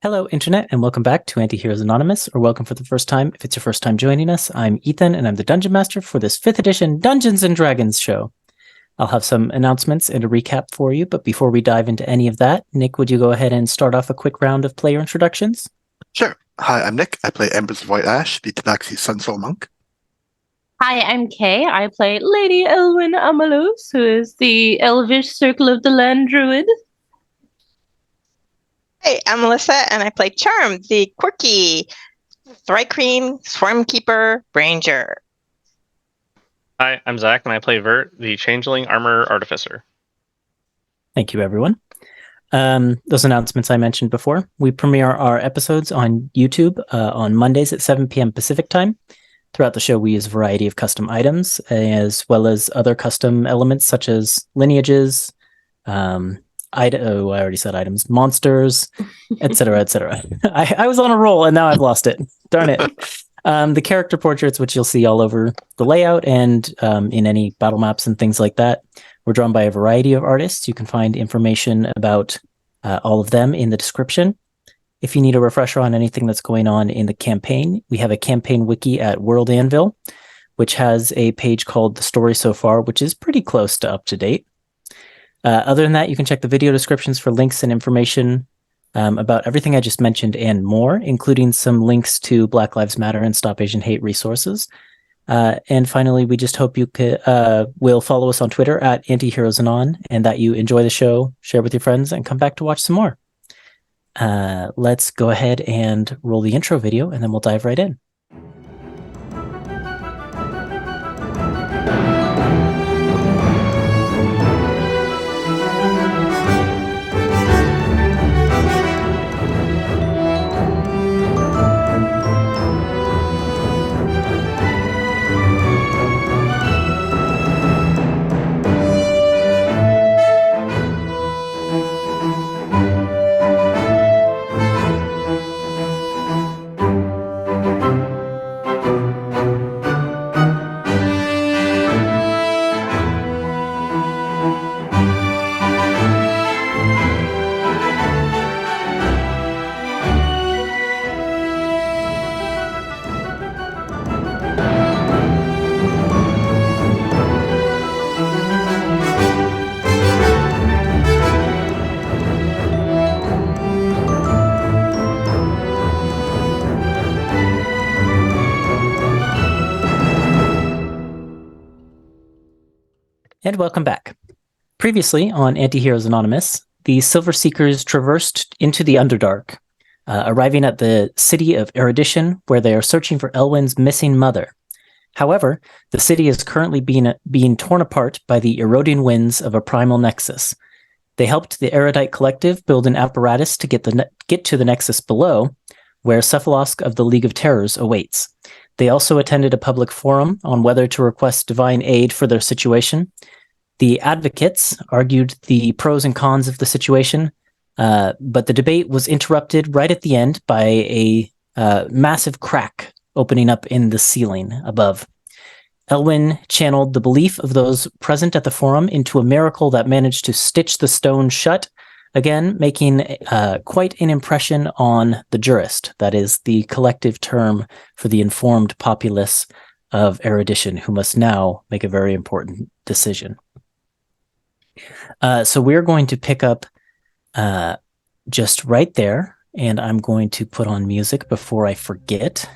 Hello, Internet, and welcome back to Antiheroes Anonymous, or welcome for the first time if it's your first time joining us. I'm Ethan, and I'm the Dungeon Master for this 5th edition Dungeons & Dragons show. I'll have some announcements and a recap for you, but before we dive into any of that, Nick, would you go ahead and start off a quick round of player introductions? Sure. Hi, I'm Nick. I play Embers of White Ash, the Tabaxi Sunsoul Monk. Hi, I'm Kay. I play Lady Elwyn Amalus, who is the Elvish Circle of the Land Druid. Hey, I'm Melissa, and I play Charm, the quirky Thrycreen Swarmkeeper Ranger. Hi, I'm Zach, and I play Vert, the Changeling Armor Artificer. Thank you, everyone. Those announcements I mentioned before. We premiere our episodes on YouTube on Mondays at 7 p.m. Pacific time. Throughout the show, we use a variety of custom items, as well as other custom elements such as lineages, I already said items, monsters, etc., etc. I was on a roll and now I've lost it. Darn it. The character portraits, which you'll see all over the layout and in any battle maps and things like that, were drawn by a variety of artists. You can find information about all of them in the description. If you need a refresher on anything that's going on in the campaign, we have a campaign wiki at World Anvil, which has a page called The Story So Far, which is pretty close to up to date. Other than that, you can check the video descriptions for links and information about everything I just mentioned and more, including some links to Black Lives Matter and Stop Asian Hate resources. And finally, we just hope you will follow us on Twitter at AntiheroesAnon and that you enjoy the show, share with your friends, and come back to watch some more. Let's go ahead and roll the intro video, and then we'll dive right in. And welcome back. Previously on Antiheroes Anonymous, the Silver Seekers traversed into the Underdark, arriving at the city of Erudition, where they are searching for Elwyn's missing mother. However, the city is currently being torn apart by the eroding winds of a primal nexus. They helped the Erudite Collective build an apparatus to get to the nexus below, where Cephalosk of the League of Terrors awaits. They also attended a public forum on whether to request divine aid for their situation. The advocates argued the pros and cons of the situation, but the debate was interrupted right at the end by a massive crack opening up in the ceiling above. Elwyn channeled the belief of those present at the forum into a miracle that managed to stitch the stone shut, again making quite an impression on the jurist, that is the collective term for the informed populace of Erudition, who must now make a very important decision. So we're going to pick up just right there, and I'm going to put on music before I forget.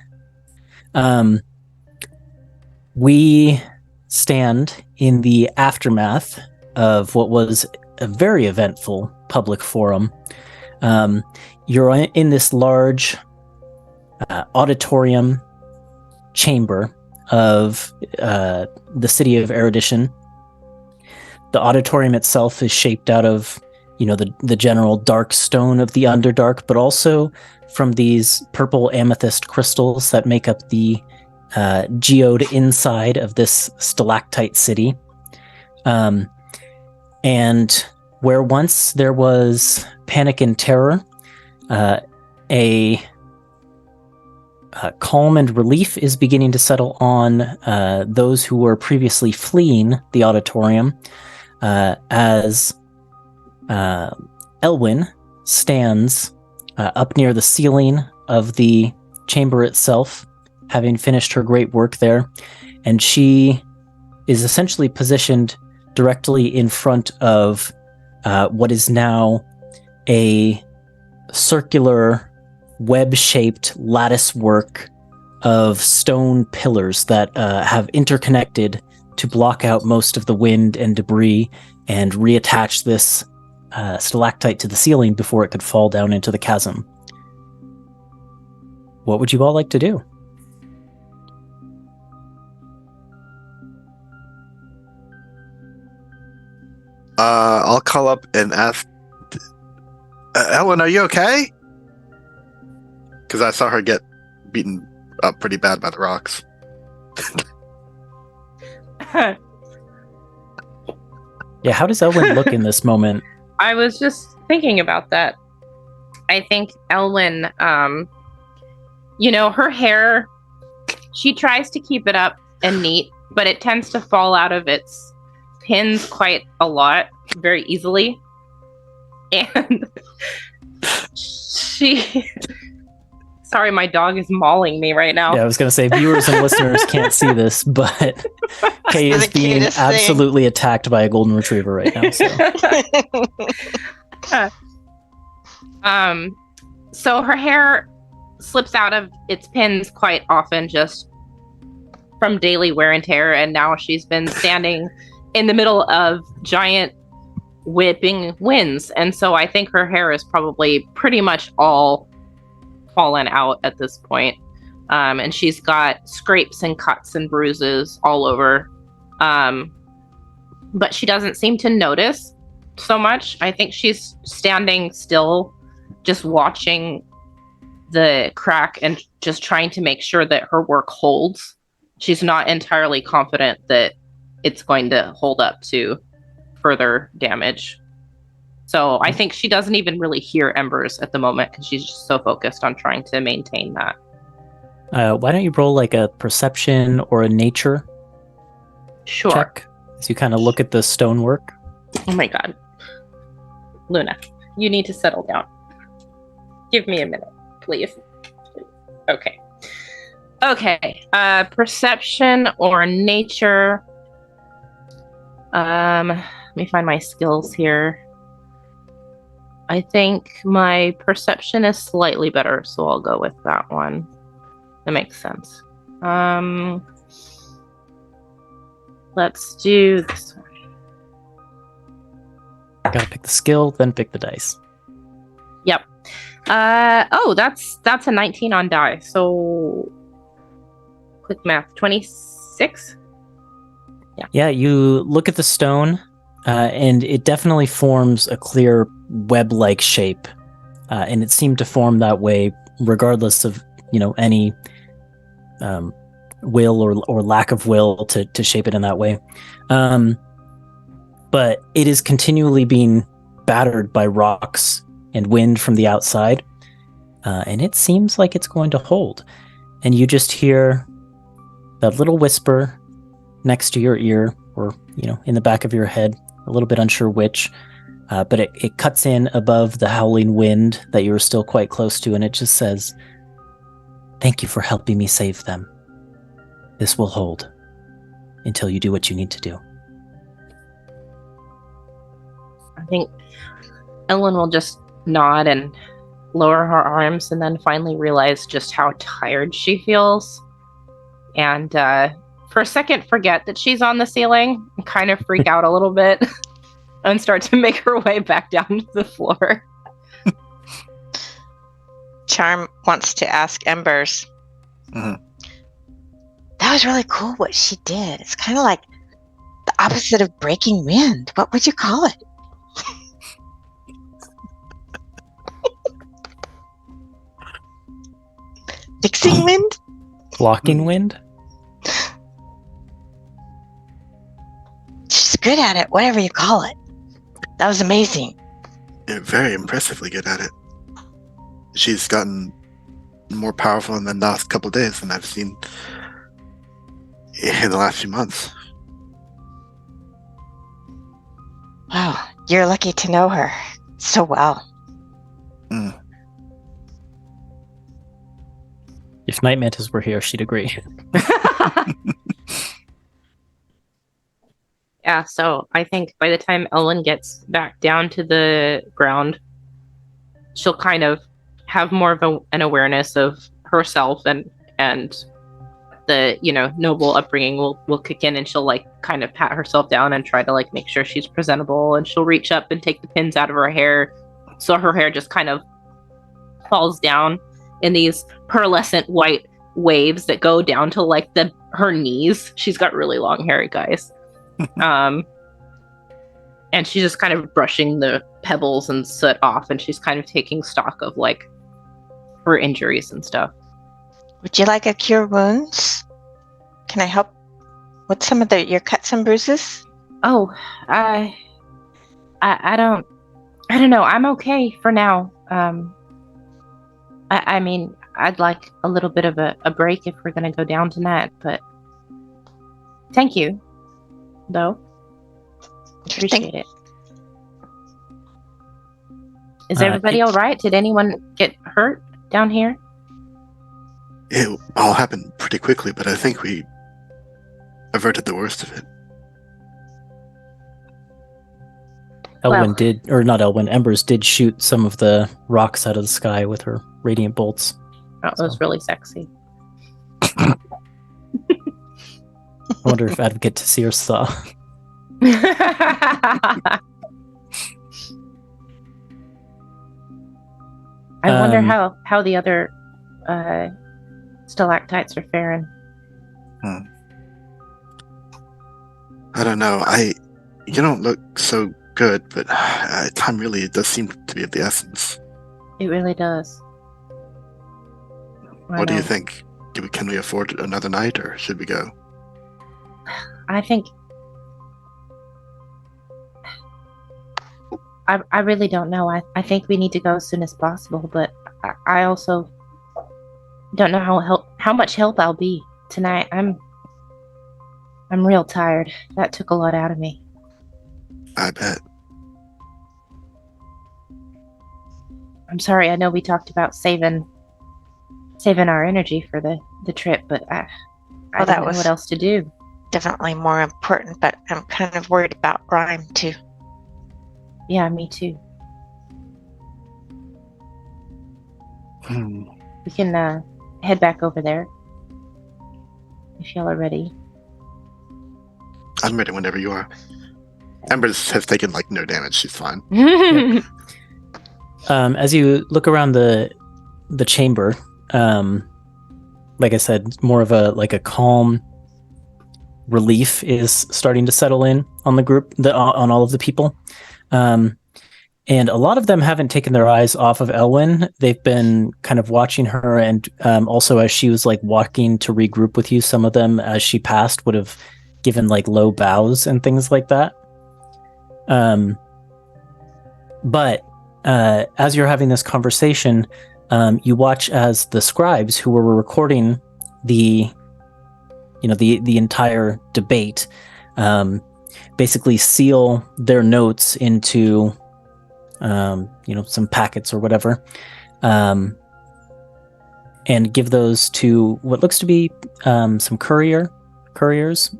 We stand in the aftermath of what was a very eventful public forum. You're in this large auditorium chamber of the city of Erudition. The auditorium itself is shaped out of, the general dark stone of the Underdark, but also from these purple amethyst crystals that make up the geode inside of this stalactite city. And where once there was panic and terror, a calm and relief is beginning to settle on those who were previously fleeing the auditorium, as Elwyn stands up near the ceiling of the chamber itself, having finished her great work there. And she is essentially positioned directly in front of what is now a circular, web-shaped lattice work of stone pillars that have interconnected to block out most of the wind and debris and reattach this stalactite to the ceiling before it could fall down into the chasm. What would you all like to do? I'll call up and ask, Ellen, are you okay? Because I saw her get beaten up pretty bad by the rocks. Yeah, how does Elwyn look in this moment? I was just thinking about that. I think Elwyn, her hair, she tries to keep it up and neat, but it tends to fall out of its pins quite a lot, very easily. And sorry, my dog is mauling me right now. Yeah, I was going to say viewers and listeners can't see this, but Kay is being absolutely attacked by a golden retriever right now. So her hair slips out of its pins quite often just from daily wear and tear, and now she's been standing in the middle of giant whipping winds, and so I think her hair is probably pretty much all fallen out at this point. And she's got scrapes and cuts and bruises all over, but she doesn't seem to notice so much. I think she's standing still, just watching the crack and just trying to make sure that her work holds. She's not entirely confident that it's going to hold up to further damage. So I think she doesn't even really hear embers at the moment because she's just so focused on trying to maintain that. Why don't you roll like a perception or a nature check as you kind of look at the stonework? Oh my god. Luna, you need to settle down. Give me a minute, please. Okay. Perception or nature. Let me find my skills here. I think my perception is slightly better, so I'll go with that one. That makes sense. Let's do this one. Gotta pick the skill, then pick the dice. Yep. That's a 19 on die. So quick math, 26. Yeah, you look at the stone, and it definitely forms a clear web-like shape, and it seemed to form that way regardless of any will or lack of will to shape it in that way. But it is continually being battered by rocks and wind from the outside, and it seems like it's going to hold. And you just hear that little whisper next to your ear, or in the back of your head, a little bit unsure which, but it cuts in above the howling wind that you're still quite close to, and it just says, "Thank you for helping me save them. This will hold until you do what you need to do." I think Ellen will just nod and lower her arms and then finally realize just how tired she feels. And for a second, forget that she's on the ceiling and kind of freak out a little bit and start to make her way back down to the floor. Charm wants to ask Embers. Mm-hmm. That was really cool what she did. It's kind of like the opposite of breaking wind. What would you call it? Fixing wind? Blocking wind? She's good at it, whatever you call it. That was amazing. Yeah, very impressively good at it. She's gotten more powerful in the last couple of days than I've seen in the last few months. Wow, you're lucky to know her so well. If Night Mantis were here, she'd agree. Yeah, so I think by the time Ellen gets back down to the ground, she'll kind of have more of an awareness of herself, and the noble upbringing will kick in, and she'll like kind of pat herself down and try to like make sure she's presentable, and she'll reach up and take the pins out of her hair, so her hair just kind of falls down in these pearlescent white waves that go down to like her knees. She's got really long hair, guys. And she's just kind of brushing the pebbles and soot off, and she's kind of taking stock of like her injuries and stuff. Would you like a cure wounds? Can I help with some of your cuts and bruises? Oh, I don't know. I'm okay for now. I mean, I'd like a little bit of a break if we're gonna go down tonight, but thank you, though. Appreciate it. Is everybody all right? Did anyone get hurt down here? It all happened pretty quickly, but I think we averted the worst of it. Embers did shoot some of the rocks out of the sky with her radiant bolts. Oh, it was really sexy. I wonder if Advocate Tassir saw. I wonder how the other stalactites are faring. I don't know. You don't look so good, but time really does seem to be of the essence. It really does. What do you think? Can we afford another night, or should we go? I think I really don't know. I think we need to go as soon as possible, but I also don't know how much help I'll be tonight. I'm real tired. That took a lot out of me. I bet. I'm sorry. I know we talked about saving our energy for the trip, but I don't know what else to do. Definitely more important, but I'm kind of worried about Rhyme too. Yeah, me too. We can head back over there if y'all are ready. I'm ready whenever you are. Embers has taken like no damage. She's fine. Yep. As you look around the chamber, like I said, more of a calm relief is starting to settle in on the group, on all of the people. And a lot of them haven't taken their eyes off of Elwyn. They've been kind of watching her, and also as she was like walking to regroup with you, some of them as she passed would have given like low bows and things like that. But as you're having this conversation, you watch as the scribes who were recording the entire debate basically seal their notes into some packets or whatever, and give those to what looks to be some couriers.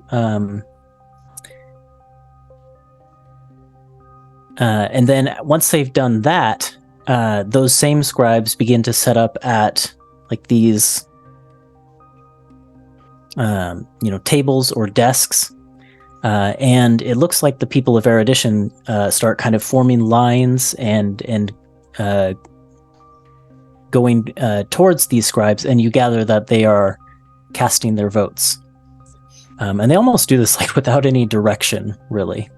And then once they've done that, those same scribes begin to set up at like these tables or desks. And it looks like the people of Erudition start kind of forming lines and going towards these scribes, and you gather that they are casting their votes. And they almost do this like without any direction, really.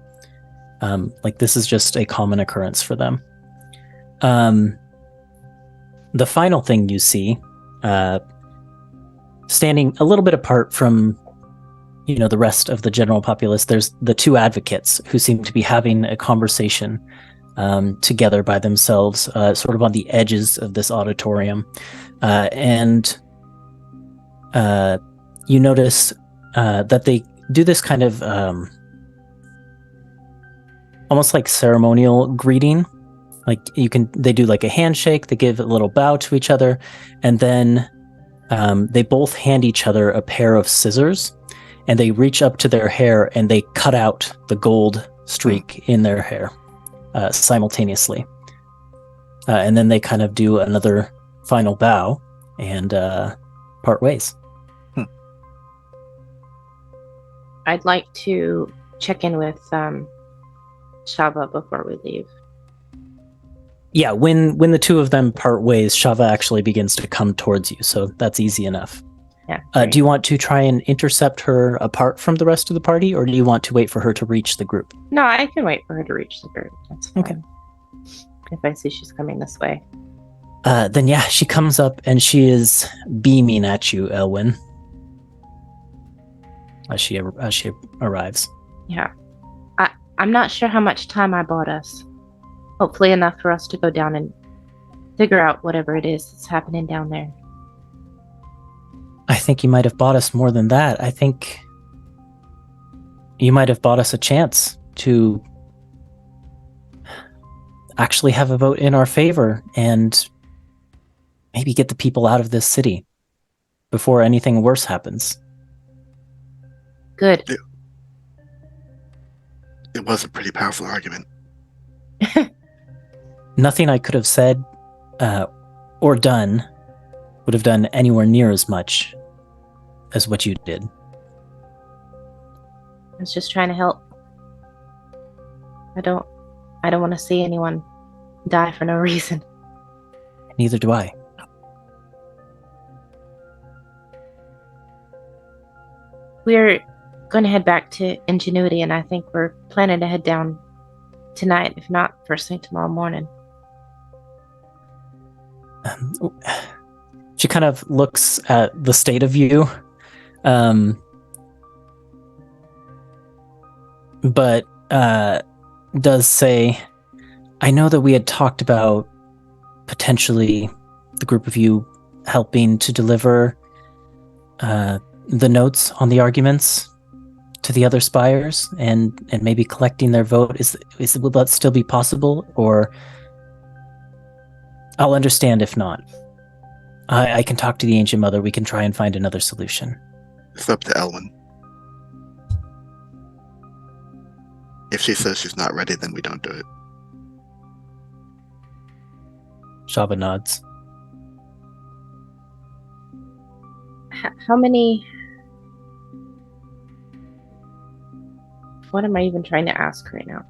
Like this is just a common occurrence for them. The final thing you see, standing a little bit apart from the rest of the general populace, there's the two advocates who seem to be having a conversation together by themselves, sort of on the edges of this auditorium. And you notice that they do this kind of almost like ceremonial greeting. Like they do like a handshake, they give a little bow to each other, and then They both hand each other a pair of scissors, and they reach up to their hair and they cut out the gold streak in their hair simultaneously. And then they kind of do another final bow and part ways. I'd like to check in with Shava before we leave. Yeah, when the two of them part ways, Shava actually begins to come towards you, so that's easy enough. Yeah. Do you want to try and intercept her apart from the rest of the party, or do you want to wait for her to reach the group? No, I can wait for her to reach the group. That's fine. Okay. If I see she's coming this way. Then yeah, she comes up and she is beaming at you, Elwyn, as she arrives. Yeah. I'm not sure how much time I bought us. Hopefully enough for us to go down and figure out whatever it is that's happening down there. I think you might have bought us more than that. I think you might have bought us a chance to actually have a vote in our favor and maybe get the people out of this city before anything worse happens. Good. It was a pretty powerful argument. Nothing I could have said or done would have done anywhere near as much as what you did. I was just trying to help. I don't want to see anyone die for no reason. Neither do I. We're going to head back to Ingenuity, and I think we're planning to head down tonight, if not first thing tomorrow morning. She kind of looks at the state of you, but does say, I know that we had talked about potentially the group of you helping to deliver the notes on the arguments to the other spires and maybe collecting their vote. Will that still be possible? Or I'll understand if not. I can talk to the Ancient Mother. We can try and find another solution. It's up to Elwyn. If she says she's not ready, then we don't do it. Shava nods. How many... What am I even trying to ask right now?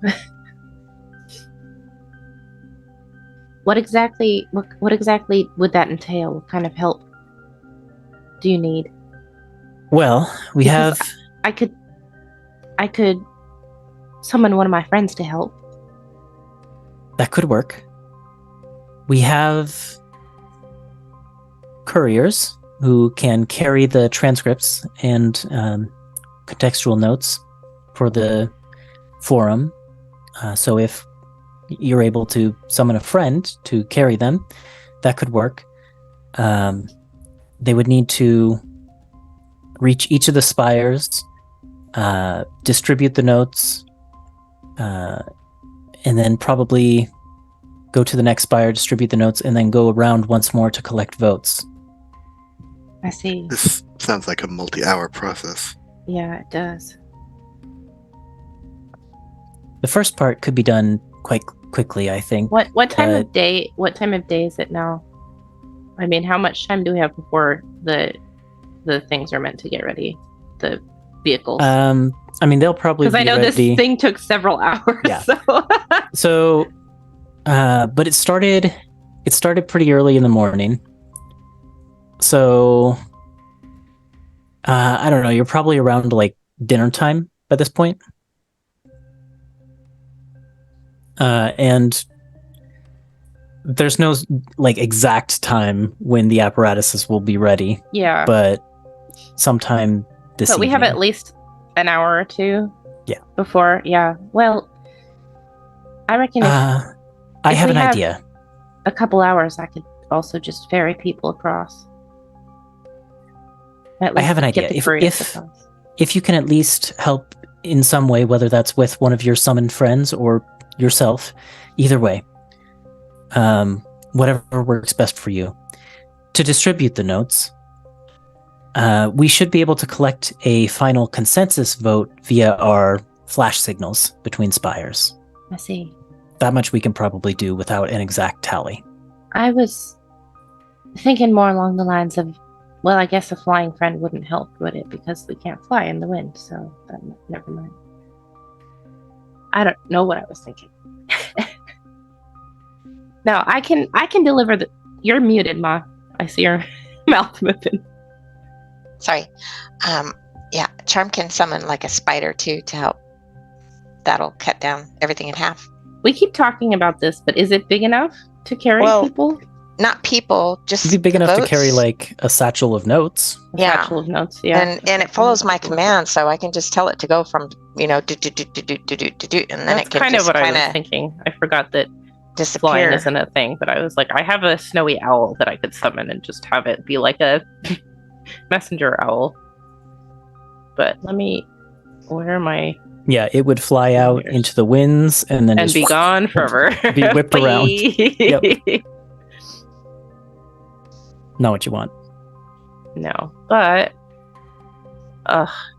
What exactly would that entail? What kind of help do you need? Well, we Because have... I could summon one of my friends to help. That could work. We have couriers who can carry the transcripts and contextual notes for the forum. So if you're able to summon a friend to carry them, that could work. They would need to reach each of the spires, distribute the notes, and then probably go to the next spire, distribute the notes, and then go around once more to collect votes. I see. This sounds like a multi-hour process. Yeah, it does. The first part could be done quite quickly, I think. What time of day? What time of day is it now? I mean, how much time do we have before the things are meant to get ready? The vehicles. I mean, they'll probably be because I know ready. this thing took several hours. Yeah. So. So, but it started pretty early in the morning. So, I don't know. You're probably around like dinner time by this point. And there's no like exact time when the apparatuses will be ready, Yeah. but sometime this But we have evening. at least an hour or two. Yeah. Before, yeah. Well, I reckon I if have we an have- idea. a couple hours I could also just ferry people across. At I have an least get idea. the couriers If- across. If you can at least help in some way, whether that's with one of your summoned friends or yourself, either way, whatever works best for you, to distribute the notes, we should be able to collect a final consensus vote via our flash signals between spires. I see. That much we can probably do without an exact tally. I was thinking more along the lines of, well, I guess a flying friend wouldn't help, would it? Because we can't fly in the wind, so never mind. I don't know what I was thinking. No, I can deliver the. You're muted, Ma. I see your mouth moving. Sorry. Yeah, Charm can summon like a spider too to help. That'll cut down everything in half. We keep talking about this, but is it big enough to carry people? Not people, just It'd be big enough to votes. carry like a satchel of notes. Yeah. Satchel of notes, yeah. And it follows my command, so I can just tell it to go from do, and then That's it can kind of just what I kind was of thinking. I forgot that disappear. flying isn't a thing, but I was like, I have a snowy owl that I could summon and just have it be like a messenger owl. But where am I? Yeah, it would fly out into the winds and then And just be gone forever. be whipped around. Yep. Not what you want. No, but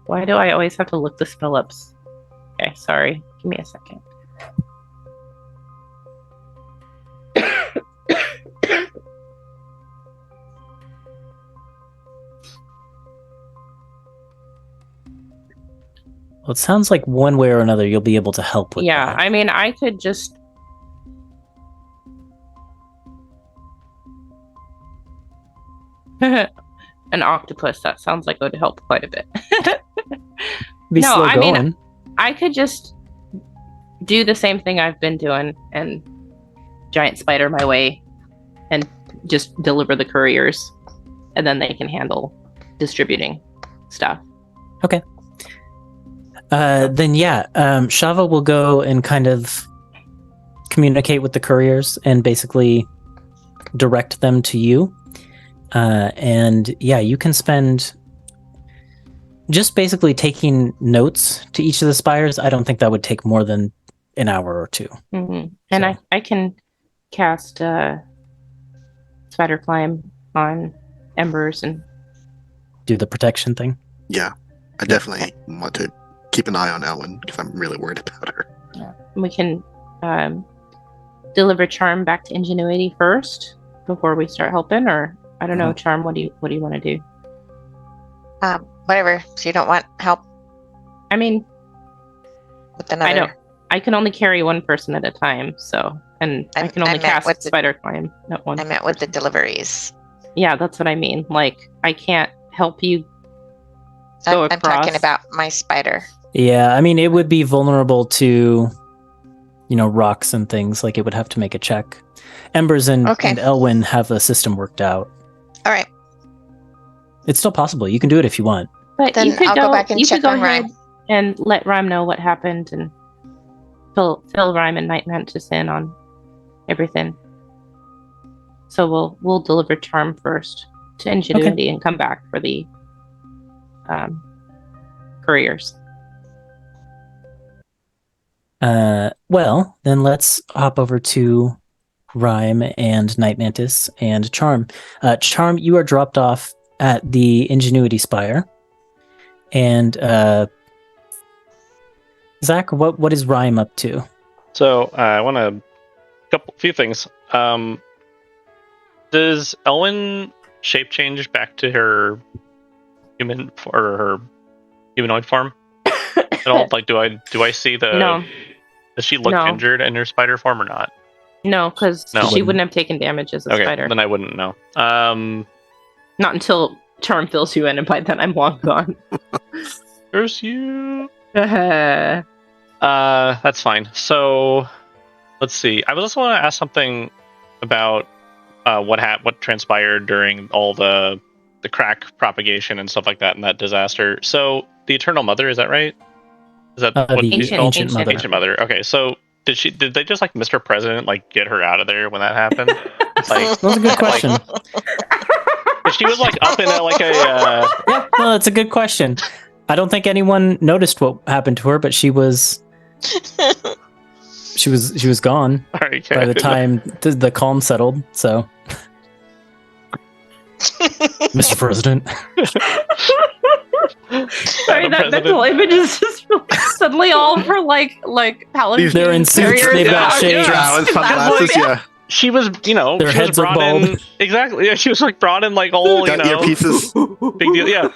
why do I always have to look the spell ups? Okay, sorry. Give me a second. Well, it sounds like one way or another you'll be able to help with Yeah, that. I mean, I could just. An octopus. That sounds like it would help quite a bit. Be No, slow I mean, going. I could just do the same thing I've been doing and giant spider my way and just deliver the couriers, and then they can handle distributing stuff. Then yeah, Shava will go and kind of communicate with the couriers and basically direct them to you. And yeah, you can spend just basically taking notes to each of the spires. I don't think that would take more than an hour or two. Mm-hmm. And So. I can cast spider climb on embers and Do the protection thing. Yeah, I definitely want to keep an eye on Ellen because I'm really worried about her. we can deliver charm back to ingenuity first before we start helping, or I don't know, charm. What do you want to do? Whatever. So you don't want help I mean, with another. I don't. I can only carry one person at a time, and I can only I meant cast with the- spider climb at one. I meant with the person. deliveries. Yeah, that's what I mean. Like, I can't help you go I'm across. talking about my spider. Yeah, I mean, it would be vulnerable to, rocks and things. Like, it would have to make a check. Embers and Elwyn have a system worked out. All right. It's still possible. You can do it if you want. But Then you could I'll go back and you check could go on ahead Rhyme. and let Rhyme know what happened and fill Rhyme and Night Mantis in on everything. So we'll deliver charm first to ingenuity and come back for the couriers. Well, then let's hop over to Rhyme and Night Mantis and Charm. Charm, you are dropped off at the Ingenuity Spire. And Zach, what is Rhyme up to? So I want few things. Does Elwyn shape change back to her human or her humanoid form at all? Like, do I see the? No. Does she look injured in her spider form or not? No, because she wouldn't have taken damage as a spider. Then I wouldn't know. Not until Charm fills you in, and by then I'm long gone. There's you. That's fine. So let's see. I also want to ask something about what transpired during all the crack propagation and stuff like that in that disaster. So the Eternal Mother, is that right? Is that what the she's called? Ancient Mother. Ancient Mother. Okay, so did they just like Mr. President get her out of there when that happened? That's a good question. She was up in a Yeah, no, that's a good question. I don't think anyone noticed what happened to her, but she was gone okay. by the time the calm settled. So Mr. President. Sorry, that mental image is just really suddenly all for like paladins. They're in suits, warriors, they've got and shades. archers. Sunglasses, yeah. She was, Their she was heads are brought bald. in exactly. Yeah, she was like brought in like all, Got earpieces. big deal. Yeah,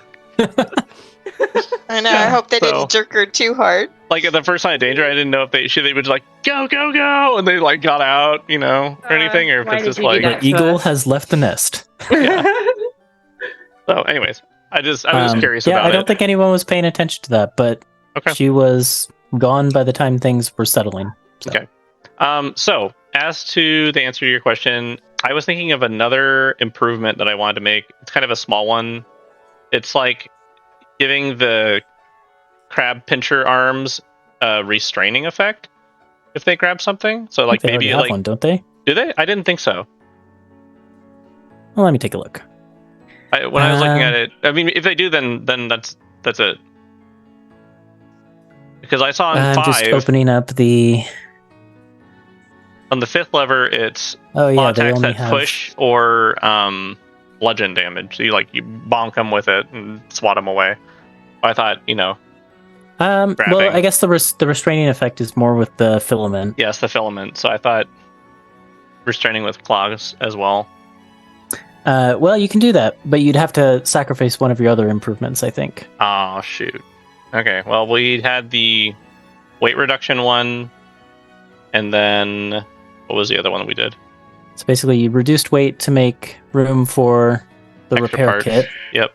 I know. Yeah, I hope they so- didn't jerk her too hard. like at the first sign of danger, I didn't know if they would like go go go, and they like got out, or anything, or if why it's did just you do like. that? The eagle has left the nest. So, anyways, I was just curious yeah, about I don't it. think anyone was paying attention to that, but Okay. she was gone by the time things were settling. So. Okay. So, as to the answer to your question, I was thinking of another improvement that I wanted to make. It's kind of a small one. It's like giving the crab pincher arms a restraining effect if they grab something. So, like They maybe already have one, don't they? do they? I didn't think so. Well, let me take a look. When I was looking at it, I mean, if they do, then that's it. Because I saw on I'm 5 just opening up the. on the 5th lever, it's Oh yeah, on they attacks only that have. push or bludgeon damage. So you bonk them with it and swat them away. I thought, Well, grabbing. I guess the restraining effect is more with the filament. yes, the filament. So I thought restraining with claws as well. Well, you can do that, but you'd have to sacrifice one of your other improvements, I think. Oh shoot. Okay, well we had the weight reduction one, and then what was the other one that we did? So basically, you reduced weight to make room for the Extra repair parts. kit. Yep.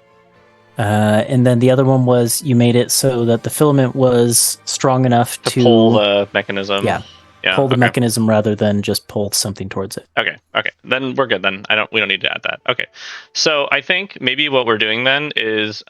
And then the other one was you made it so that the filament was strong enough To to pull the mechanism. Yeah. Yeah. pull the okay. mechanism rather than just pull something towards it. Okay. Then we're good. Then we don't need to add that. Okay. So I think maybe what we're doing then is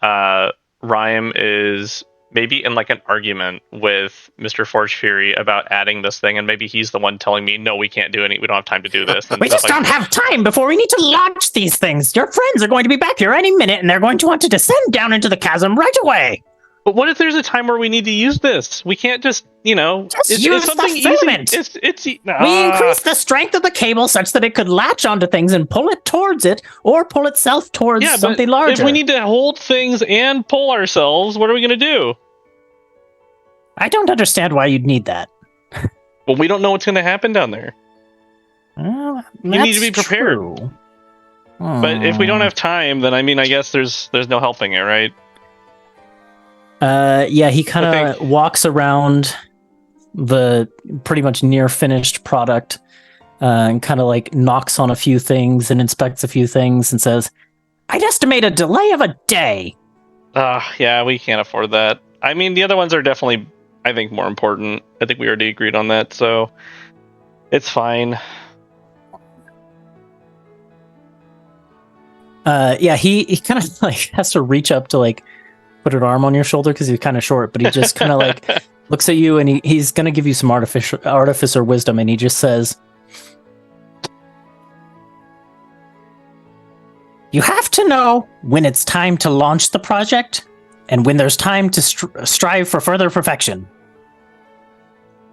Rhyme is maybe in like an argument with Mr. Forge Fury about adding this thing, and maybe he's the one telling me, no, we can't do any. We don't have time to do this. And We stuff just don't have time before we need to launch these things. Your friends are going to be back here any minute, and they're going to want to descend down into the chasm right away. But what if there's a time where we need to use this? We can't just, Just use the filament. We increase the strength of the cable such that it could latch onto things and pull it towards it, or pull itself towards something larger. If we need to hold things and pull ourselves, what are we going to do? I don't understand why you'd need that. Well, we don't know what's going to happen down there. Well, You need to be that's prepared. true. But if we don't have time, then I guess there's no helping it, right? Yeah, he kind I of walks around the pretty much near finished product and kind of like knocks on a few things and inspects a few things and says, I'd estimate a delay of a day. Yeah, we can't afford that. I mean, the other ones are definitely, I think, more important. I think we already agreed on that, so it's fine. Yeah, he kind of like has to reach up to like put an arm on your shoulder because he's kind of short, but he just kind of like looks at you and he's going to give you some artificer wisdom, and he just says, you have to know when it's time to launch the project and when there's time to strive for further perfection.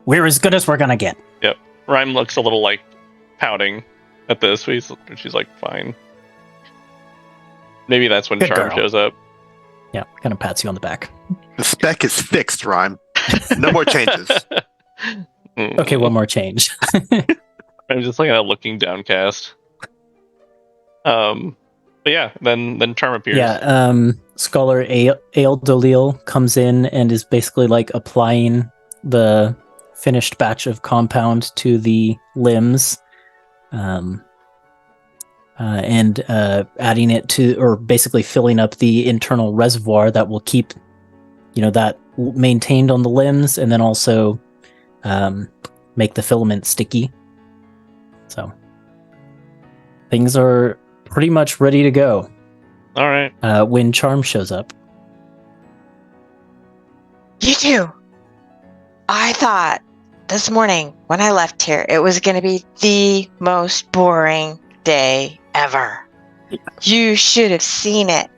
We're as good as we're going to get. Yep. Rhyme looks a little like pouting at this. She's like, fine. Maybe that's when Good Charm girl. shows up. Yeah, kind of pats you on the back. The spec is fixed, Rhyme. No more changes. Okay, one more change. I'm just like looking downcast. But yeah, then Charm appears. Yeah, Scholar Aeldolil comes in and is basically like applying the finished batch of compound to the limbs, and adding it to, or basically filling up the internal reservoir that will keep, that maintained on the limbs, and then also make the filament sticky. So things are pretty much ready to go. All right. When Charm shows up. You too. I thought this morning when I left here, it was going to be the most boring day ever. You should have seen it.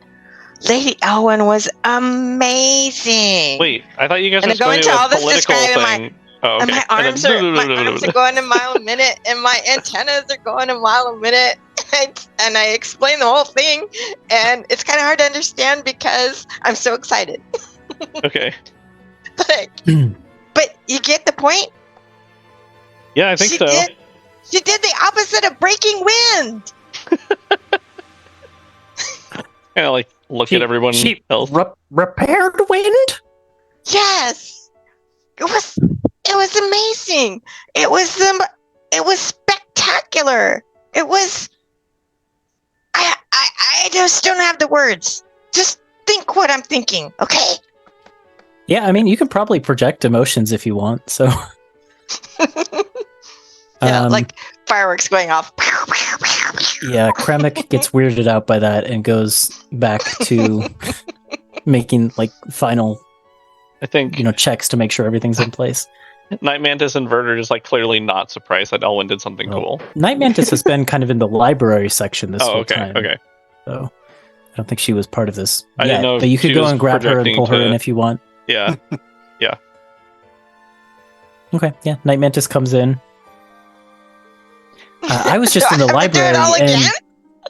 Lady Elwyn was amazing. Wait, I thought you guys And were to go going into to all a this political describing thing. Oh, okay. And my arms are going a mile a minute, and my antennas are going a mile a minute. and I explain the whole thing, and it's kind of hard to understand because I'm so excited. Okay. But you get the point? Yeah, I think so. She did the opposite of breaking wind. Kind of like look at everyone else. Repaired wind? Yes. It was amazing. It was spectacular. It was I just don't have the words. Just think what I'm thinking, okay? Yeah, I mean, you can probably project emotions if you want, so. Like fireworks going off. Yeah, Kremek gets weirded out by that and goes back to making like final, I think, checks to make sure everything's in place. Night Mantis and Verter is like clearly not surprised that Elwyn did something cool. Night Mantis has been kind of in the library section this whole time. Okay. So I don't think she was part of this I yet, didn't know but you could she go was and grab her and pull her in if you want. Yeah. Okay, yeah. Night Mantis comes in. I was just in the library,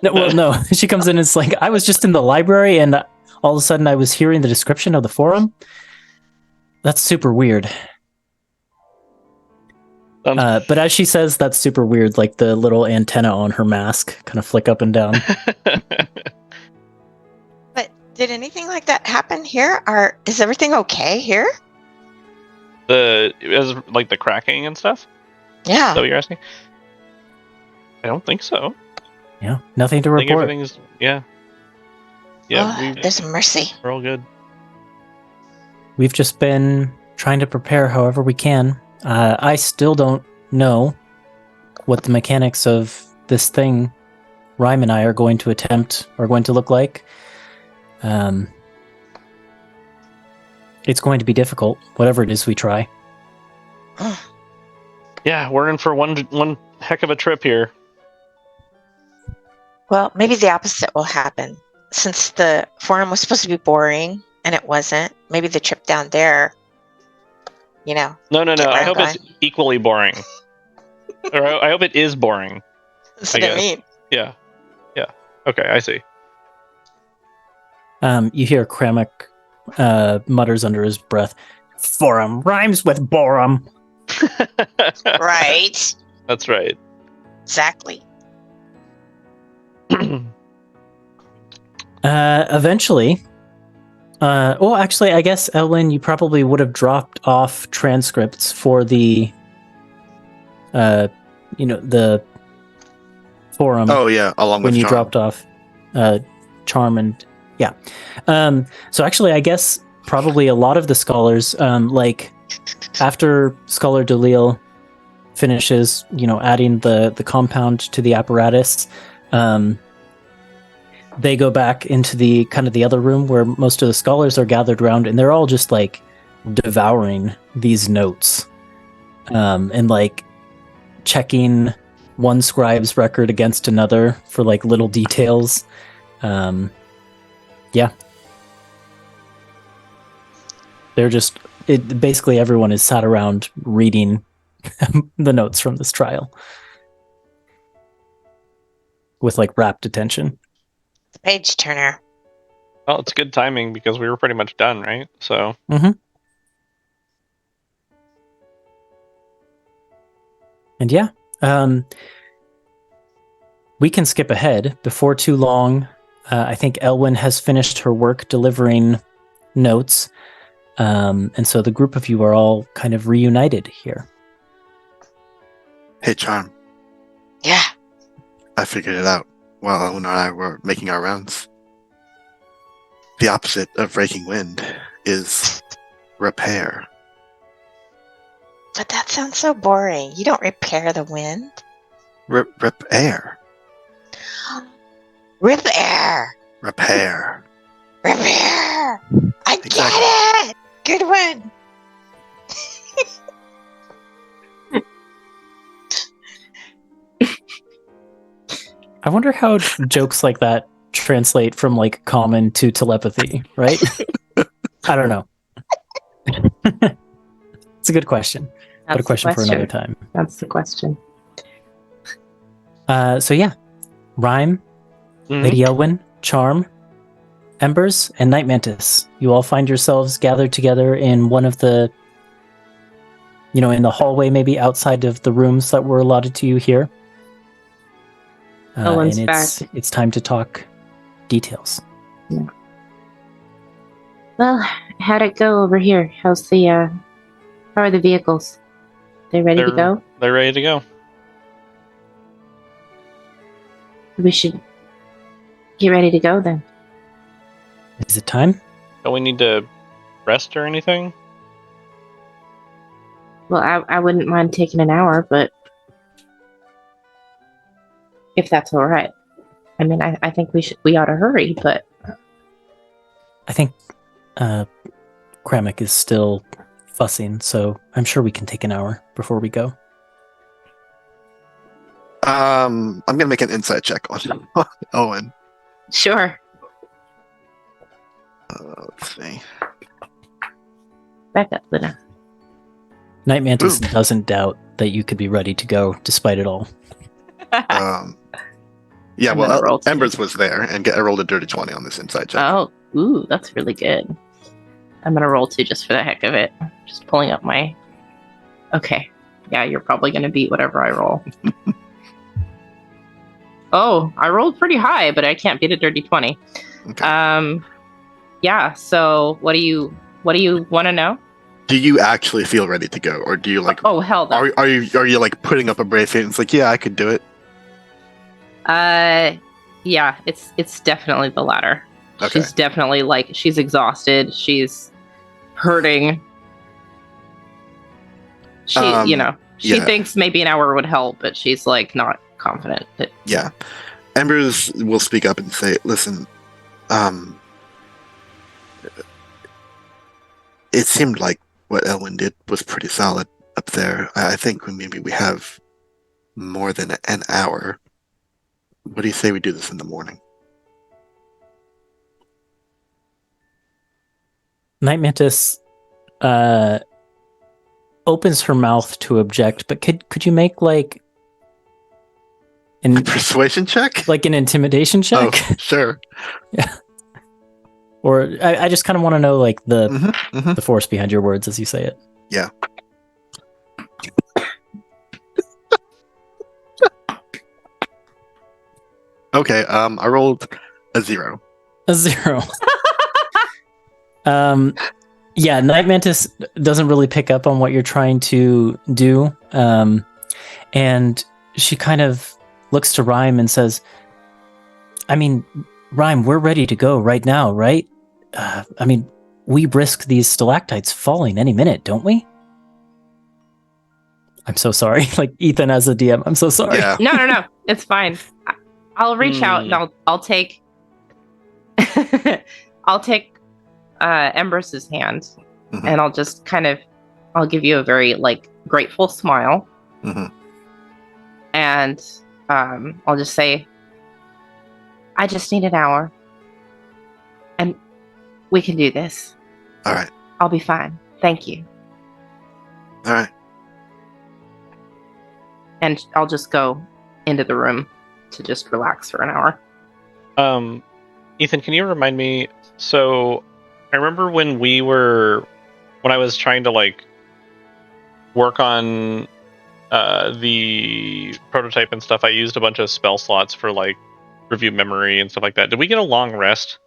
no, she comes in and it's like, I was just in the library and all of a sudden I was hearing the description of the forum. That's super weird. But as she says that's super weird, like the little antenna on her mask kind of flick up and down. But did anything like that happen here? Is everything okay here? As like the cracking and stuff? Yeah. Is that what you're asking? I don't think so. Yeah, nothing to I think report. everything's There's mercy. We're all good. We've just been trying to prepare however we can. I still don't know what the mechanics of this thing Rhyme and I are going to look like. It's going to be difficult, whatever it is we try. Yeah, we're in for one heck of a trip here. Well, maybe the opposite will happen. Since the forum was supposed to be boring and it wasn't, maybe the trip down there, No. I hope it's equally boring. Or I hope it is boring. That's what I mean. Yeah. Okay, I see. You hear Kremek mutters under his breath, "Forum rhymes with borum." Right. That's right. Exactly. Eventually, actually, I guess, Elwyn, you probably would have dropped off transcripts for the, the forum. Oh yeah, along with when you Charm. dropped off, Charm and yeah. So actually, I guess probably a lot of the scholars, like after Scholar Delil finishes, adding the compound to the apparatus. They go back into the kind of the other room where most of the scholars are gathered around, and they're all just like devouring these notes, and like checking one scribe's record against another for like little details. Yeah, they're just basically everyone is sat around reading the notes from this trial with like rapt attention. Page turner. Well, it's good timing because we were pretty much done, right? So. Mm-hmm. And yeah, we can skip ahead. Before too long, I think Elwyn has finished her work delivering notes, and so the group of you are all kind of reunited here. Hey, Charm. Yeah. I figured it out while Elwyn and I were making our rounds. The opposite of breaking wind is repair. But that sounds so boring. You don't repair the wind. Repair. Repair. Repair. Repair. I Exactly. get it. Good one. I wonder how jokes like that translate from like common to telepathy, right? I don't know. It's a good question. But a question for another time. That's the question. So yeah, Rhyme, Mhm. Lady Elwyn, Charm, Embers, and Night Mantis. You all find yourselves gathered together in one of the, in the hallway, maybe outside of the rooms that were allotted to you here. Elwyn's and it's time to talk details. Well, how'd it go over here? How are the vehicles? They ready to go? They're ready to go. We should get ready to go then. Is it time? Don't we need to rest or anything? Well, I wouldn't mind taking an hour, but if that's all right. I mean, I think we ought to hurry, but I think Kramek is still fussing, so I'm sure we can take an hour before we go. I'm gonna make an insight check on Owen. sure. Let's see. Back up, Luna. Night Mantis Ooh. doesn't doubt that you could be ready to go despite it all. Yeah, I'm gonna roll too. Embers was there, and I rolled a dirty 20 on this insight check. Oh, ooh, that's really good. I'm gonna roll 2 just for the heck of it. Just pulling up my. Okay, yeah, you're probably gonna beat whatever I roll. Oh, I rolled pretty high, but I can't beat a dirty 20. Okay. Yeah. So, what do you want to know? Do you actually feel ready to go, or do you like? Oh, hell no. Are you like putting up a brave face? It's like, yeah, I could do it. Yeah, it's definitely the latter. Okay. She's definitely she's exhausted. She's hurting. She, she yeah. thinks maybe an hour would help, but she's not confident. Yeah. Embers will speak up and say, "Listen, it seemed like what Elwyn did was pretty solid up there. I think maybe we have more than an hour. What do you say we do this in the morning?" Night Mantis opens her mouth to object, but could you make A persuasion check? an intimidation check? Oh, sure. Yeah. Or I just kind of want to know the Mm-hmm. the force behind your words as you say it. Yeah. Okay, I rolled a 0. A 0. Yeah, Night Mantis doesn't really pick up on what you're trying to do. And she kind of looks to Rhyme and says, I mean, Rhyme, we're ready to go right now, right? I mean, we risk these stalactites falling any minute, don't we? I'm so sorry. Ethan as a DM, I'm so sorry. Yeah. No. It's fine. I'll reach out and I'll take I'll take Embers' hand and I'll just I'll give you a very grateful smile. Mm-hmm. And I'll just say, I just need an hour and we can do this. All right. I'll be fine. Thank you. All right. And I'll just go into the room to just relax for an hour. Ethan, can you remind me? So I remember when I was trying to work on the prototype and stuff, I used a bunch of spell slots for review memory and stuff like that. Did we get a long rest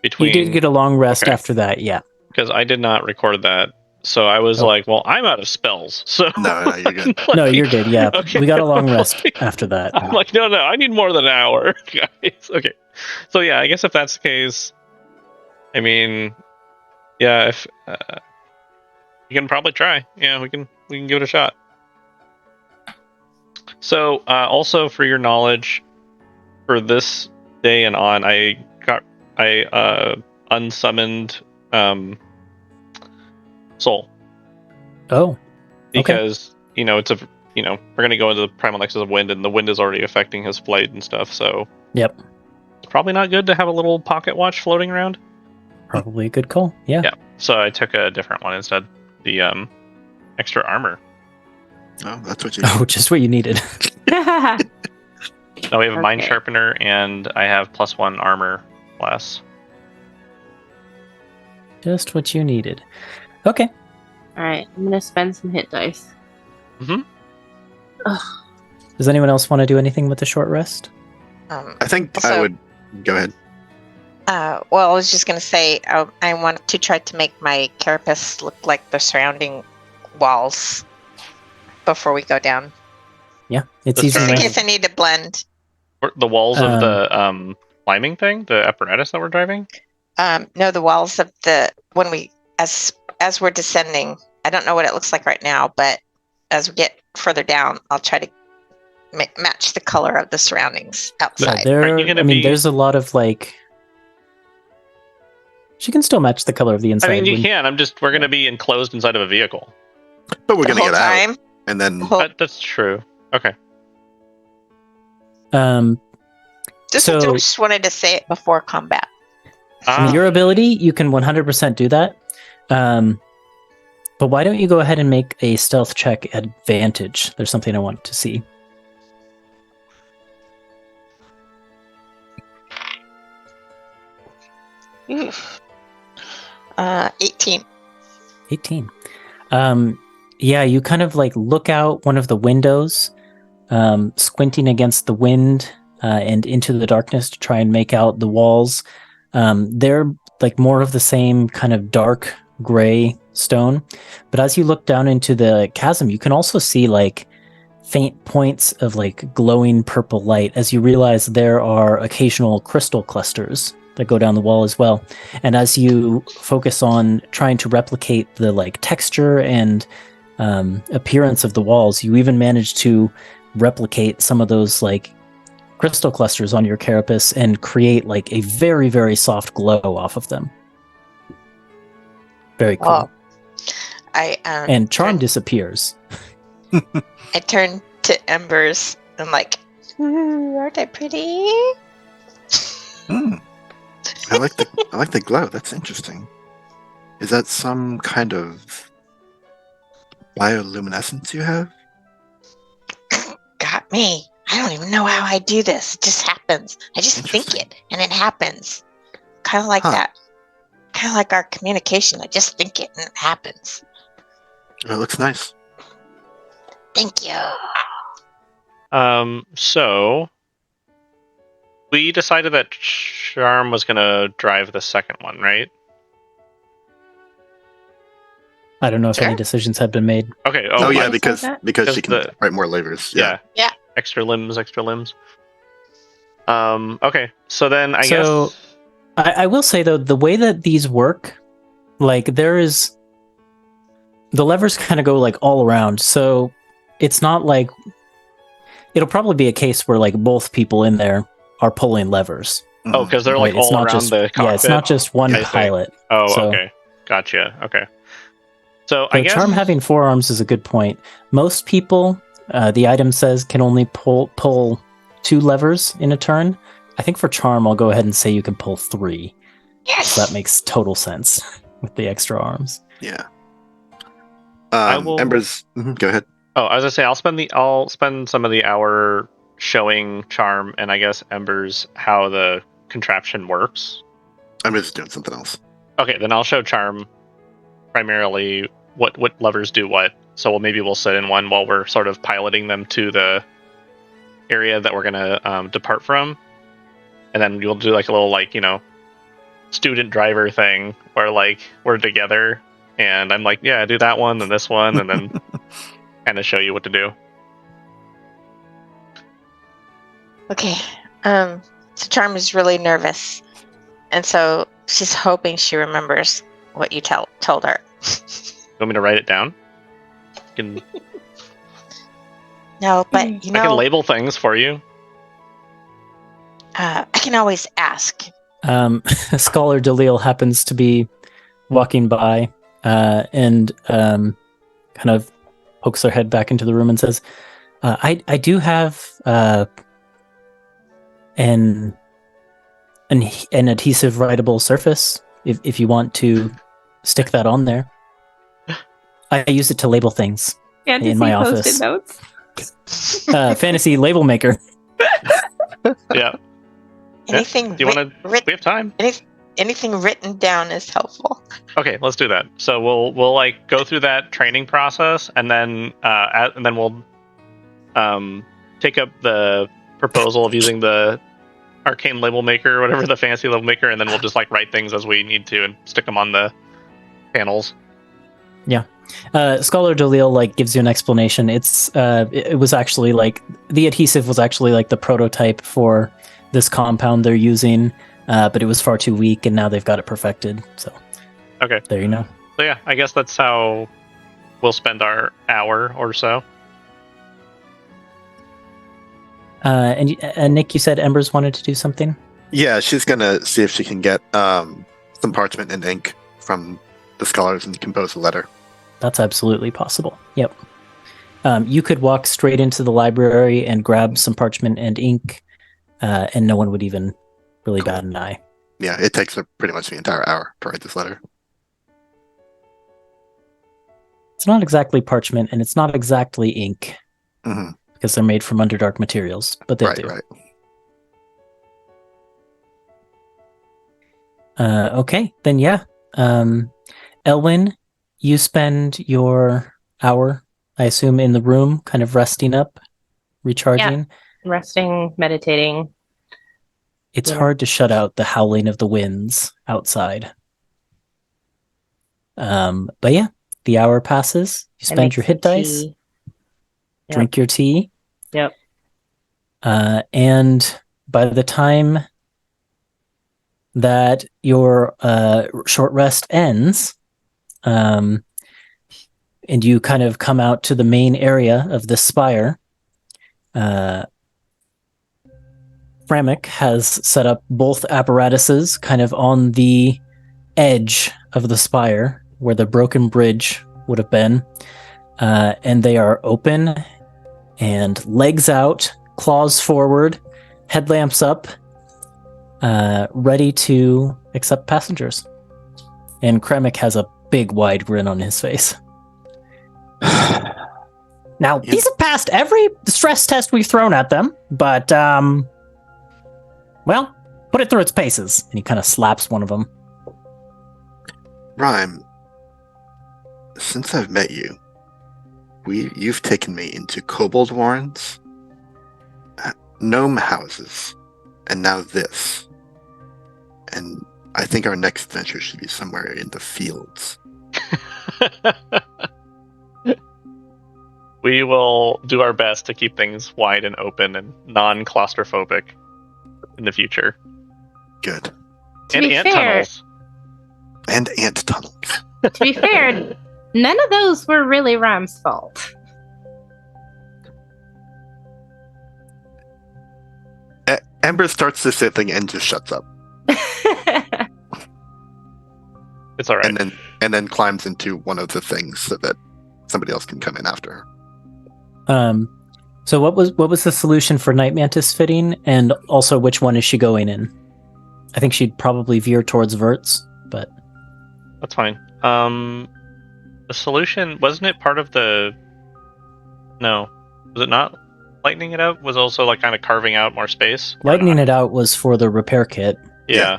between? You did get a long rest Okay. after that, yeah. Because I did not record that. So I was well, I'm out of spells. So No, you're good. No, you're good, yeah. Okay. We got a long rest after that. I'm no, I need more than an hour, guys. Okay. So yeah, I guess if that's the case, I mean, yeah, if you can probably try. Yeah, we can give it a shot. So also for your knowledge, for this day and on, I unsummoned Soul. Oh. Because it's we're gonna go into the primal nexus of wind, and the wind is already affecting his flight and stuff. So Yep. it's probably not good to have a little pocket watch floating around. Probably a good call. Yeah. Yeah. So I took a different one instead. The extra armor. Oh, that's what you Oh, just what you needed. No, we have a mind Okay. sharpener, and I have +1 armor class. Just what you needed. Okay. All right, I'm gonna spend some hit dice. Mm-hmm. Ugh. Does anyone else want to do anything with the short rest? I think I Also- would go ahead. Well, I was just going to say, I want to try to make my carapace look like the surrounding walls before we go down. Yeah, it's The easy Just in enough. case I need to blend. The walls of the climbing thing, the apparatus that we're driving. No, the walls of the when we as we're descending. I don't know what it looks like right now, but as we get further down, I'll try to match the color of the surroundings Yeah, outside. Are you gonna be- there's a lot of like. She can still match the color of the inside. I mean, you when- can. We're going to be enclosed inside of a vehicle. But we're The gonna whole get out, time. and then The whole- That's true. Okay. just wanted to say it before combat. I mean, your ability, you can 100% do that. But why don't you go ahead and make a stealth check advantage? There's something I want to see. Oof. 18. 18. Yeah, you kind of like look out one of the windows, squinting against the wind and into the darkness to try and make out the walls. They're like more of the same kind of dark gray stone. But as you look down into the chasm, you can also see like faint points of like glowing purple light as you realize there are occasional crystal clusters that go down the wall as well. And as you focus on trying to replicate the like texture and appearance of the walls, you even manage to replicate some of those like crystal clusters on your carapace and create like a very, very soft glow off of them. Very cool. Oh. I And charm disappears. I turn to Embers and like, ooh, aren't I pretty? I like the glow. That's interesting. Is that some kind of bioluminescence you have? Got me. I don't even know how I do this. It just happens. I just think Interesting. it and it happens. Kind of like that. Kind of like our communication. I just think it and it happens. It looks nice. Thank you. So we decided that Charm was going to drive the second one, right? I don't know if Sure. any decisions have been made. Okay. Oh, why yeah, is because that? she can the- write more levers. Yeah. Yeah. Extra limbs. Okay. So then I So- guess. I will say though, the way that these work, like there is the levers kind of go like all around. So it's not like it'll probably be a case where like both people in there are pulling levers. Oh, because they're like Right, it's all not around just the cockpit. yeah, it's not just one I see. pilot. Oh, so- okay. Gotcha. Okay. So I The guess. charm having 4 arms is a good point. Most people, the item says, can only pull 2 levers in a turn. I think for charm, I'll go ahead and say you can pull 3. Yes. So that makes total sense with the extra arms. Yeah. I will- Embers, go ahead. Oh, I was gonna say I'll spend some of the hour showing Charm and I guess Embers how the contraption works. I'm just doing something else. Okay, then I'll show Charm primarily what levers do what. So maybe we'll sit in one while we're sort of piloting them to the area that we're gonna depart from, and then we'll do like a little like student driver thing where like we're together and I'm like, yeah, do that one and this one, and then kind of show you what to do. Okay. So Charm is really nervous, and so she's hoping she remembers what you told her. You want me to write it down? I No, but can label things for you. I can always ask. Scholar Dalil happens to be walking by and kind of pokes her head back into the room and says, I do have an adhesive writable surface if you want to stick that on there. I use it to label things. Fantasy my post-it office. notes. Fantasy label maker. Yeah. Anything Do you want to? We have time. anything written down is helpful. Okay, let's do that. So we'll like go through that training process, and then we'll take up the proposal of using the arcane label maker or whatever, the fancy label maker, and then we'll just like write things as we need to and stick them on the panels. Scholar Dalil like gives you an explanation. It was actually like the adhesive was actually like the prototype for this compound they're using, but it was far too weak, and now they've got it perfected. So Okay. there you know. So yeah, I guess that's how we'll spend our hour or so. And Nick, you said Embers wanted to do something. Yeah, she's gonna see if she can get some parchment and ink from the scholars and compose a letter. That's absolutely possible. Yep. You could walk straight into the library and grab some parchment and ink, and no one would even really bat an eye. Yeah, it takes her pretty much the entire hour to write this letter. It's not exactly parchment, and it's not exactly ink, Mm-hmm. because they're made from Underdark materials, but they Right, do. right. Okay, then yeah. Elwyn, you spend your hour, I assume, in the room, kind of resting up, recharging. Resting, meditating. It's Yeah. hard to shut out the howling of the winds outside. But yeah, the hour passes. You I spend make your some hit dice, tea. Yep. drink your tea. Yep. And by the time that your short rest ends, and you kind of come out to the main area of the spire, Framic has set up both apparatuses kind of on the edge of the spire where the broken bridge would have been, and they are open and legs out, claws forward, headlamps up, ready to accept passengers. And Kremik has a big wide grin on his face. Now, these have passed every stress test we've thrown at them, but, well, put it through its paces. And he kind of slaps one of them. Rhyme, since I've met you, you've taken me into kobold warrens, gnome houses, and now this. And I think our next adventure should be somewhere in the fields. We will do our best to keep things wide and open and non-claustrophobic in the future. Good. To And be ant fair- tunnels. And ant tunnels. To be fair, none of those were really Ram's fault. Ember starts to say something and just shuts up, It's all right. and then climbs into one of the things so that somebody else can come in after her. So what was the solution for Night Mantis fitting, and also which one is she going in? I think she'd probably veer towards Verts, but That's fine. The solution, wasn't it part of the... No. Was it not? Lightening it out was also like kind of carving out more space? Or lightening not? it out was for the repair kit. Yeah.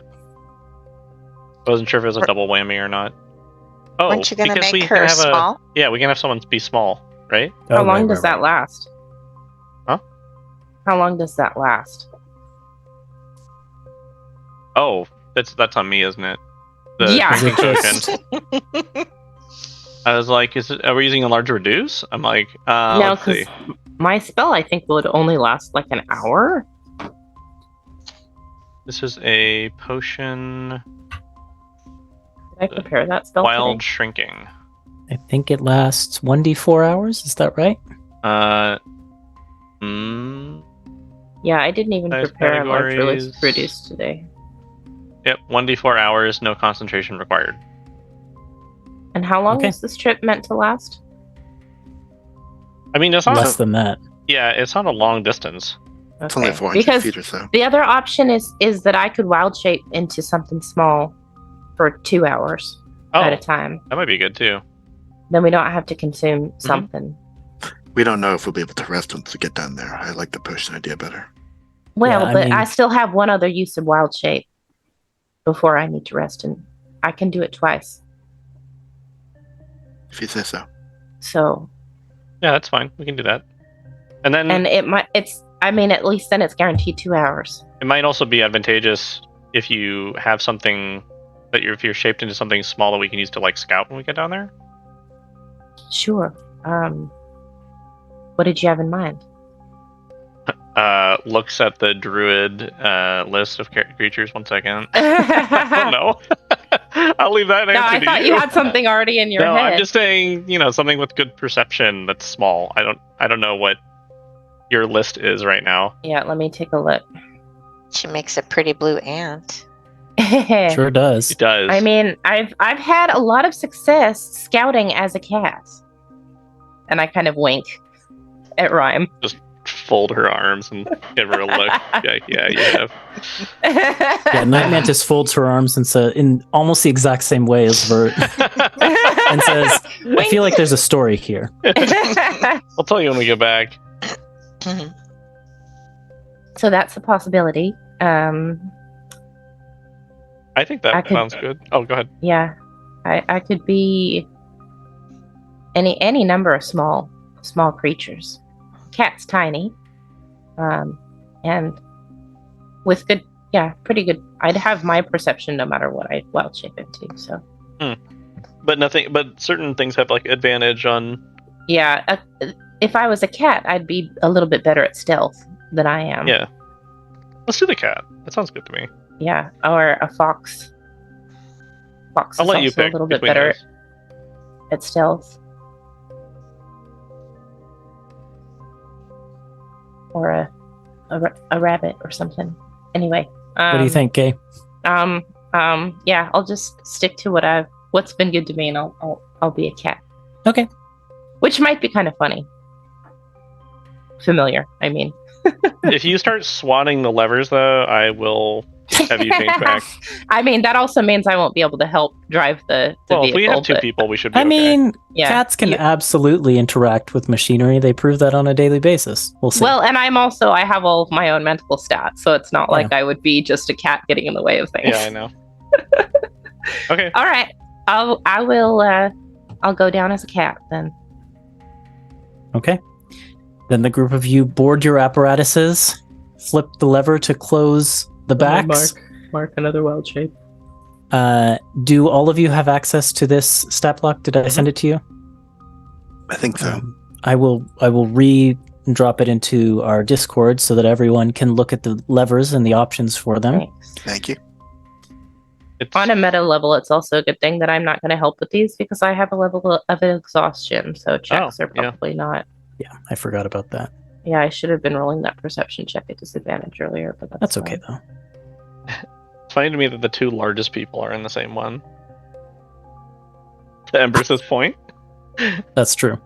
I wasn't sure if it was a double whammy or not. Oh, Weren't you going to because we make can her have small? Yeah, we can have someone be small, right? How Oh, long right, does right, that last? Huh? How long does that last? Oh, that's on me, isn't it? Yeah. Is it drinking potion. I was like, are we using a larger reduce? I'm like, No, let's see. because my spell I think would only last like an hour. This is a potion Did I prepare that spell wild today? shrinking. I think it lasts 1d4 hours. Is that right? Yeah, I didn't even Size prepare a large categories. reduce today. Yep, 1d4 hours, no concentration required. And how long Okay. is this trip meant to last? I mean, it's not. Less than that. Yeah, it's not a long distance. It's only Okay. 400 Because feet or so. the other option is that I could wild shape into something small for 2 hours Oh, at a time. that might be good too. Then we don't have to consume Mm-hmm. something. We don't know if we'll be able to rest once we get down there. I like the potion idea better. Well, I but mean- I still have one other use of wild shape before I need to rest, and I can do it twice. If you say so. So, Yeah, that's fine. We can do that. And then and at least then it's guaranteed 2 hours. it might also be advantageous if you have something if you're shaped into something small that we can use to like scout when we get down there. Sure. What did you have in mind? Looks at the druid list of creatures. 1 second. I don't know. I'll leave that No, answer I to thought you had something already in your no, head. I'm just saying, something with good perception that's small. I don't know what your list is right now. Yeah, let me take a look. She makes a pretty blue ant. Sure does. It does. I mean, I've had a lot of success scouting as a cat. And I kind of wink at Rhyme. Fold her arms and give her a look. Yeah, you have. Yeah, Night Mantis folds her arms and says, in almost the exact same way as Vert, and says, I feel like there's a story here. I'll tell you when we get back. So that's a possibility. I think that sounds good. Oh, go ahead. Yeah, I could be any number of small creatures. Cat's tiny, and with good, pretty good. I'd have my perception no matter what I wild shape into. So, but certain things have like advantage on. Yeah, if I was a cat, I'd be a little bit better at stealth than I am. Yeah, let's do the cat. That sounds good to me. Yeah, or a fox. Fox I'll is let you also pick a little bit between better those. at stealth. Or a rabbit or something. Anyway. What do you think, Gay? Yeah, I'll just stick to what's been good to me, and I'll be a cat. Okay. Which might be kind of funny. Familiar, I mean. If you start swatting the levers, though, I will have you change back. I mean, that also means I won't be able to help drive the Well, vehicle. if we have 2 people, we should be I okay. mean, yeah. cats can absolutely interact with machinery. They prove that on a daily basis. We'll see. Well, and I have all of my own mental stats, so it's not like I would be just a cat getting in the way of things. Yeah, I know. Okay. All right. I'll go down as a cat then. Okay. Then the group of you board your apparatuses, flip the lever to close the backs. Mark another wild shape. Do all of you have access to this stat block? Did I send it to you? I think so. I will re-drop it into our Discord so that everyone can look at the levers and the options for them. Thanks. Thank you. On a meta level, it's also a good thing that I'm not going to help with these because I have a level of exhaustion, so checks are probably not. Yeah, I forgot about that. Yeah, I should have been rolling that perception check at disadvantage earlier, but That's okay, though. It's funny to me that the 2 largest people are in the same one. To Embers's point. That's true.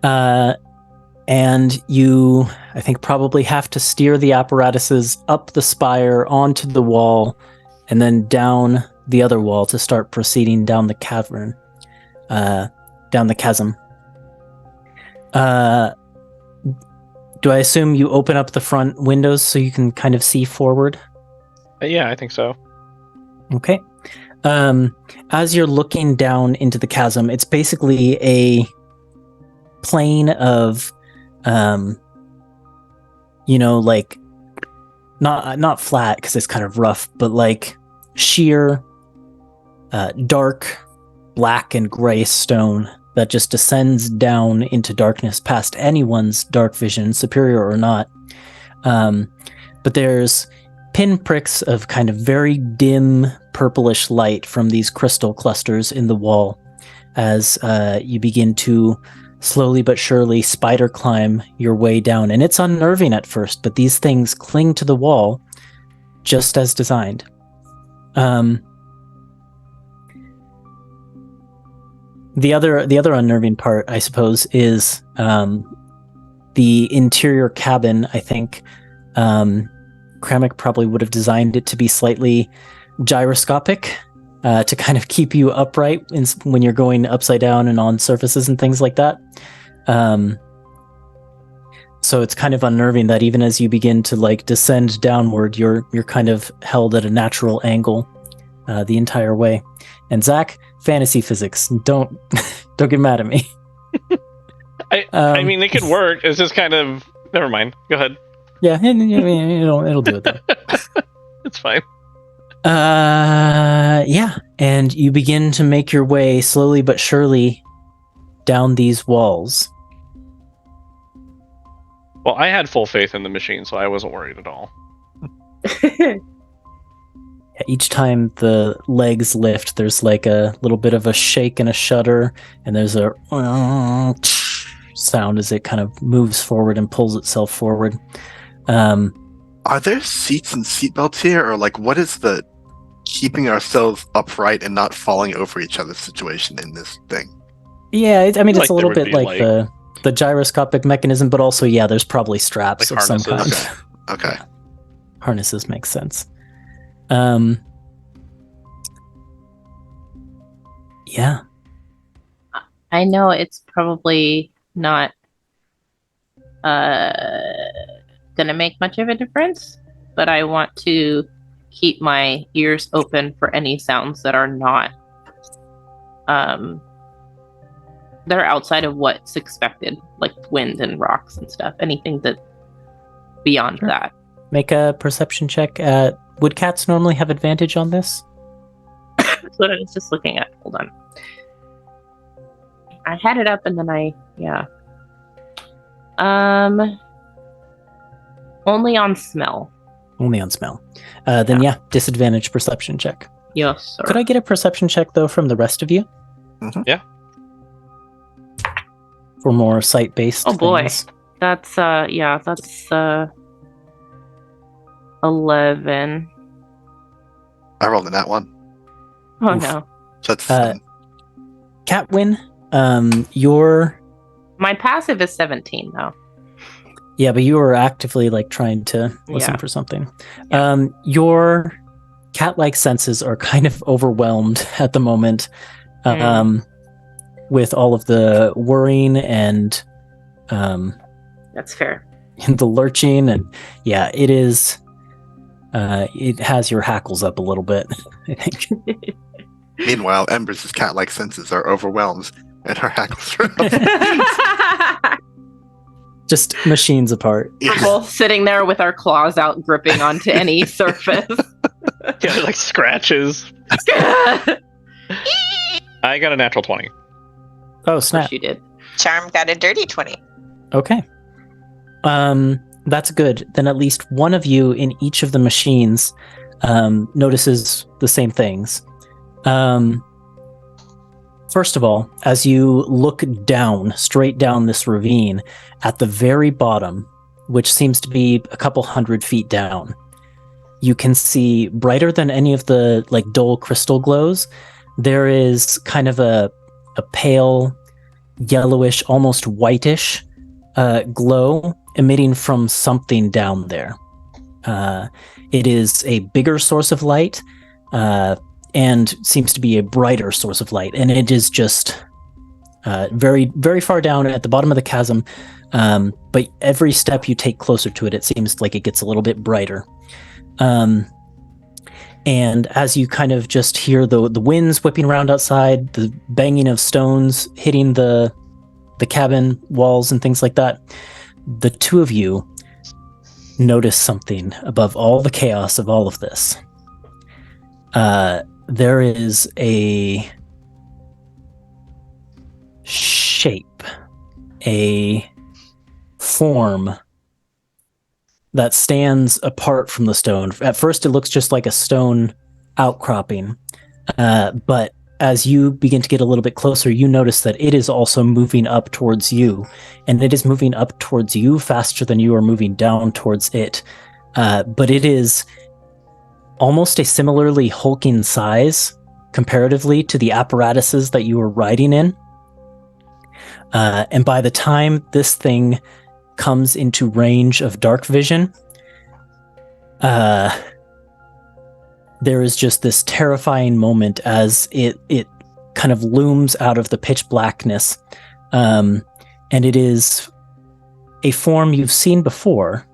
And you, I think, probably have to steer the apparatuses up the spire, onto the wall, and then down the other wall to start proceeding down the cavern, down the chasm. Do I assume you open up the front windows so you can kind of see forward? Yeah, I think so. Okay. As you're looking down into the chasm, it's basically a plane of, like not flat because it's kind of rough, but like sheer, dark, black and gray stone that just descends down into darkness past anyone's dark vision, superior or not. But there's pinpricks of kind of very dim purplish light from these crystal clusters in the wall as you begin to slowly but surely spider climb your way down. And it's unnerving at first, but these things cling to the wall just as designed. The other unnerving part, I suppose, is the interior cabin. I think Kramik probably would have designed it to be slightly gyroscopic to kind of keep you upright when you're going upside down and on surfaces and things like that. So it's kind of unnerving that even as you begin to like descend downward, you're kind of held at a natural angle the entire way. And Zach, fantasy physics, don't get mad at me. I mean, it could work. It's just kind of never mind. Go ahead. Yeah, it'll do it though. It's fine. Yeah, and you begin to make your way slowly but surely down these walls. Well, I had full faith in the machine, so I wasn't worried at all. Each time the legs lift, there's like a little bit of a shake and a shudder, and there's a sound as it kind of moves forward and pulls itself forward. Are there seats and seatbelts here, or like what is the keeping ourselves upright and not falling over each other situation in this thing? Yeah, it's Like a little there would bit be, like the gyroscopic mechanism, but also, yeah, there's probably straps Like of some kind. harnesses. Okay. Harnesses make sense. Yeah. I know it's probably not gonna make much of a difference, but I want to keep my ears open for any sounds that are not that are outside of what's expected, like wind and rocks and stuff. Anything that beyond that. Make a perception check. Would cats normally have advantage on this? That's what I was just looking at. Hold on. I had it up and then only on smell. Only on smell. Then yeah, disadvantage perception check. Yes, sir. Could I get a perception check though from the rest of you? Mhm. Yeah. For more sight-based. Oh, boy. things. That's 11. I rolled in that one. Oh Oof. no. So that's Catwin, your My passive is 17 though. yeah, but you were actively like trying to listen Yeah. for something. Your cat-like senses are kind of overwhelmed at the moment. With all of the worrying and That's fair. the lurching, and yeah, it is. It has your hackles up a little bit. I think. Meanwhile, Ember's cat-like senses are overwhelmed, and her hackles are up. Just machines apart. We're both sitting there with our claws out, gripping onto any surface. Yeah, like scratches. I got a natural 20. Oh Of snap! course you did. Charm got a dirty 20. Okay. That's good. Then at least one of you in each of the machines notices the same things. First of all, as you look down, straight down this ravine, at the very bottom, which seems to be a couple 100 feet down, you can see brighter than any of the like dull crystal glows. There is kind of a pale, yellowish, almost whitish glow emitting from something down there. It is a bigger source of light and seems to be a brighter source of light. And it is just very, very far down at the bottom of the chasm. But every step you take closer to it, it seems like it gets a little bit brighter. And as you kind of just hear the winds whipping around outside, the banging of stones hitting the cabin walls and things like that, the two of you notice something above all the chaos of all of this. There is a shape, a form that stands apart from the stone. At first, it looks just like a stone outcropping, but as you begin to get a little bit closer, you notice that it is also moving up towards you, and it is moving up towards you faster than you are moving down towards it. But it is almost a similarly hulking size comparatively to the apparatuses that you were riding in. And by the time this thing comes into range of dark vision, there is just this terrifying moment as it kind of looms out of the pitch blackness. And it is a form you've seen before,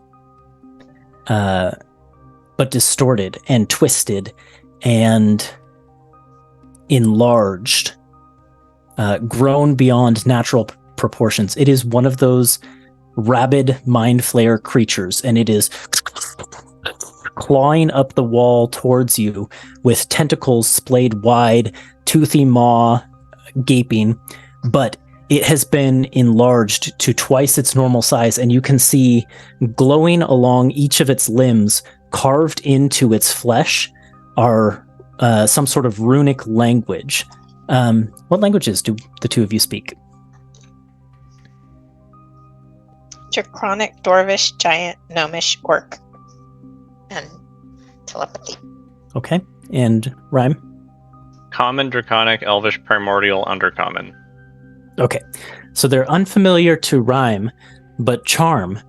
but distorted and twisted and enlarged, grown beyond natural proportions. It is one of those rabid mind flayer creatures, and it is clawing up the wall towards you with tentacles splayed wide, toothy maw gaping, but it has been enlarged to twice its normal size, and you can see glowing along each of its limbs, carved into its flesh, are some sort of runic language. What languages do the two of you speak? Draconic, Dwarvish, Giant, Gnomish, Orc, and telepathy. Okay, and Rhyme? Common, Draconic, Elvish, Primordial, Undercommon. Okay, so they're unfamiliar to Rhyme, but Charm.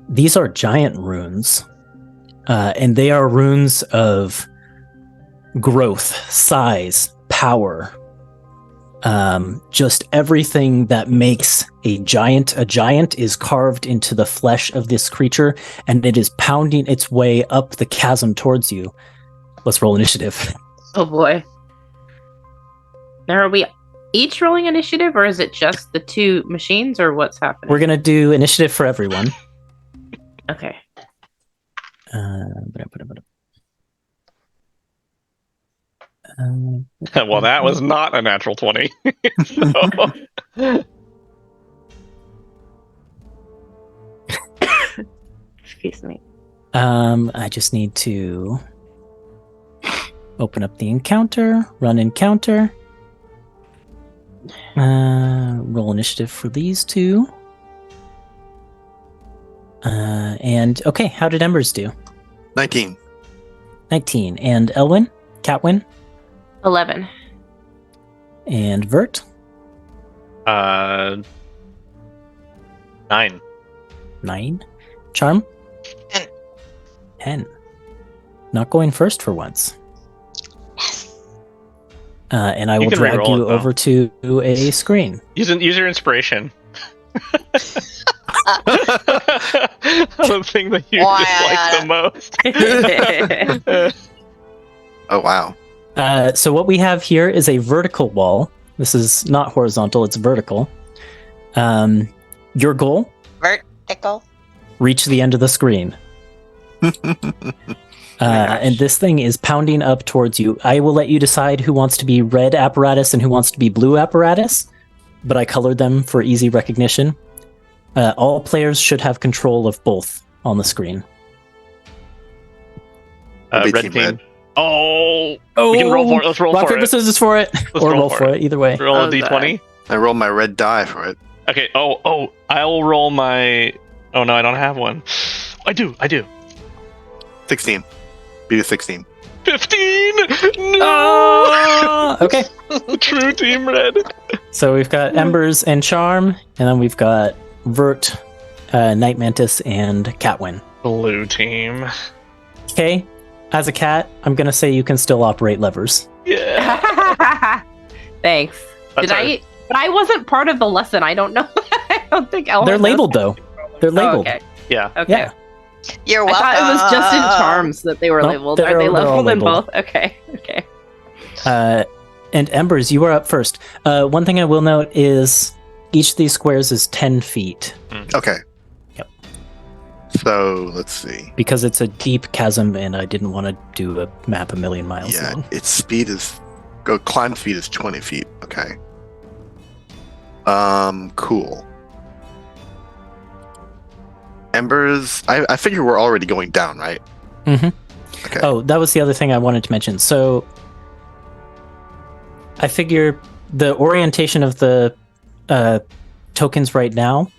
These are giant runes, and they are runes of growth, size, power, just everything that makes a giant. A giant is carved into the flesh of this creature, and it is pounding its way up the chasm towards you. Let's roll initiative. Oh boy. Now, are we each rolling initiative, or is it just the two machines, or what's happening? We're going to do initiative for everyone. Okay. Well, that was not a natural 20. So- Excuse me. I just need to open up the encounter, run encounter, roll initiative for these two. And okay, how did Embers do? 19. 19. And Elwyn? Catwin? 11. And Vert? 9. 9. Charm? 10. 10. Not going first for once. And I You will can drag reroll you it, though. over to a screen. Use your inspiration. The thing that you Why, dislike the most. Oh, wow. So what we have here is a vertical wall. This is not horizontal, it's vertical. Your goal? Vertical. Reach the end of the screen. And this thing is pounding up towards you. I will let you decide who wants to be red apparatus and who wants to be blue apparatus, but I colored them for easy recognition. All players should have control of both on the screen. I'll be Red team team. red. Oh, we can roll for it. Let's roll Rock, for paper, it. scissors for it. Let's Or roll roll for for it, either way. Roll Oh, a d20. I roll my red die for it. Okay. Oh, I'll roll my. Oh no, I don't have one. I do. 16. Beat a 16. 15. No. Okay. True team red. So we've got Embers and Charm, and then we've got Vert, Night Mantis, and Catwin. Blue team. Okay, as a cat, I'm gonna say you can still operate levers. Yeah. Thanks. That's But I wasn't part of the lesson. I don't know. I don't think Ellen They're knows. labeled though. They're Oh, labeled. okay. Yeah. Okay. Yeah. You're I welcome. thought it was just in charms that they were Nope, labeled. they're Are they all labeled in labeled. both? Okay. Okay. And Embers, you are up first. One thing I will note is each of these squares is 10 feet Okay. Yep. So, let's see. because it's a deep chasm, and I didn't want to do a map a million miles Yeah, long. its speed is... climb speed is 20 feet. Okay. Cool. Embers... I figure we're already going down, right? Mhm. Okay. Oh, that was the other thing I wanted to mention. So I figure the orientation of the tokens right now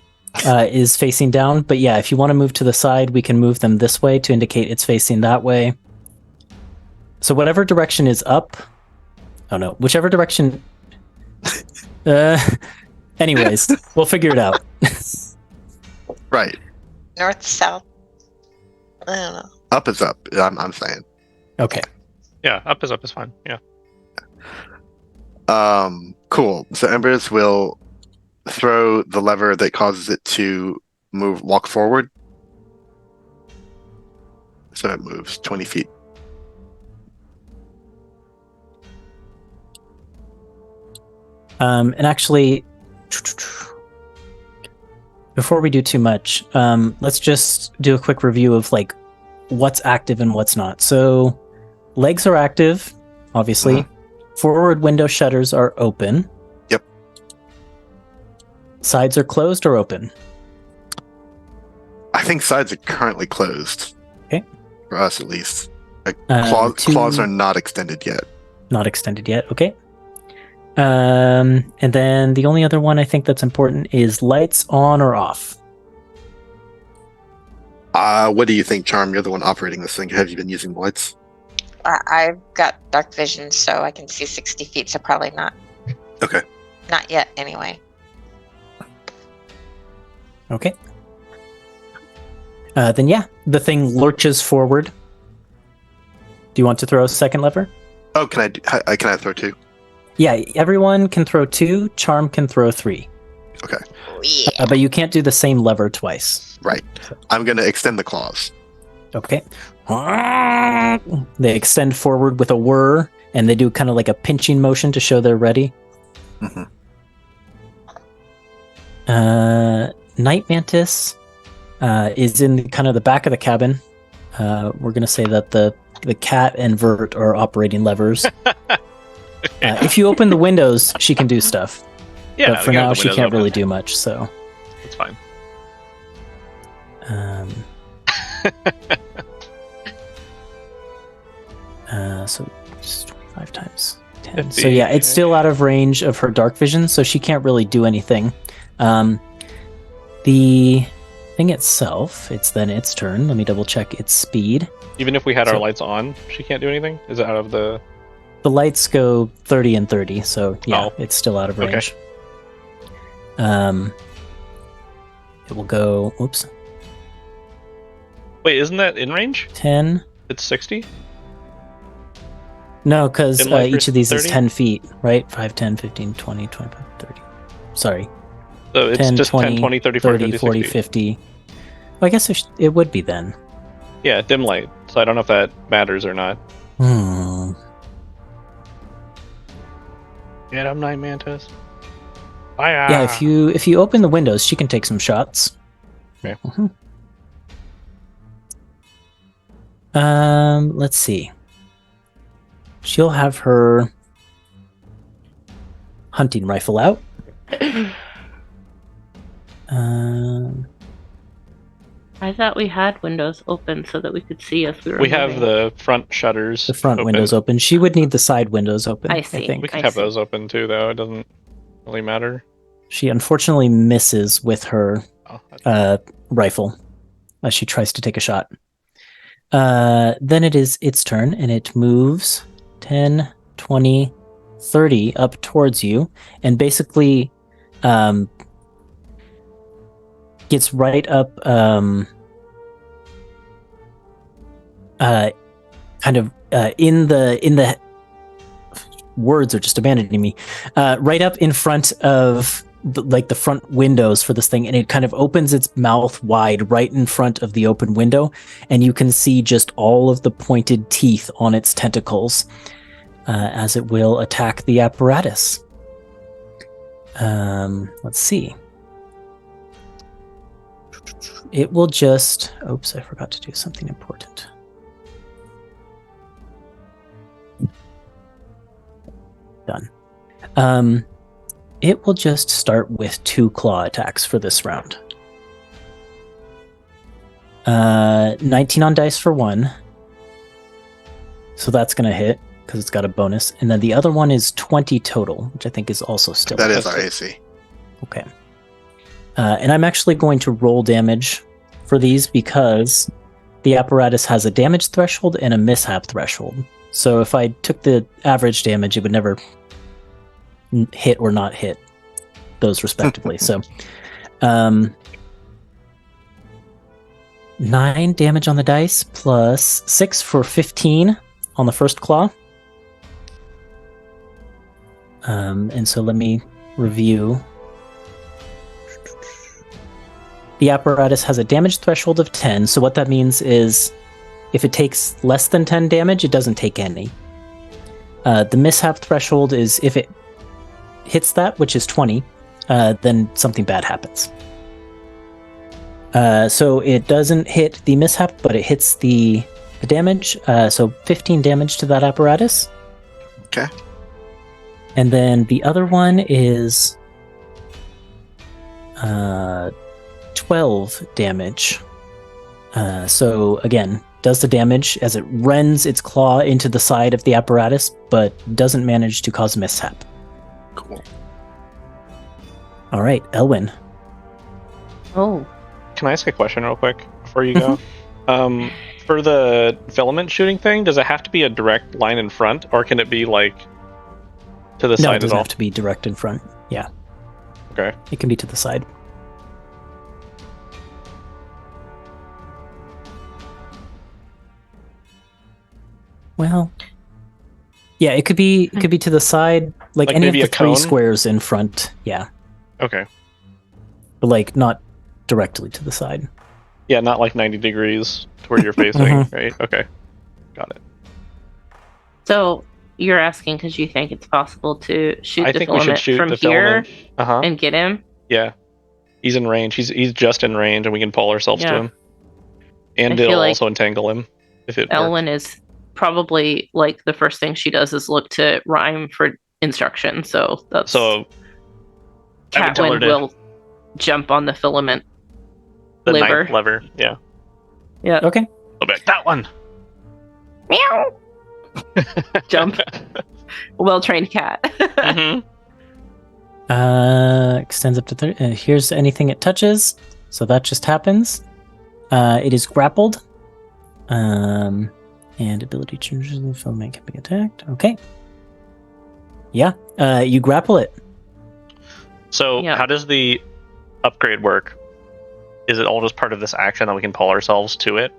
is facing down. But yeah, if you want to move to the side, we can move them this way to indicate it's facing that way. So whatever direction is up. Oh no, whichever direction. Anyways, we'll figure it out. Right. North, south. I don't know. Up is up, I'm saying. Okay. Yeah. Up is fine. Yeah. Cool. So Embers will throw the lever that causes it to walk forward. So it moves 20 feet. And actually, before we do too much, let's just do a quick review of like what's active and what's not. So legs are active, obviously. Forward window shutters are open. Yep. Sides are closed or open? I think sides are currently closed. Okay. For us, at least. Claws are not extended yet. Not extended yet. Okay. And then the only other one I think that's important is lights on or off. What do you think, Charm? You're the one operating this thing. Have you been using the lights? I've got dark vision, so I can see 60 feet, so probably not. Okay. Not yet, anyway. Okay. Then yeah, the thing lurches forward. Do you want to throw a second lever? Oh, can I throw 2? Yeah, everyone can throw 2. Charm can throw 3. Okay. Oh, yeah. But you can't do the same lever twice. Right. I'm going to extend the claws. Okay. They extend forward with a whir, and they do kind of like a pinching motion to show they're ready. Mm-hmm. Night Mantis is in kind of the back of the cabin. We're going to say that the cat and Vert are operating levers. If you open the windows, she can do stuff. Yeah, but for now, she can't really do much, so... That's fine. So just 25 times 10. So yeah, it's still out of range of her dark vision, so she can't really do anything. The thing itself, it's then its turn. Let me double check its speed. Even if we had our lights on, she can't do anything? Is it out of the... The lights go 30 and 30, so yeah, it's still out of range. Okay. It will go... Oops. Wait, isn't that in range? 10. It's 60? No, because each of these 30? is 10 feet, right? 5, 10, 15, 20, 25, 30. Sorry. So it's 10, just 20, 10, 20, 30, 30 40, 50. Well, I guess it would be then. Yeah, dim light. So I don't know if that matters or not. Get him, Night Mantis. Fire! Yeah, if you open the windows, she can take some shots. Okay. Let's see. She'll have her hunting rifle out. I thought we had windows open so that we could see if we were. We have moving. the front shutters. The front open. windows open. She would need the side windows open. I see. think. We can I have see. those open too, though. It doesn't really matter. She unfortunately misses with her Oh, rifle as she tries to take a shot. Then it is its turn, and it moves 10, 20, 30 up towards you, and basically gets right up, kind of in the words are just abandoning me. Right up in front of the front windows for this thing, and it kind of opens its mouth wide right in front of the open window, and you can see just all of the pointed teeth on its tentacles as it will attack the apparatus. Let's see. It will just... Oops, I forgot to do something important. Done. It will just start with 2 claw attacks for this round. 19 on dice for 1. So that's going to hit, because it's got a bonus. And then the other one is 20 total, which I think is also still... That is our AC. Okay. And I'm actually going to roll damage for these because the apparatus has a damage threshold and a mishap threshold. So if I took the average damage, it would never hit or not hit those respectively. So 9 damage on the dice plus 6 for 15 on the first claw. And so let me review. The apparatus has a damage threshold of 10, so what that means is if it takes less than 10 damage, it doesn't take any. The mishap threshold is if it hits that, which is 20, then something bad happens. So it doesn't hit the mishap, but it hits the damage, so 15 damage to that apparatus. Okay. And then the other one is 12 damage. So again, does the damage as it rends its claw into the side of the apparatus, but doesn't manage to cause a mishap. Cool. All right, Elwyn. Oh. Can I ask a question real quick before you go? For the filament shooting thing, does it have to be a direct line in front, or can it be like to the No, side it at doesn't all? have to be direct in front. Yeah, Okay. it can be to the side. Well, yeah, it could be to the side, like any of maybe the a three cone? squares in front. Yeah, Okay. but like not directly to the side. Yeah, not like 90 degrees to where you're facing, Mhm. right? Okay. Got it. So you're asking because you think it's possible to shoot I the think we should filament shoot from the here filament. Uh-huh. and get him? Yeah. He's in range. He's just in range, and we can pull ourselves to Yeah. him. And I feel it'll like also entangle him if it works. Elwyn is probably like the first thing she does is look to rhyme for instruction. So that's So I would tell her Catwin to will jump on the filament. the lever. ninth lever. Yeah. Yeah. Okay. A little bit. That one. Meow. Jump. Well trained cat. Mhm. Extends up to 30. Here's anything it touches. So that just happens. It is grappled. And ability changes the filament can be attacked. Okay. Yeah. You grapple it. So Yeah. how does the upgrade work? Is it all just part of this action that we can pull ourselves to it,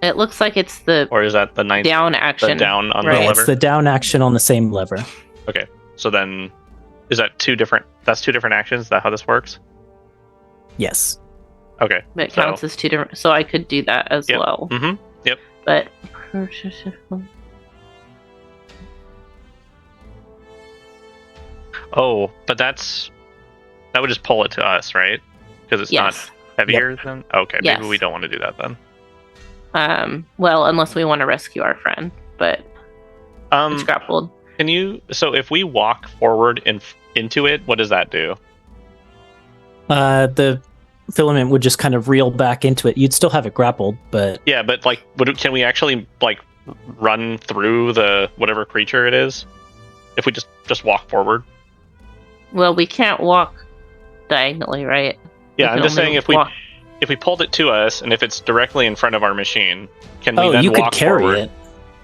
It looks like it's the or is that the ninth down action. the down on Right. the Yeah, lever? it's the down action on the same lever. Okay. So then, is that two different? That's two different actions. Is that how this works? Yes. Okay. That counts as two different. So I could do that as Yep. well. Mm-hmm. Yep. But Oh, but that would just pull it to us, right? Because it's yes. not heavier than. Okay, Yes. maybe we don't want to do that then. Well, unless we want to rescue our friend, but it's grappled. Can you? So if we walk forward into it, what does that do? The filament would just kind of reel back into it. You'd still have it grappled, but Yeah, but like, can we actually like run through the whatever creature it is if we just walk forward? Well, we can't walk diagonally, right? Yeah, We I'm can just only saying walk- if we pulled it to us and if it's directly in front of our machine, can we oh, then you could walk carry forward? it.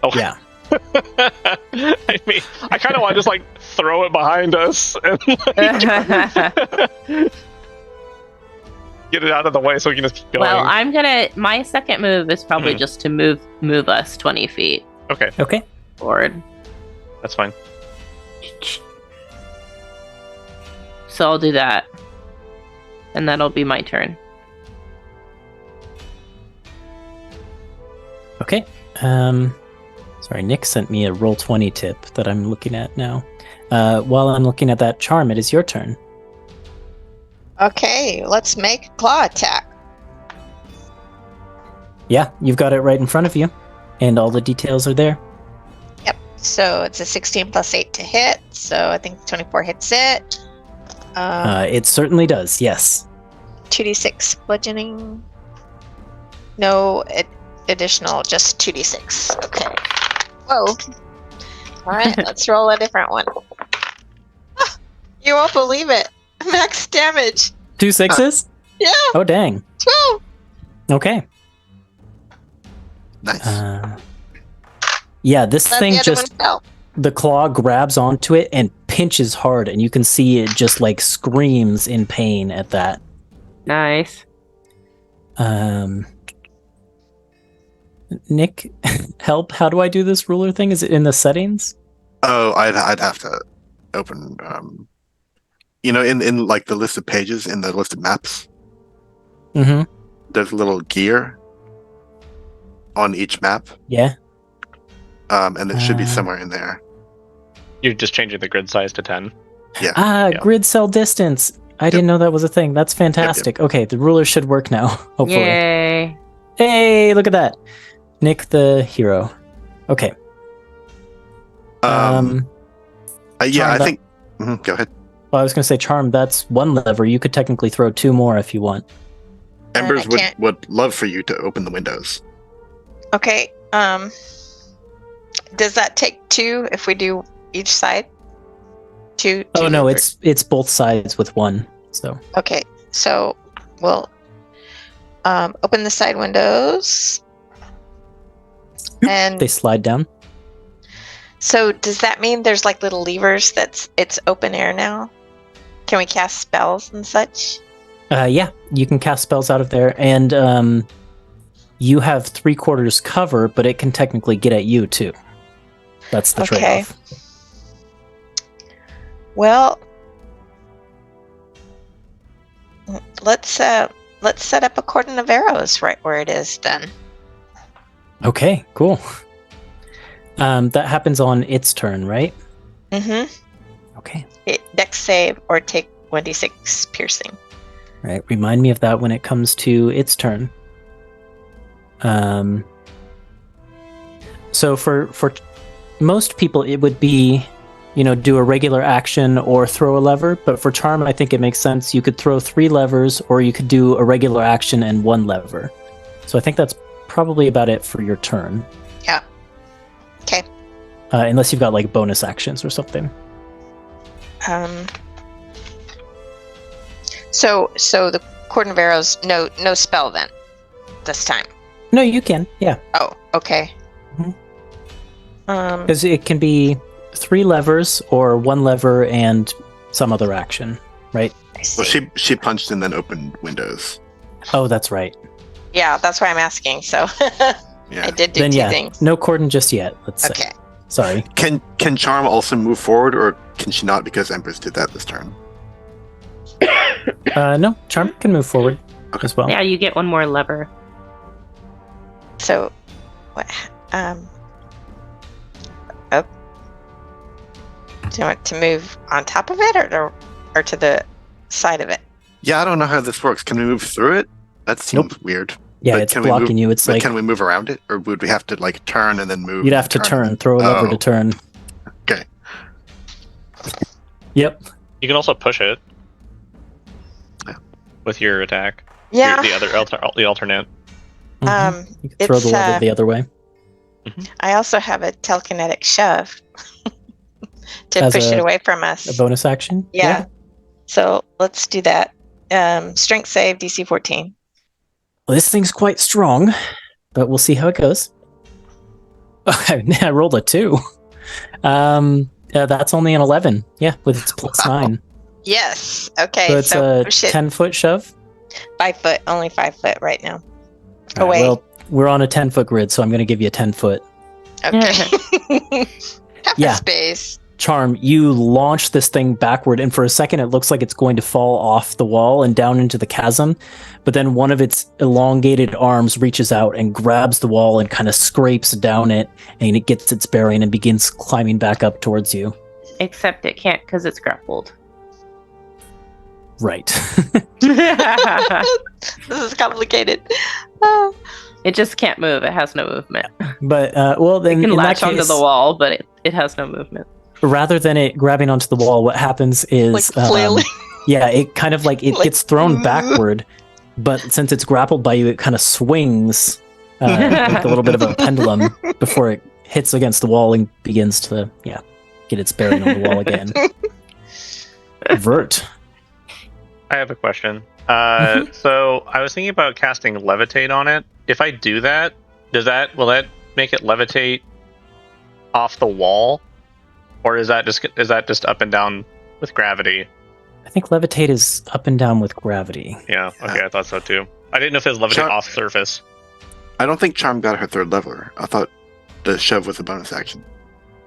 Oh, Yeah. I mean, I kind of want to just like throw it behind us and like, get it out of the way so we can just keep going. Well, my second move is probably just to move us 20 feet Okay. forward. That's fine. So I'll do that. And that'll be my turn. Okay. Sorry, Nick sent me a roll 20 tip that I'm looking at now. While I'm looking at that charm, it is your turn. Okay, let's make a claw attack. Yeah, you've got it right in front of you, and all the details are there. Yep. So it's a 16 plus 8 to hit. So I think 24 hits it. It certainly does, yes. 2d6 bludgeoning. No additional, just 2d6. Okay. Whoa. All right, let's roll a different one. Ah, you won't believe it. Max damage. 2 6s? Yeah, Oh, dang. 12. Okay. Nice. Yeah, this Then thing the other just, one fell. the claw grabs onto it and pinches hard, and you can see it just like screams in pain at that. Nice. Nick, help. How do I do this ruler thing? Is it in the settings? Oh, I'd have to open, in like the list of pages in the list of maps. Mm-hmm. there's a little gear on each map, Yeah. and it should be Uh, somewhere in there. You're just changing the grid size to 10. Ah, Yeah. grid cell distance. I didn't know that was a thing. That's fantastic. Okay, the ruler should work now, hopefully. Yay. Hey, look at that. Nick the hero. Okay. Yeah, Charm, I that- think. Go ahead. Well, I was going to say, Charm, that's one lever. You could technically throw 2 more if you want. Embers I would, can't- would love for you to open the windows. Okay. Does that take 2 if we do each side? 2. Oh, no, or- it's both sides with 1. So, Okay. So we'll open the side windows. And they slide down. so does that mean there's like little levers it's open air now? Can we cast spells and such? Yeah, you can cast spells out of there, and you have 3/4 cover, but it can technically get at you too. That's the Okay. trade-off. Well, let's set up a cordon of arrows right where it is then. Okay, cool. That happens on its turn, right? Mm-hmm. Okay. Dex save or take 1d6 piercing. Right. Remind me of that when it comes to its turn. So for most people, it would be, do a regular action or throw a lever. But for Charm, I think it makes sense. You could throw 3 levers, or you could do a regular action and 1 lever. So I think that's probably about it for your turn. Yeah. Okay. Unless you've got like bonus actions or something. So the cordon of arrows, no spell then this time. No, you can. Yeah. Oh, okay. Mhm. Because it can be 3 levers or 1 lever and some other action, right? I see. Well, she punched and then opened windows. Oh, that's right. Yeah, that's why I'm asking. So Yeah. I did do Then 2 yeah, things. no cordon just yet. Let's say. Okay. Sorry. Can Charm also move forward, or can she not because Embers did that this turn? No, Charm can move forward as well. Yeah, you get 1 more lever. So what? Oh. Do you want to move on top of it or to the side of it? Yeah, I don't know how this works. Can we move through it? That seems weird. Yeah, But it's can we blocking move- you. It's But like can we move around it, or would we have to like turn and then move? you'd have to turn, throw a lever Oh. to turn. Okay. Yep. You can also push it. Yeah. With your attack. Yeah. The alternate. Mhm. You can throw the it's, lever the other way. I also have a telekinetic shove to As push it a- away from us. A bonus action. Yeah. So let's do that. Strength save DC 14. Well, this thing's quite strong, but we'll see how it goes. Okay, I rolled a 2. That's only an 11. Yeah, with its plus Wow. 9. Yes. Okay. So it's So a push it 10-foot shove. 5 foot. Only 5 foot right now. All right, Away. well, we're on a 10-foot grid, so I'm going to give you a 10-foot. Okay. Half Yeah. the space. Charm, you launch this thing backward, and for a second it looks like it's going to fall off the wall and down into the chasm, but then one of its elongated arms reaches out and grabs the wall and kind of scrapes down it, and it gets its bearing and begins climbing back up towards you. Except it can't because it's grappled. Right. This is complicated. Oh. It just can't move. It has no movement. But, well, then It can in that latch onto case, the wall, but it has no movement. rather than it grabbing onto the wall, what happens is... Like flailing. yeah, it kind of like, it Like, gets thrown backward, but since it's grappled by you, it kind of swings like a little bit of a pendulum before it hits against the wall and begins to, get its bearing on the wall again. Vert. I have a question. So I was thinking about casting levitate on it. If I do that, will that make it levitate off the wall, or is that just up and down with gravity? I think levitate is up and down with gravity. Yeah. Okay, I thought so too. I didn't know if it was levitate Sure. off surface. I don't think Charm got her 3rd lever. I thought the shove was a bonus action.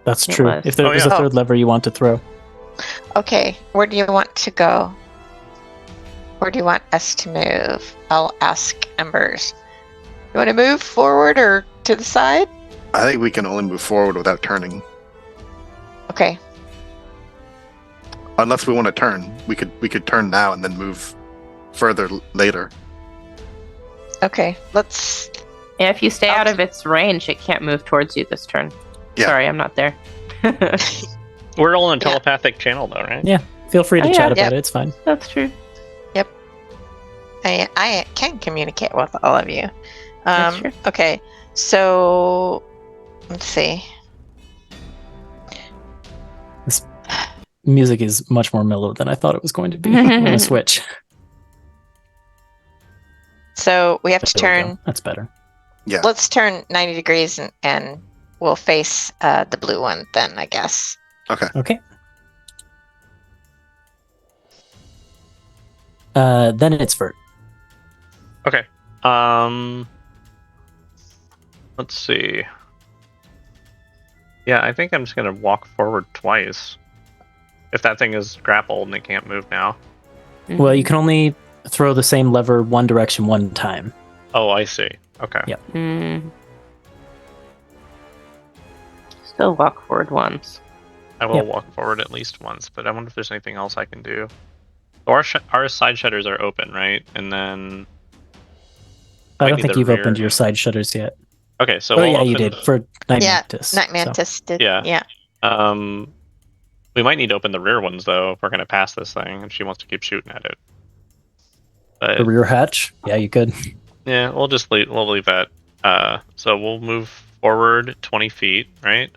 That's It true. was. If there Oh, was yeah. a 3rd lever you want to throw. Okay. Where do you want to go? Or do you want us to move? I'll ask Embers. You want to move forward or to the side? I think we can only move forward without turning. Okay. Unless we want to turn. We could turn now and then move further later. Okay. Let's. Yeah, if you stay out of its range, it can't move towards you this turn. Yeah. Sorry, I'm not there. We're all in a telepathic channel, though, right? Yeah. Feel free to Oh, chat yeah. about it. It's fine. That's true. I can communicate with all of you. That's true. Okay. So let's see. Music is much more mellow than I thought it was going to be on a Switch. So we have to There we go. turn. That's better. Yeah. Let's turn 90 degrees and we'll face the blue one then, I guess. Okay. Then it's Vert. Okay. Let's see. Yeah, I think I'm just gonna walk forward twice. If that thing is grappled and it can't move now. Well, you can only throw the same lever one direction one time. Oh, I see. Okay. Yep. Still walk forward once. I will Yep. walk forward at least once, but I wonder if there's anything else I can do. Our side shutters are open, right? And then I Might don't need think the you've rear. opened your side shutters yet. okay, so Oh we'll yeah, you open- did for Night Yeah, Mantis. Night so- Mantis did. Yeah. Yeah. We might need to open the rear ones though if we're gonna pass this thing, and she wants to keep shooting at it. But The rear hatch? Yeah, you could. yeah, we'll leave that. So we'll move forward 20 feet, right?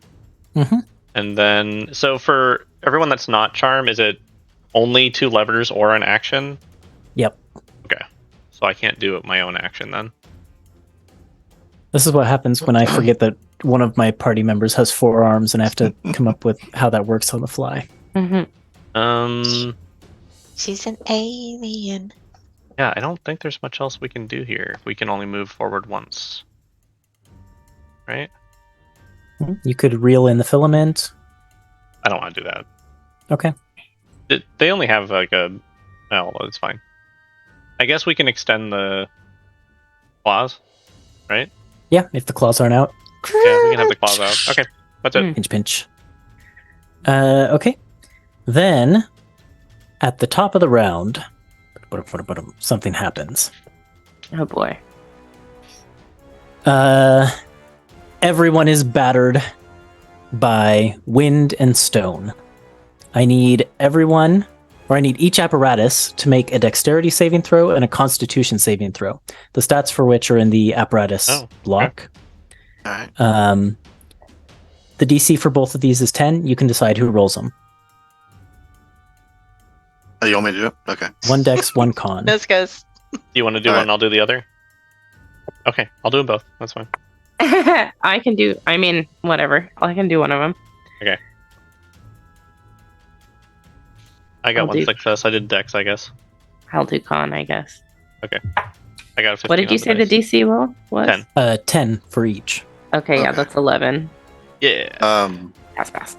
Mhm. And then, so for everyone that's not charm, is it only 2 levers or an action? Yep. Okay, so I can't do it my own action then. This is what happens when I forget that one of my party members has 4 arms and I have to come up with how that works on the fly. She's an alien. Yeah, I don't think there's much else we can do here. If we can only move forward once, right? You could reel in the filament. I don't want to do that. Okay. They only have like a. Oh, well, it's fine. I guess we can extend the claws, right? Yeah, if the claws aren't out. Yeah, we can have the claws out. Okay, that's it. Pinch, pinch. Okay. Then, at the top of the round, something happens. Oh boy. Everyone is battered by wind and stone. I need each apparatus to make a dexterity saving throw and a constitution saving throw. The stats for which are in the apparatus block. All right. The DC for both of these is 10. You can decide who rolls them. Oh, you want me to do it? Okay. 1 dex, 1 con. This goes. Do you want to do All one? right. And I'll do the other. Okay, I'll do them both. That's fine. I can do. I mean, whatever. I can do one of them. I got I'll one do- success. I did Dex, I guess. I'll do con, I guess. I got a 15. What did you on say dice. the DC will was? 10. 10 for each. Okay, yeah, Okay. that's 11. Yeah. Pass.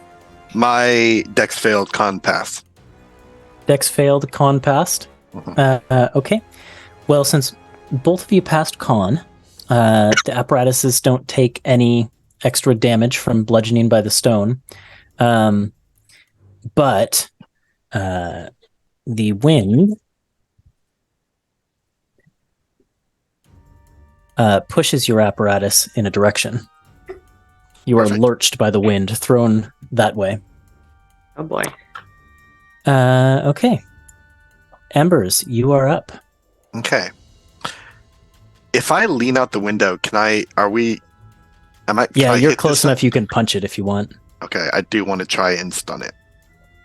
My dex failed, con pass. Dex failed, con passed. Okay. Well, since both of you passed con, the apparatuses don't take any extra damage from bludgeoning by the stone. But the wind pushes your apparatus in a direction. You are Perfect. lurched by the wind, thrown that way. Oh boy. Okay. Embers, you are up. Okay. If I lean out the window, can I Yeah, you're hit close this enough. You can punch it if you want. thing? Okay, I do want to try and stun it.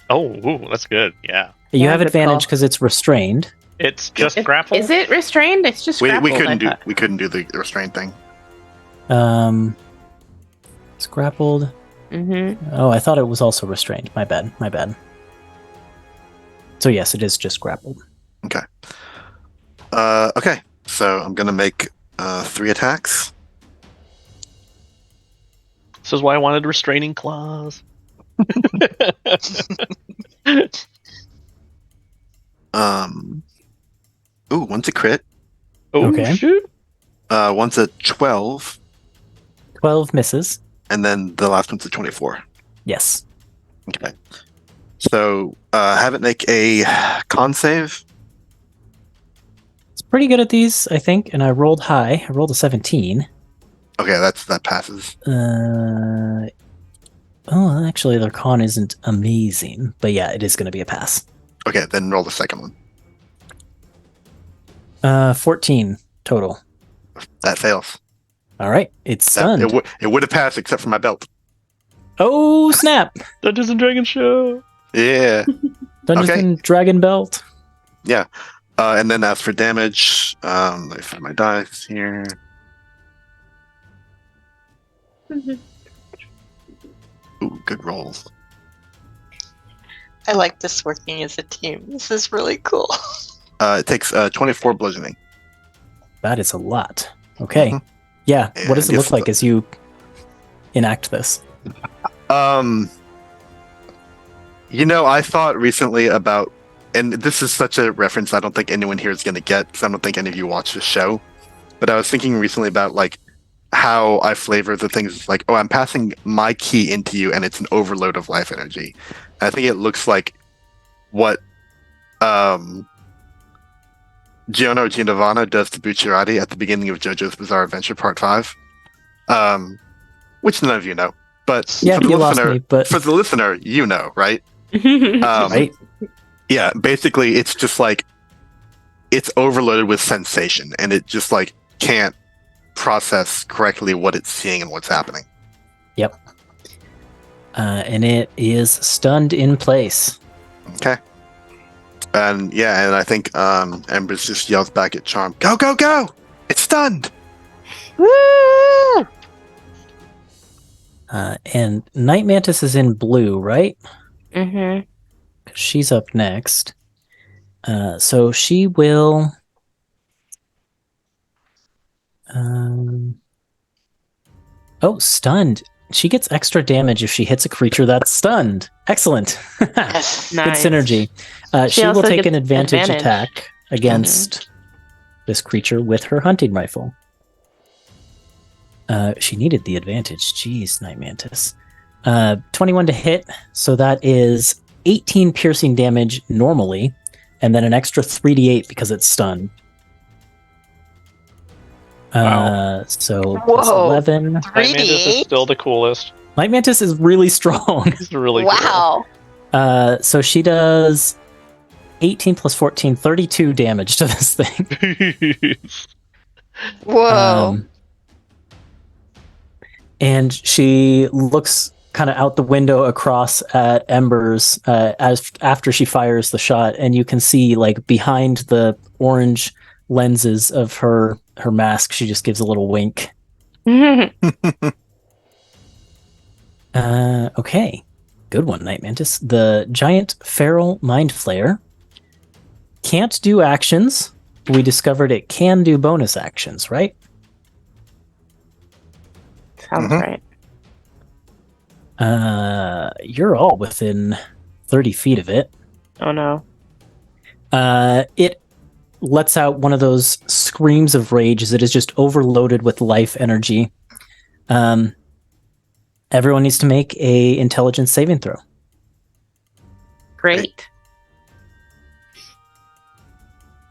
Oh, ooh, that's good. Yeah. You Yeah, have good advantage call. because it's restrained. It's just grapple. Is it restrained? It's just We grappled, couldn't I do thought. the restraint thing. It's grappled. Mm-hmm. Oh, I thought it was also restrained. My bad. So yes, it is just grappled. Okay. Okay. So I'm gonna make 3 attacks. This is why I wanted restraining claws. Ooh, one's a crit. Oh, Okay. shoot. One's a 12, 12 misses. and then the last one's a 24. Yes. Okay. So have it make a con save. It's pretty good at these, I think, and I rolled high. I rolled a 17. Okay, that passes. Oh, actually, their con isn't amazing, but yeah, it is going to be a pass. Okay, then roll the second one. 14 total. That fails. All right, it's That- stunned. it would have passed except for my belt. Oh, snap! Dungeons and Dragons show. Yeah. Dungeons Okay. and Dragon Belt. Yeah. And then as for damage, let me find my dice here. Ooh, good rolls. I like this working as a team. This is really cool. It takes 24 bludgeoning. That is a lot. Okay. Mhm. Yeah. What does it And look if like the- as you enact this? I thought recently about, and this is such a reference I don't think anyone here is going to get because I don't think any of you watch the show. But I was thinking recently about like how I flavor the things like, oh, I'm passing my key into you, and it's an overload of life energy. And I think it looks like what Giorno Giovanna does to Bucciarati at the beginning of JoJo's Bizarre Adventure Part 5, which none of you know. But Yeah, for the you lost listener, me, but for the listener, you know, right? right. Yeah, basically, it's just like it's overloaded with sensation, and it just like can't process correctly what it's seeing and what's happening. Yep. And it is stunned in place. Okay. And yeah, and I think Embers just yells back at Charm, "Go, go, go! It's stunned!" Woo! And Night Mantis is in blue, right? Mm-hmm. She's up next. So she will. Stunned. She gets extra damage if she hits a creature that's stunned. Excellent. Yes. Good Nice. synergy. She She will also take an gets advantage advantage. attack against this creature with her hunting rifle. She needed the advantage. Jeez, Night Mantis. 21 to hit, so that is 18 piercing damage normally, and then an extra 3d8 because it's stunned. Wow. So plus Whoa. 11. Night Mantis is 3D8? still the coolest. Night Mantis is really strong. It's really Wow. So she does 18 plus 14, 32 damage to this thing. cool. Whoa. And she looks kind of out the window across at Embers after she fires the shot, and you can see like behind the orange lenses of her mask, she just gives a little wink. Okay, good one, Night Mantis. The giant feral mind flayer can't do actions. We discovered it can do bonus actions, right? Sounds Mhm. right. You're all within 30 feet of it. Oh no. It lets out one of those screams of rage as it is just overloaded with life energy. Everyone needs to make a intelligence saving throw. Great.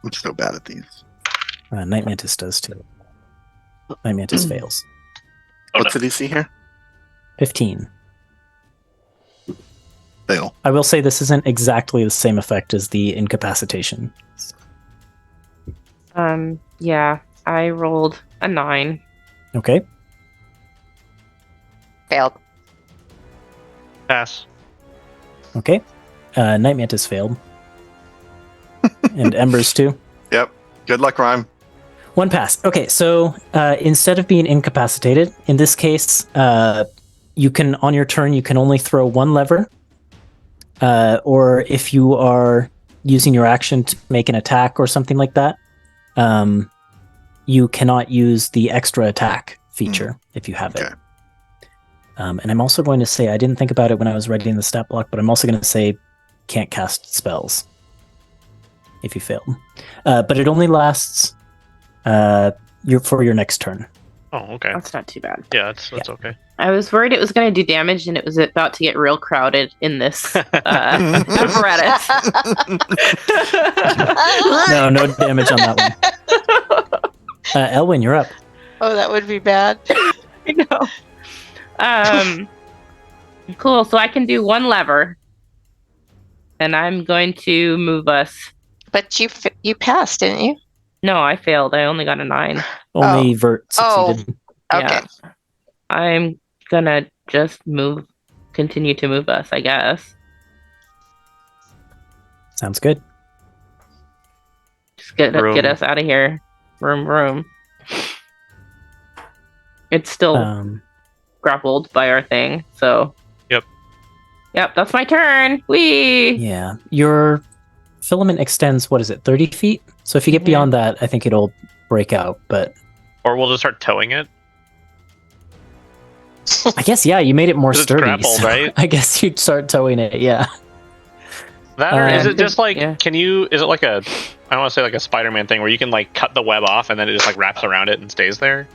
I'm so bad at these. Night Mantis does too. Night Mantis fails. What's the DC here? 15. Fail. I will say this isn't exactly the same effect as the incapacitation. Yeah, I rolled a 9. Okay. Failed. Pass. Okay. Night Mantis failed. And Embers too. Yep. Good luck, Rhyme. One pass. Okay, so instead of being incapacitated, in this case, you can, on your turn, you can only throw one lever. Or if you are using your action to make an attack or something like that, you cannot use the extra attack feature if you have it. Okay. And I'm also going to say, I didn't think about it when I was writing the stat block, but I'm also going to say can't cast spells. if you fail. But it only lasts for your next turn. Oh, okay. That's not too bad. Yeah, that's okay. I was worried it was going to do damage, and it was about to get real crowded in this apparatus. No damage on that one. Elwyn, you're up. Oh, that would be bad. I know. Cool. So I can do one lever, and I'm going to move us. But you passed, didn't you? No, I failed. I only got a 9. Only Vert succeeded. Okay. Yeah. I'm gonna just continue to move us, I guess. Sounds good. Just get us out of here. Room. It's still grappled by our thing, so. Yep, that's my turn. Whee! Yeah. Your filament extends, 30 feet? So if you get beyond that, I think it'll break out, but... Or we'll just start towing it. I guess, yeah, you made it more sturdy. Grappled, so right? I guess you'd start towing it, yeah. That, or is it just like, yeah. is it like I don't want to say like a Spider-Man thing where you can like cut the web off and then it just like wraps around it and stays there?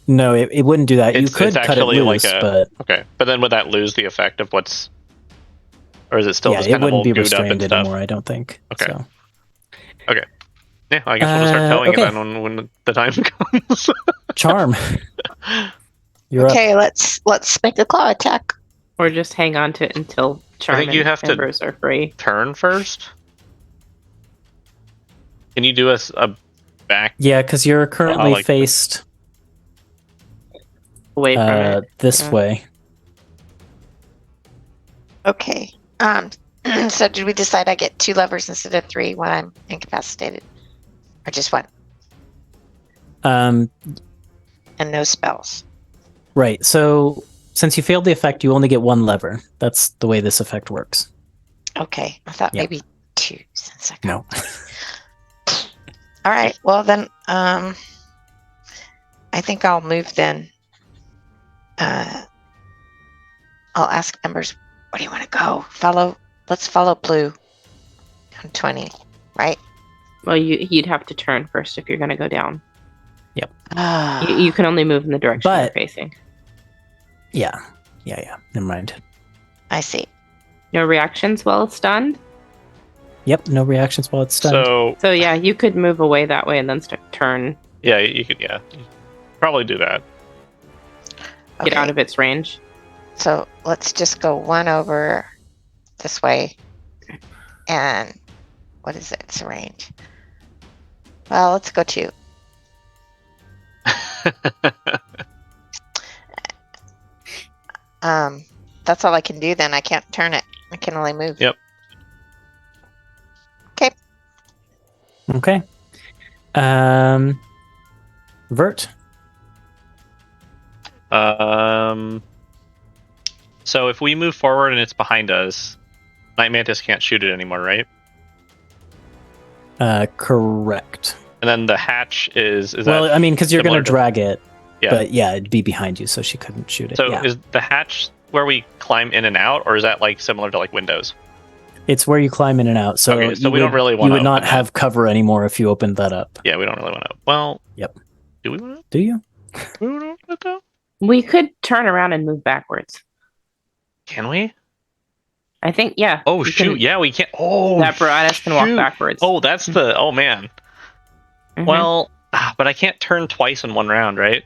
No, it wouldn't do that. You could cut it loose, but... Okay, but then would that lose the effect of what's... Or is it still just it kind of all wouldn't be gooed up and restrained stuff? anymore, I don't think. Okay. So. Okay. Yeah, I guess we'll just start towing okay. it then when the time comes. Charm. You're up. Okay, let's make a claw attack. Or just hang on to it until Charm think you and have to- Embers are free. Turn first? Can you do a back? Yeah, because you're currently like faced Away from it. this Yeah. way. Okay. So did we decide I get 2 levers instead of 3 when I'm incapacitated? Or just 1? Um, And no spells. right, so since you failed the effect, you only get 1 lever. That's the way this effect works. Okay. I thought Yep. maybe 2 since I got... No. All right. Well, then, I think I'll move then. I'll ask Embers, where do you want to go? Let's follow Blue. On 20, right? Well, you'd have to turn first if you're going to go down. Ah, You can only move in the direction you're But- facing. Yeah. Never mind. I see. No reactions while it's stunned. Yep, no reactions while it's stunned. So yeah, you could move away that way and then turn, Yeah, you could, probably do that. get Okay. out of its range. So let's just go 1 over this way. And what is its range? Well, let's go 2. That's all I can do then. I can't turn it. I can only move. Yep. Okay. Vert. So if we move forward and it's behind us, Night Mantis can't shoot it anymore, right? Correct. And then the hatch is Well, that I mean, because you're going to similar drag it, Yeah. but yeah, it'd be behind you, so she couldn't shoot it. So yeah. is the hatch where we climb in and out, or is that like similar to like windows? It's where you climb in and out. So, Okay, so you we don't would- really You wanna would not open have cover anymore if you opened that up. Yeah, we don't really want to. Well, Yep. Do we want Do you? to? Though? We could turn around and move backwards. Can we? I think, yeah. Oh you shoot! can- Yeah, we can. Oh, The apparatus can walk shoot. backwards. Oh, that's the. Oh man. Mhm. Well, but I can't turn twice in one round, right?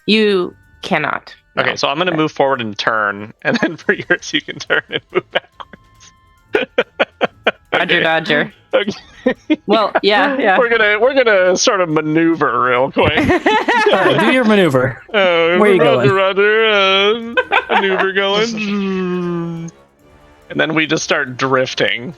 You cannot. No. Okay, so I'm gonna move forward and turn, and then for yours you can turn and move backwards. Roger, Okay. Dodger. Okay. Well, yeah. We're gonna sort of maneuver real quick. All right, do your maneuver. Where are you going? Roger, maneuver going. And then we just start drifting.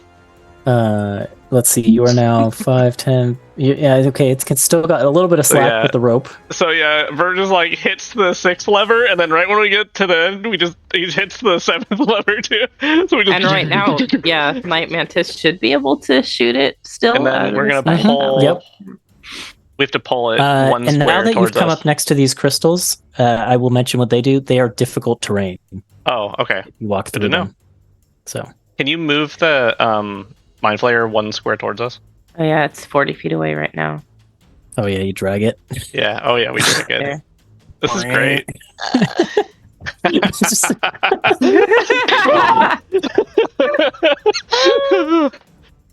Let's see. You are now 5, 10. Yeah, okay. It's still got a little bit of slack Yeah. with the rope. So yeah, Vert just like hits the 6th lever, and then right when we get to the end, he hits the 7th lever too. So we just And right now, yeah, Night Mantis should be able to shoot it still. and then we're gonna Mhm. pull. Yep. We have to pull it one And square now that you've towards come us. up next to these crystals, I will mention what they do. They are difficult terrain. Oh, okay. You walk Good through to know. them. So Can you move the Mind Flayer 1 square towards us? Oh yeah, it's 40 feet away right now. Oh yeah, you drag it. Yeah. Oh yeah, we did it. There. This is great. Just-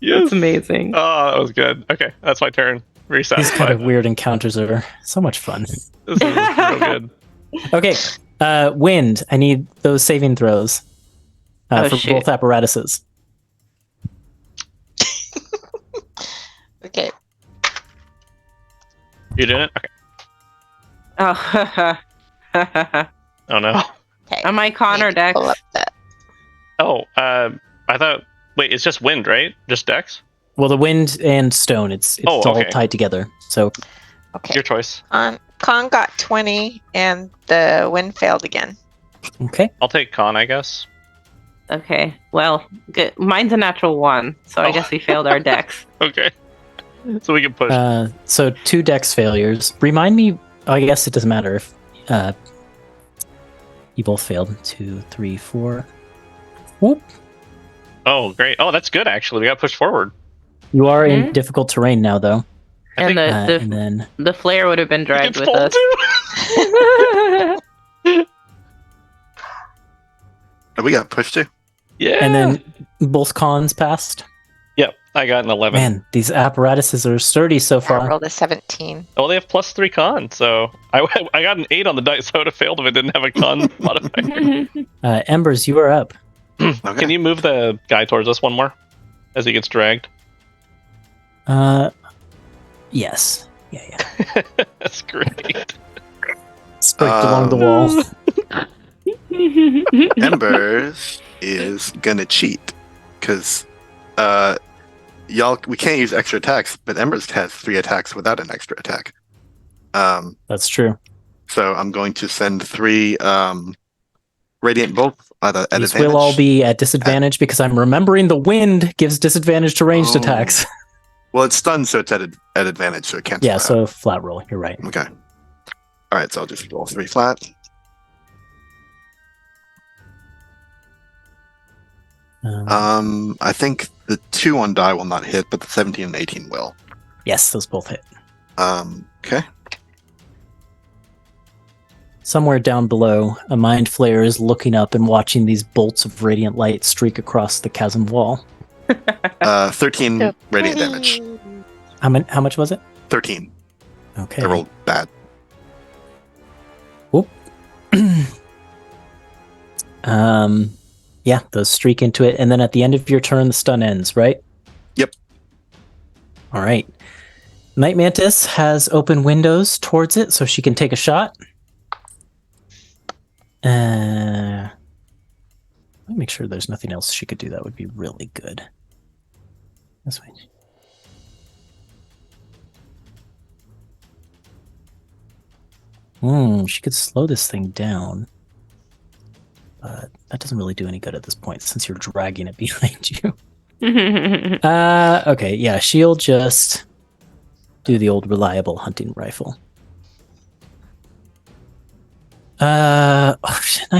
Yes. That's amazing. Oh, that was good. Okay, that's my turn. Very These kind satisfied. of weird encounters are so much fun. This is real good. Okay, wind. I need those saving throws Oh, for shoot. both apparatuses. Okay. You did it? Okay. Oh. Oh no. Okay. Am I con or Dex? Pull up that. Oh, I thought. Wait, it's just wind, right? Just Dex? Well, the wind and stone, it's Oh, all okay. tied together. So Okay. Your choice. Con got 20, and the wind failed again. okay. I'll take con, I guess. Okay. Well, good. Mine's a natural 1, so I Oh. guess we failed our Dex. Okay. So we can push. So 2 dex failures. Remind me. Oh, I guess it doesn't matter if you both failed. 2, 3, 4. Whoop. Oh, great. Oh, that's good, actually. We got pushed forward. You are in Hmm? difficult terrain now, though. I And think the And then the flare would have been we dragged can with fold us. too. We got pushed to. Yeah. and then both cons passed. Yep, I got an 11. Man, these apparatuses are sturdy so I far. rolled a 17. Oh, they have +3 con, so I got an 8 on the dice. I would have failed if it didn't have a con modifier. Embers, you are up. Okay. Can you move the guy towards us one more as he gets dragged? Yes. Yeah. That's great. Scraped along the wall. Embers is gonna cheat because y'all we can't use extra attacks, but Embers has 3 attacks without an extra attack. That's true. So I'm going to send 3 radiant bolts at These advantage. will all be at disadvantage because I'm remembering the wind gives disadvantage to ranged Oh. attacks. Well, it's stunned, so it's at advantage, so it can't. Yeah, so flat roll. You're right. Okay. All right, so I'll just roll 3 flat. I think the 2 on die will not hit, but the 17 and 18 will. Yes, those both hit. Okay. Somewhere down below, a mind flayer is looking up and watching these bolts of radiant light streak across the chasm wall. 13 So radiant damage. How much was it? 13. Okay. I rolled bad. Yeah, those streak into it, and then at the end of your turn, the stun ends, right? Yep. All right. Night Mantis has open windows towards it, so she can take a shot. Let me make sure there's nothing else she could do. That would be really good. This way. She could slow this thing down. But that doesn't really do any good at this point since you're dragging it behind you. Okay, yeah, she'll just do the old reliable hunting rifle. Night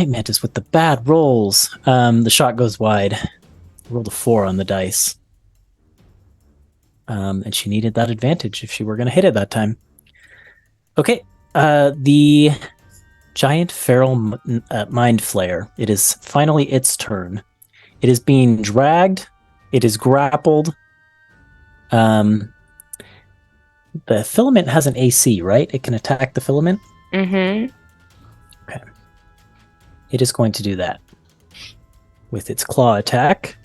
Mantis with the bad rolls. The shot goes wide. I rolled a 4 on the dice. And she needed that advantage if she were going to hit it that time. Okay, the giant feral mind flayer. It is finally its turn. It is being dragged. It is grappled. The filament has an AC, right? It can attack the filament. Mm-hmm. Okay. It is going to do that with its claw attack.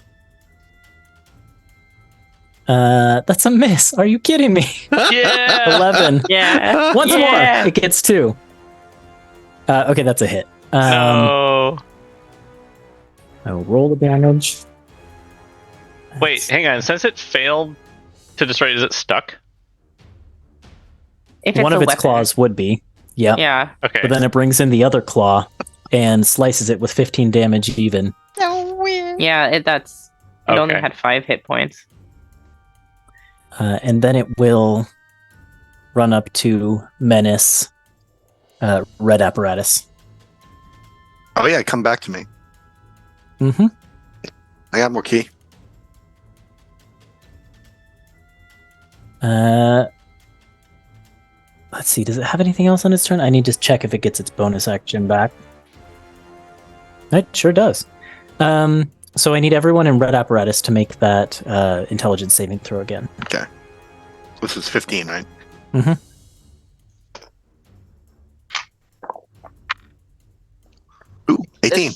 That's a miss. Are you kidding me? Yeah. 11. Yeah. Once Yeah. more. It gets 2. Okay, that's a hit. No. I will roll the damage. Wait, hang on. Since it failed to destroy, is it stuck? If it's One a of its weapon. claws would be. Yeah. Yeah. Okay. But then it brings in the other claw and slices it with 15 damage even. So weird. Yeah. It only Okay. had 5 hit points. And then it will run up to Menace, Red Apparatus. Oh yeah, come back to me. Mm-hmm. I got more key. Let's see. Does it have anything else on its turn? I need to check if it gets its bonus action back. It sure does. So I need everyone in red apparatus to make that intelligence saving throw again. Okay. This is 15, right? Mm-hmm. Ooh, 18.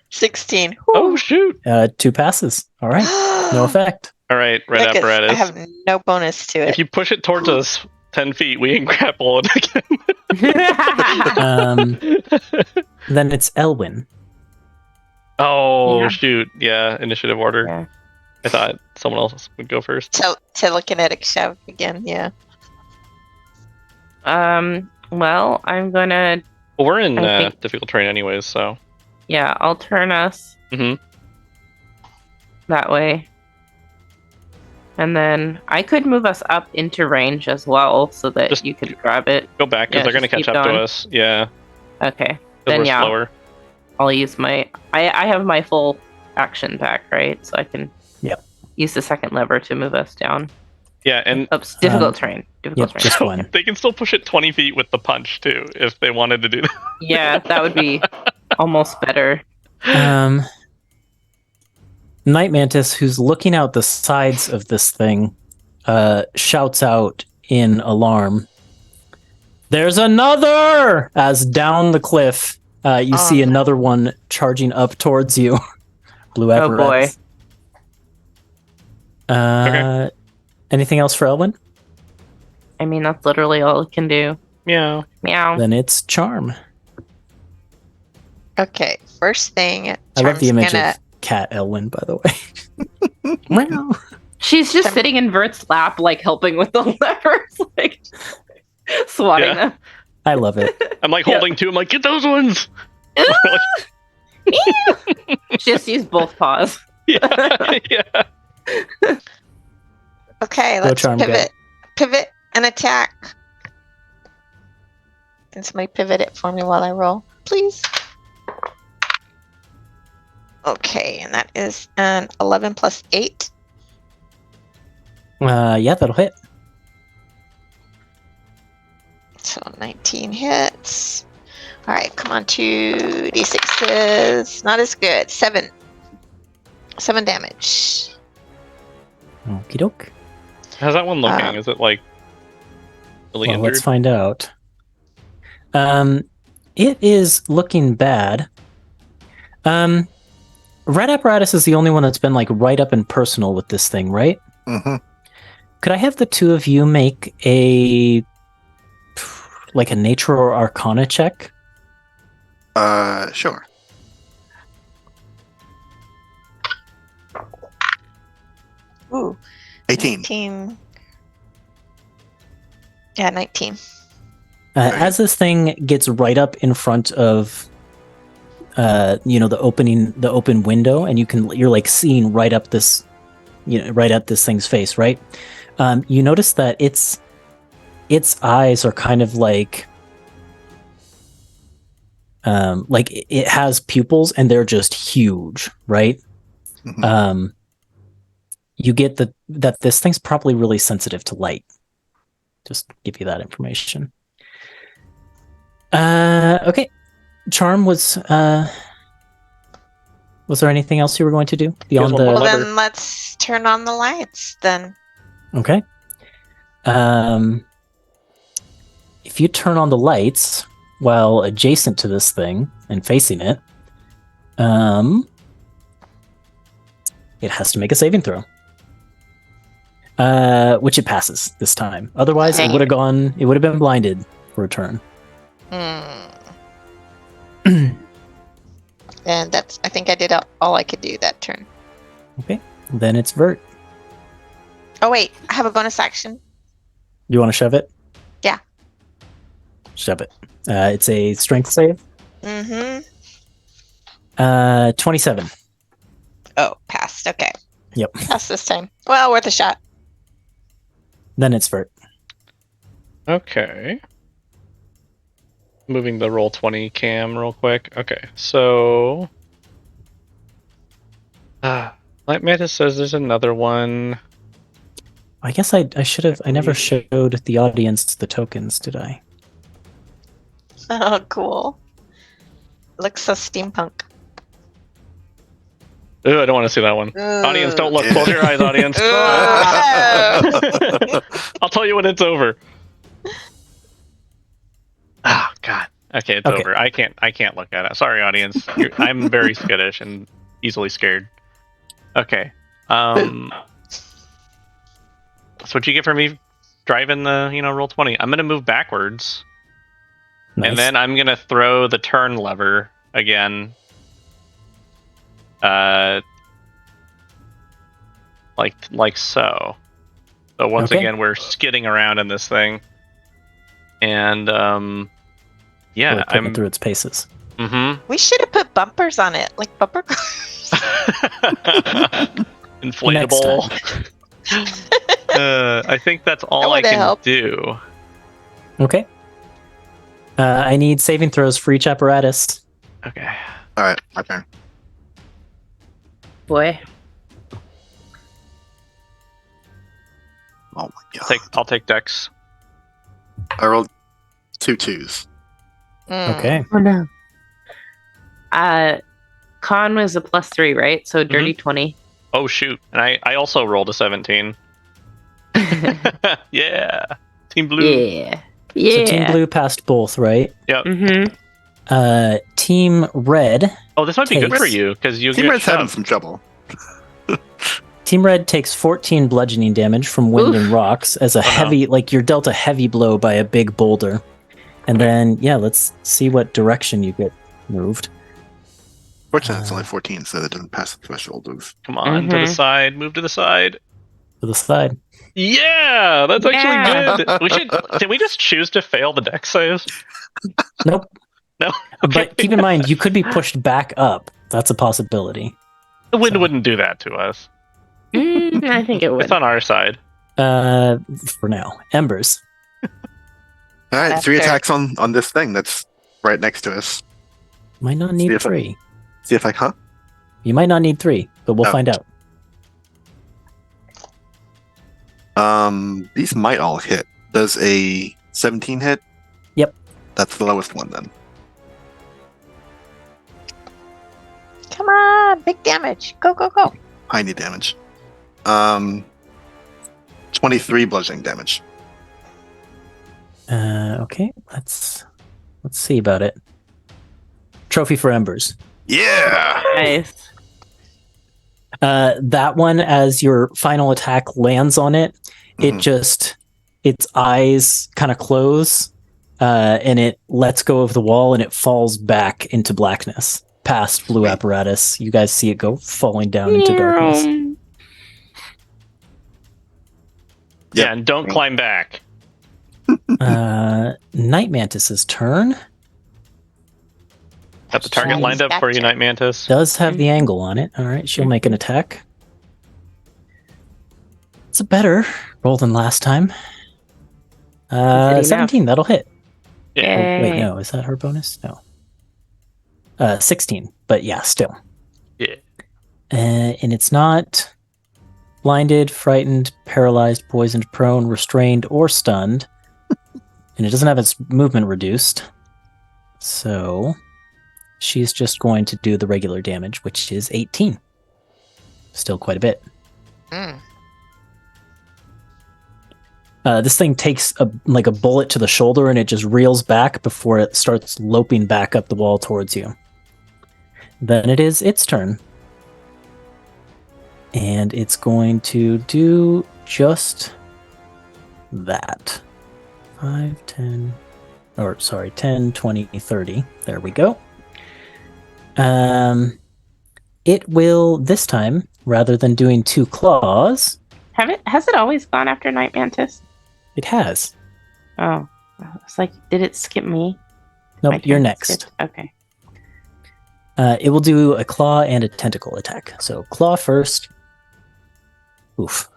16. Oh shoot! 2 passes. All right. No effect. All right, red Look, apparatus. I have no bonus to If it. you push it towards us 10 feet, we can grapple it again. Then it's Elwyn. Oh Yeah. shoot! Yeah, initiative order. Yeah. I thought someone else would go first. Telekinetic shove again, yeah. Well, I'm gonna. Well, we're in I think- difficult terrain anyways, so. Yeah, I'll turn us Mhm. that way. And then I could move us up into range as well so that Just- you could grab it. Go back because Yeah, they're going to just catch keep up to going. us. Yeah, Okay. 'cause Then we're yeah. slower. I'll use my. I have my full action back, right? So I can use the second lever to move us down. Yeah, and Oops, difficult terrain. Difficult Yep, terrain. just one. they can still push it 20 feet with the punch too, if they wanted to do that. Yeah, that would be almost better. Night Mantis, who's looking out the sides of this thing, shouts out in alarm, "There's another!" As down the cliff, you see another one charging up towards you. Blue Oh, boy. apparatus. Anything else for Elwyn? I mean, that's literally all it can do. Meow. Meow. Then it's Charm. Okay, first thing. I love the Charm's image gonna- of Cat Elwyn, by the way. Meow. She's just Some- sitting in Vert's lap, like helping with the levers, like swatting Yeah. them. I love it. I'm like Yeah. holding two. I'm like, get those ones. Just use both paws. Yeah, yeah. Okay, Go, let's Charm, go. pivot and attack. Can somebody pivot it for me while I roll, please? Okay, and that is an 11 plus 8. Yeah, that'll hit. So 19 hits. All right, come on, 2d6s. Not as good. 7 damage. Okie doke. How's that one looking? Is it like really Well, let's injured? find out. It is looking bad. Red apparatus is the only one that's been like right up and personal with this thing, right? Mm-hmm. Could I have the two of you make a nature or arcana check? Sure. Ooh, 18. 19. Yeah, 19. As this thing gets right up in front of, the open window, and you're like seeing right up this, right at this thing's face, right? You notice that its eyes are kind of like it has pupils and they're just huge, right? Mhm. You get that this thing's probably really sensitive to light. Just give you that information. Okay. Charm was there anything else you were going to do beyond one more Well, the? lever. then let's turn on the lights then. Okay. If you turn on the lights while adjacent to this thing and facing it, it has to make a saving throw. Which it passes this time. Otherwise, Dang it would have gone. It would have been blinded for a turn. And that's, I think I did all I could do that turn. Okay. Then it's Vert. Oh, wait, I have a bonus action. You want to shove it? Yeah. Shove it. It's a strength save. Mm-hmm. 27. Oh, passed. Okay. Yep. Passed this time. Well, worth a shot. Then it's Vert. Okay. Moving the roll 20 cam real quick. Okay, so Light Mantis says there's another one. I guess I should have. I never showed the audience the tokens, did I? Oh, cool. Looks so steampunk. Ooh, I don't want to see that one. Audience, don't look. Close your eyes, audience. I'll tell you when it's over. Oh God. Okay, it's over. I can't look at it. Sorry, audience. I'm very skittish and easily scared. Okay. That's what you get for me driving the roll 20. I'm gonna move backwards, and then I'm gonna throw the turn lever again. Like so. So once again, we're skidding around in this thing, and yeah, I'm through its paces. Mm-hmm. We should have put bumpers on it, like bumper cars. Inflatable. I think that's all I can do. Okay. I need saving throws for each apparatus. Okay. All right, my turn. Boy. Oh my god. I'll take Dex. I rolled 2 2s. Okay. Oh no. Con was a +3, right? So dirty 20. Oh shoot! And I also rolled a 17. Yeah. Team Blue. Yeah. Yeah. So Team Blue passed both, right? Yep. Mm-hmm. Team Red. Oh, this might be good for you because you Team get Red's having shoved. some trouble. Team Red takes 14 bludgeoning damage from wind and rocks as a heavy, like you're dealt a heavy blow by a big boulder. And then, yeah, let's see what direction you get moved. Fortunately, it's only 14, so that doesn't pass the threshold of. Come on, to the side. Move to the side. To the side. Yeah, that's actually good. Can we just choose to fail the deck saves? Nope. No. Okay. But keep in mind, you could be pushed back up. That's a possibility. The wind wouldn't do that to us. I think it would. It's on our side. For now. Embers. All right, 3 attacks on this thing that's right next to us. Might not need 3. See if I can. You might not need 3, but we'll find out. These might all hit. Does a 17 hit? Yep. That's the lowest one then. Come on, big damage. Go, go, go. I need damage. 23 bludgeoning damage. Okay, let's see about it. Trophy for Embers. Yeah! Nice. That one, as your final attack lands on it, it just, its eyes kind of close, and it lets go of the wall and it falls back into blackness past blue apparatus. You guys see it go falling down into darkness. Yeah, and don't climb back. Night Mantis's turn. Got the target lined up for you, Night Mantis. Does have the angle on it. All right, she'll make an attack. It's a better roll than last time. 17, that'll hit. Yeah. Oh, wait, no, is that her bonus? No. 16, but yeah, still. Yeah. And it's not blinded, frightened, paralyzed, poisoned, prone, restrained, or stunned. And it doesn't have its movement reduced. So she's just going to do the regular damage, which is 18. Still quite a bit. This thing takes a bullet to the shoulder and it just reels back before it starts loping back up the wall towards you. Then it is its turn. And it's going to do just that. 5, 10, 20, 30. There we go. It will, this time, rather than doing 2 claws... Has it always gone after Night Mantis? It has. Oh. It's like, did it skip me? Nope, you're next. Okay. It will do a claw and a tentacle attack. So claw first. Oof.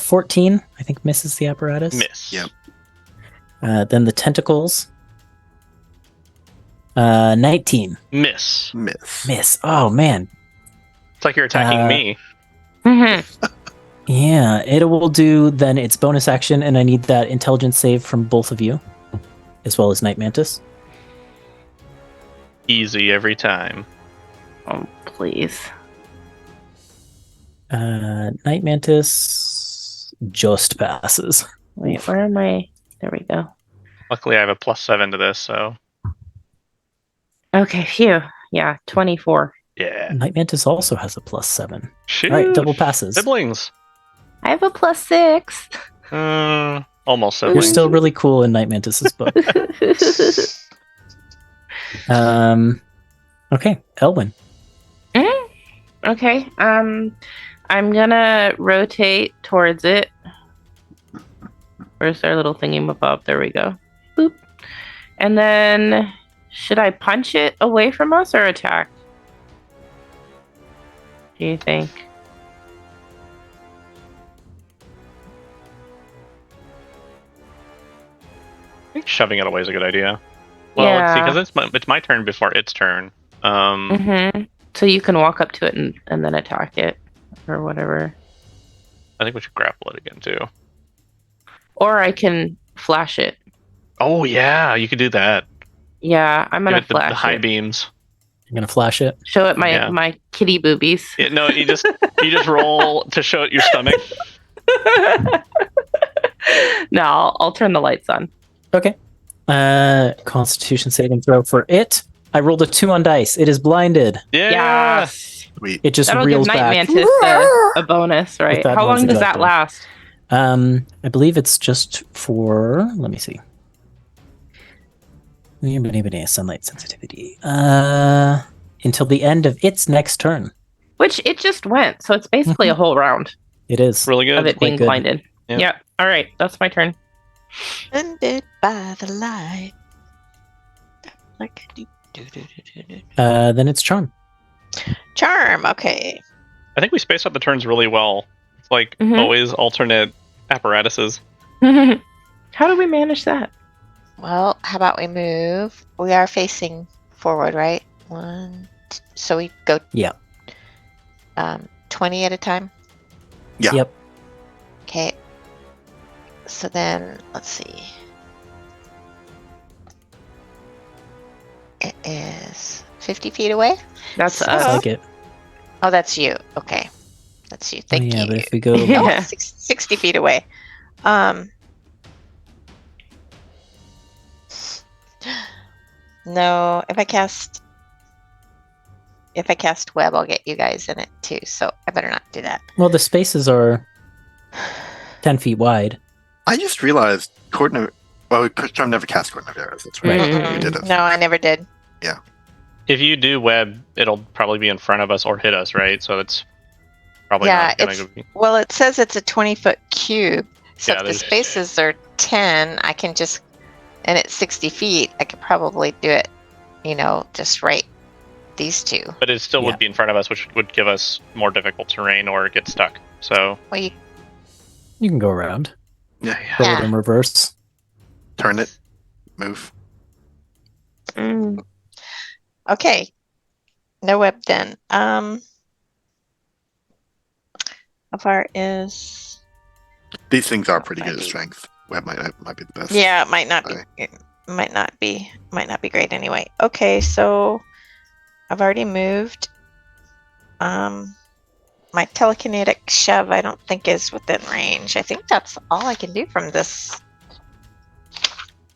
14, I think, misses the apparatus. Miss. Yep. Then the tentacles. 19. Miss. Miss. Miss. Oh, man. It's like you're attacking me. Yeah, it will do then its bonus action, and I need that intelligence save from both of you, as well as Night Mantis. Easy every time. Oh, please. Night Mantis just passes. Wait, where am I? There we go. Luckily, I have a +7 to this, so Okay, phew. Yeah, 24. yeah. Night Mantis also has a +7. Shoot. All right, double passes. Siblings. I have a +6. Almost You're siblings. still really cool in Night Mantis's book. Okay, Elwyn. Okay. I'm gonna rotate towards it. Where's our little thingy-mabob? There we go. Boop. And then, should I punch it away from us or attack? Do you think? I think shoving it away is a good idea. Well, let's see, because it's my turn before its turn. So you can walk up to it and then attack it, or whatever. I think we should grapple it again too. Or I can flash it. Oh yeah, you could do that. Yeah, I'm gonna Give it flash the high it. beams. You're gonna flash it. Show it Yeah. my kitty boobies. Yeah, no, you just roll to show it your stomach. No, I'll turn the lights on. Okay. Constitution saving throw for it. I rolled a 2 on dice. It is blinded. Yeah. Yes. Sweet. It just That'll give reels Night back. Mantis a bonus, right? that How noise, long does that exactly. last? I believe it's just for. Let me see. Sunlight sensitivity. Until the end of its next turn. Which it just went, so it's basically a whole round It is. Really good. of it quite being good. blinded. Yeah. Yeah. All right, that's my turn. Blinded by the light. Like do. Then it's charm. Charm. Okay. I think we spaced out the turns really well. It's like Mhm. always alternate apparatuses. How do we manage that? Well, how about we move? We are facing forward, right? So we go. Yeah. 20 at a time. Yeah. Yep. Okay. So then, let's see. It is 50 feet away. That's Sounds us. like it. Oh, that's you. Okay. That's you. Thank yeah, you. but if we go. Yeah. Oh, 60 feet away. No, if I cast web, I'll get you guys in it too. So I better not do that. Well, the spaces are 10 feet wide. I just realized Coordinate. Well, Charm never cast Coordinate Arrows. That's right. Mhm. You did it. No, I never did. If you do web, it'll probably be in front of us or hit us, right? So it's probably Yeah, not gonna it's- be. Well, it says it's a 20-foot cube. So Yeah, if the there's- spaces are 10, I can just, and it's 60 feet, I could probably do it, just right these two. But it still Yeah. would be in front of us, which would give us more difficult terrain or get stuck. So Well, You can go around. Yeah. Forward Yeah. and reverse. Turn it. Move. Mm. okay. No web then. How far is... These things are pretty good at Might be. strength. Web might be the best. Yeah, it might not be. It might not be great anyway. Okay, so I've already moved. My telekinetic shove, I don't think is within range. I think that's all I can do from this.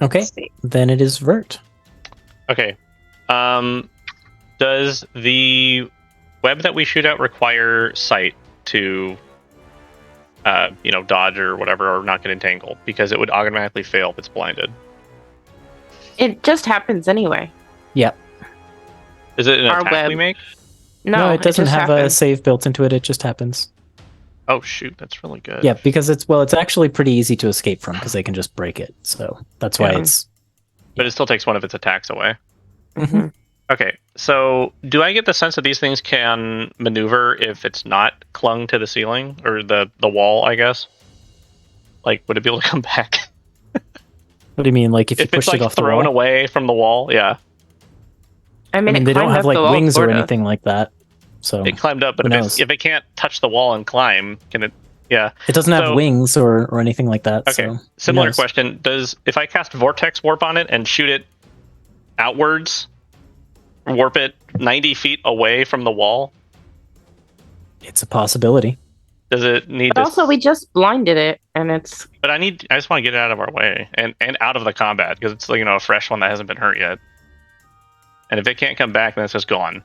Okay. Let's see. Then it is Vert. okay. Does the web that we shoot out require sight to dodge or whatever, or not get entangled? Because it would automatically fail if it's blinded. It just happens anyway. Is it an Our attack web. we make? No, it doesn't just have a happens. save built into it. It just happens. Oh shoot, that's really good. Yeah, because it's actually pretty easy to escape from because they can just break it. So that's why Yeah. it's. But it still takes one of its attacks away. Mhm. Okay, so do I get the sense that these things can maneuver if it's not clung to the ceiling or the wall, I guess? Like, would it be able to come back? What do you mean? Like if you If it's pushed like it off the thrown wall? away from the wall? Yeah. I mean, I mean, it they don't climbed have up like the wall, wings or sort of. anything like that. So It climbed up, but Who if, knows? if it can't touch the wall and climb, can it Yeah. It doesn't have So- wings or anything like that. Okay. So Similar knows? question. If I cast Vortex Warp on it and shoot it outwards, warp it 90 feet away from the wall, It's a possibility. does it need But to... also, we just blinded it, and it's But I just want to get it out of our way and out of the combat because it's a fresh one that hasn't been hurt yet. And if it can't come back, then it's just gone.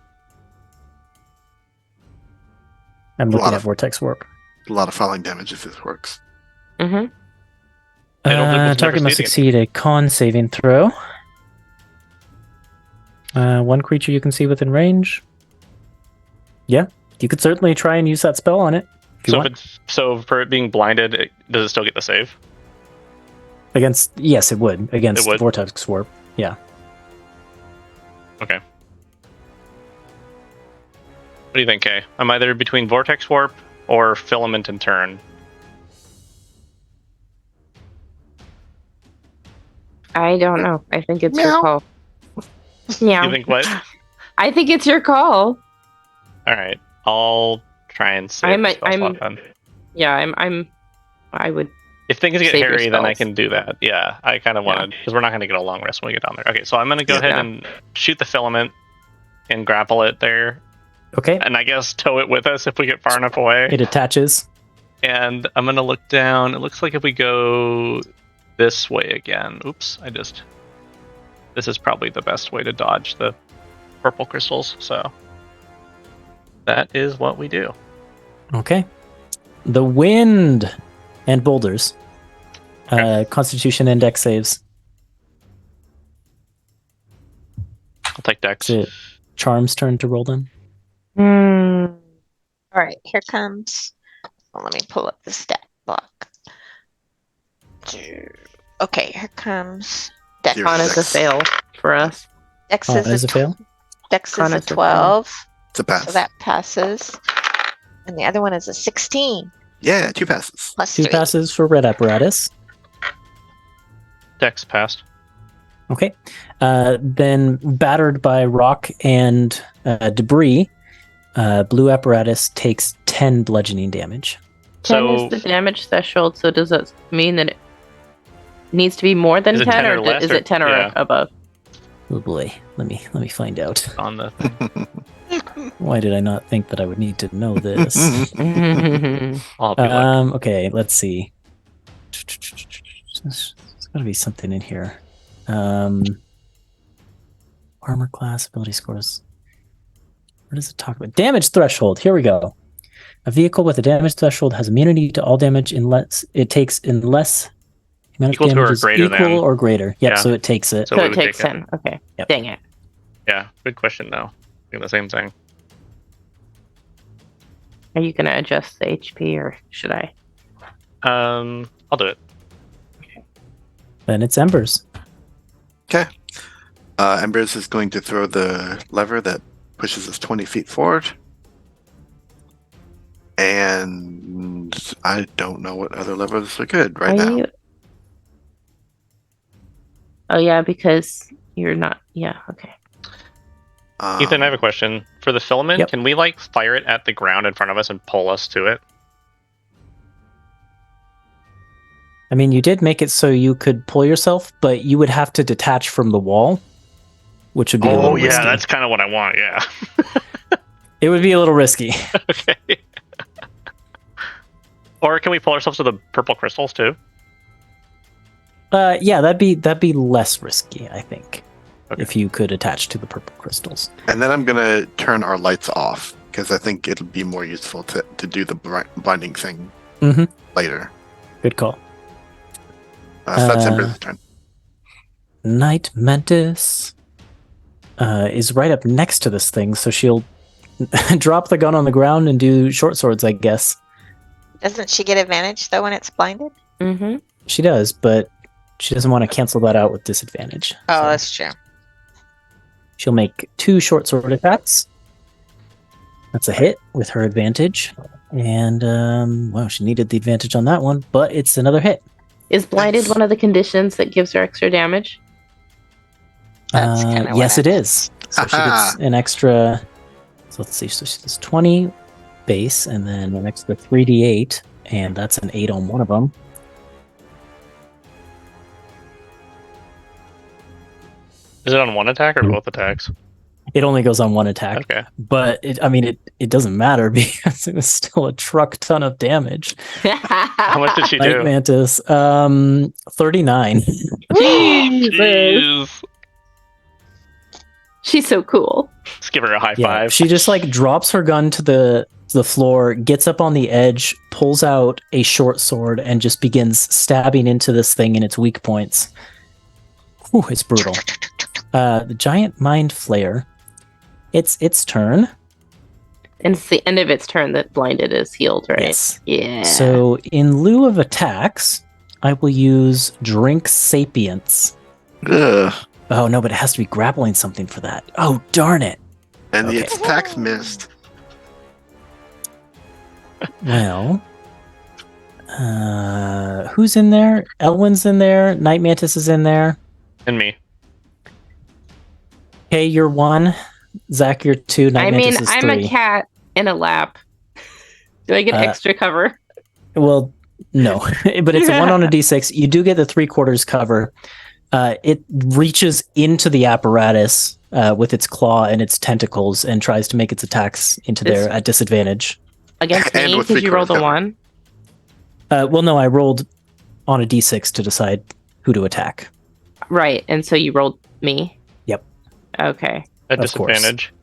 I'm A looking lot at of- Vortex Warp. A lot of falling damage if this works. mm-hmm. I don't think we'll never Target must see it succeed a con saving throw. One creature you can see within range. Yeah, you could certainly try and use that spell on it. If you want. So for it being blinded, does it still get the save? Yes, it would. Against It would? Vortex Warp. Yeah. Okay. What do you think, Kay? I'm either between Vortex Warp or Filament and Turn. I don't know. I think it's your Meow. call. Yeah. You think what? I think it's your call. All right, I'll try and save the spell slot then. Yeah, I would. If things get Save your hairy, then I spells. can do that. Yeah, I kind of want to, because we're not going to get a long rest when we get down there. Okay, so I'm going to go ahead Yeah. and shoot the filament and grapple it there, Okay. and I guess tow it with us if we get far enough away. It attaches. And I'm going to look down. It looks like if we go this way again. Oops, this is probably the best way to dodge the purple crystals, so that is what we do. Okay. The wind and boulders. Constitution index saves. I'll take Dex. Is it Charm's turn to roll them? All right, here comes. Well, let me pull up the stat block. Okay, here comes Dex. Here. Con is a Dex. fail for us. Dex Oh, is as a fail? Dex Con is a is a fail. 12, It's a pass. so that passes. And the other one is a 16 Yeah, 2 passes. plus 2 3. passes for red apparatus. Dex passed. Okay. Then battered by rock and debris, blue apparatus takes 10 bludgeoning damage. 10 So is the damage threshold, so does that mean that it needs to be more than Is it 10, 10 or or less, is or- it 10 or yeah. above? Oh boy. Let me find out. on the Why did I not think that I would need to know this? I'll help you look. Okay, let's see. There's got to be something in here. Armor class, ability scores. What does it talk about? Damage threshold. Here we go. A vehicle with a damage threshold has immunity to all damage unless it takes amount of Equal to damage or is greater equal than. or greater. Yep, Yeah. so it takes it. So So we it would takes take it. 10. Okay. Yep. Dang it. Yeah, good question though. Doing the same thing. Are you going to adjust the HP, or should I? I'll do it. Then it's Embers. Okay. Embers is going to throw the lever that pushes us 20 feet forward. And I don't know what other levers are good right Are now. you- Oh, yeah, because you're not. Yeah, okay. Ethan, I have a question. For the filament, Yep. can we fire it at the ground in front of us and pull us to it? I mean, you did make it so you could pull yourself, but you would have to detach from the wall, which would be a Oh little yeah, risky. that's kind of what I want. Yeah. It would be a little risky. Okay. Or can we pull ourselves to the purple crystals too? Yeah, that'd be less risky, I think, Okay. if you could attach to the purple crystals. And then I'm going to turn our lights off because I think it'll be more useful to do the binding thing Mhm. later. Good call. So that's Embers' turn. Night Mantis is right up next to this thing, so she'll drop the gun on the ground and do short swords, I guess. Doesn't she get advantage though when it's blinded? Mm-hmm. She does, but she doesn't want to cancel that out with disadvantage. Oh, So that's true. she'll make 2 short sword attacks. That's a hit with her advantage. And, wow, she needed the advantage on that one, but it's another hit. Is blinded Nice. one of the conditions that gives her extra damage? That's kinda what Yes, I it is. So she gets an extra. So let's see. So she does 20 base and then an extra 3d8 And that's an 8 on one of them. Is it on one attack or both attacks? It only goes on one attack. Okay. But it doesn't matter because it was still a truck ton of damage. How much did she Night do? Mantis, 39. Jeez. She's so cool. Let's give her a high Yeah, five. she just like drops her gun to the floor, gets up on the edge, pulls out a short sword, and just begins stabbing into this thing in its weak points. Whew, it's brutal. The giant mind flayer. It's its turn. And it's the end of its turn that blinded is healed, right? Yes. Yeah. So in lieu of attacks, I will use Drink Sapience. Ugh. Oh no, but it has to be grappling something for that. Oh darn it. And Okay. the attack's missed. Well, who's in there? Elwyn's in there. Night Mantis is in there. And me. Okay, you're 1. Zach, you're 2. Night I mean, Mantis is I'm 3. a cat in a lap. Do I get extra cover? Well, no, but it's a 1 on a d6. You do get the 3/4 cover. It reaches into the apparatus with its claw and its tentacles and tries to make its attacks into there at disadvantage. Against And me with because you rolled a three-quarters 1? Well, no, I rolled on a d6 to decide who to attack. Right, and so you rolled me? Yep. Okay. At Of course. disadvantage.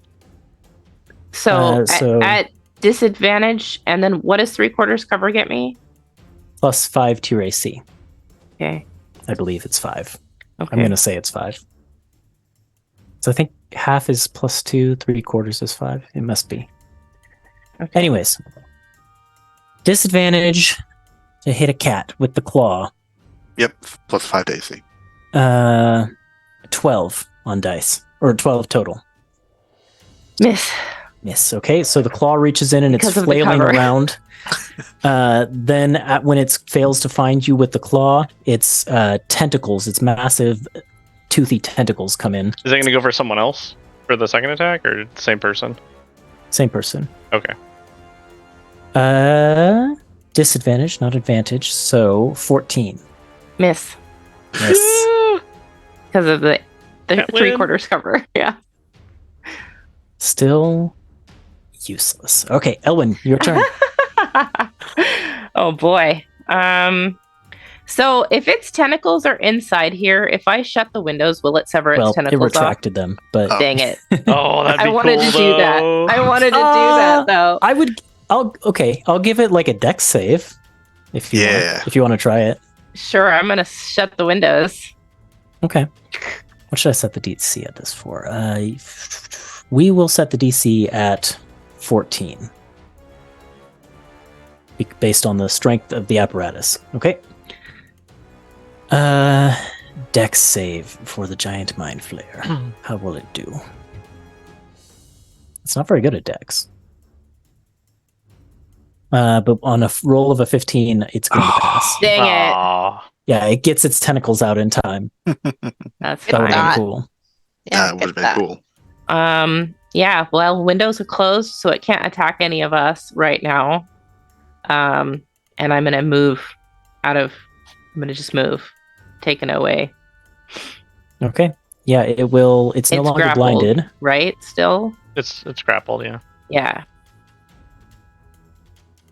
So, So- at disadvantage, and then what does 3/4 cover get me? Plus 5 to your AC. Okay. I believe it's 5. Okay. I'm going to say it's 5. So I think half is plus 2, 3/4 is 5. It must be. Okay. Anyways, disadvantage to hit a cat with the claw. Yep, plus 5 to AC. 12 on dice, or 12 total. Miss. Miss. Okay, so the claw reaches in and Because it's of the flailing cover. around. Then when it fails to find you with the claw, its tentacles, its massive toothy tentacles come in. Is it going to go for someone else for the second attack or the same person? Same person. Okay. Disadvantage, not advantage. So 14. Miss. Miss. Because of the Can't win. 3/4 cover. Yeah. Still useless. Okay, Elwyn, your turn. Oh boy. So if its tentacles are inside here, if I shut the windows, will it sever its Well, it tentacles off? retracted them, but Oh. Dang it. Oh, that'd be I wanted cool, to do that. though. I wanted to do that though. I'll give it like a dex save if you Yeah. want, if you want to try it. Sure, I'm gonna shut the windows. Okay. What should I set the DC at this for? We will set the DC at 14. Based on the strength of the apparatus. Okay. Dex save for the giant mind flayer. How will it do? It's not very good at dex. But on a roll of a 15, it's going to pass. Dang it. Aw. Yeah, it gets its tentacles out in time. That's That would have fine. been cool. Yeah, That would have get been that. cool. Yeah, well, windows are closed, so it can't attack any of us right now. And I'm gonna move I'm gonna just move. Taken away. Okay. Yeah, it will. It's no It's longer grappled. blinded. Right? Still? It's grappled, yeah. Yeah.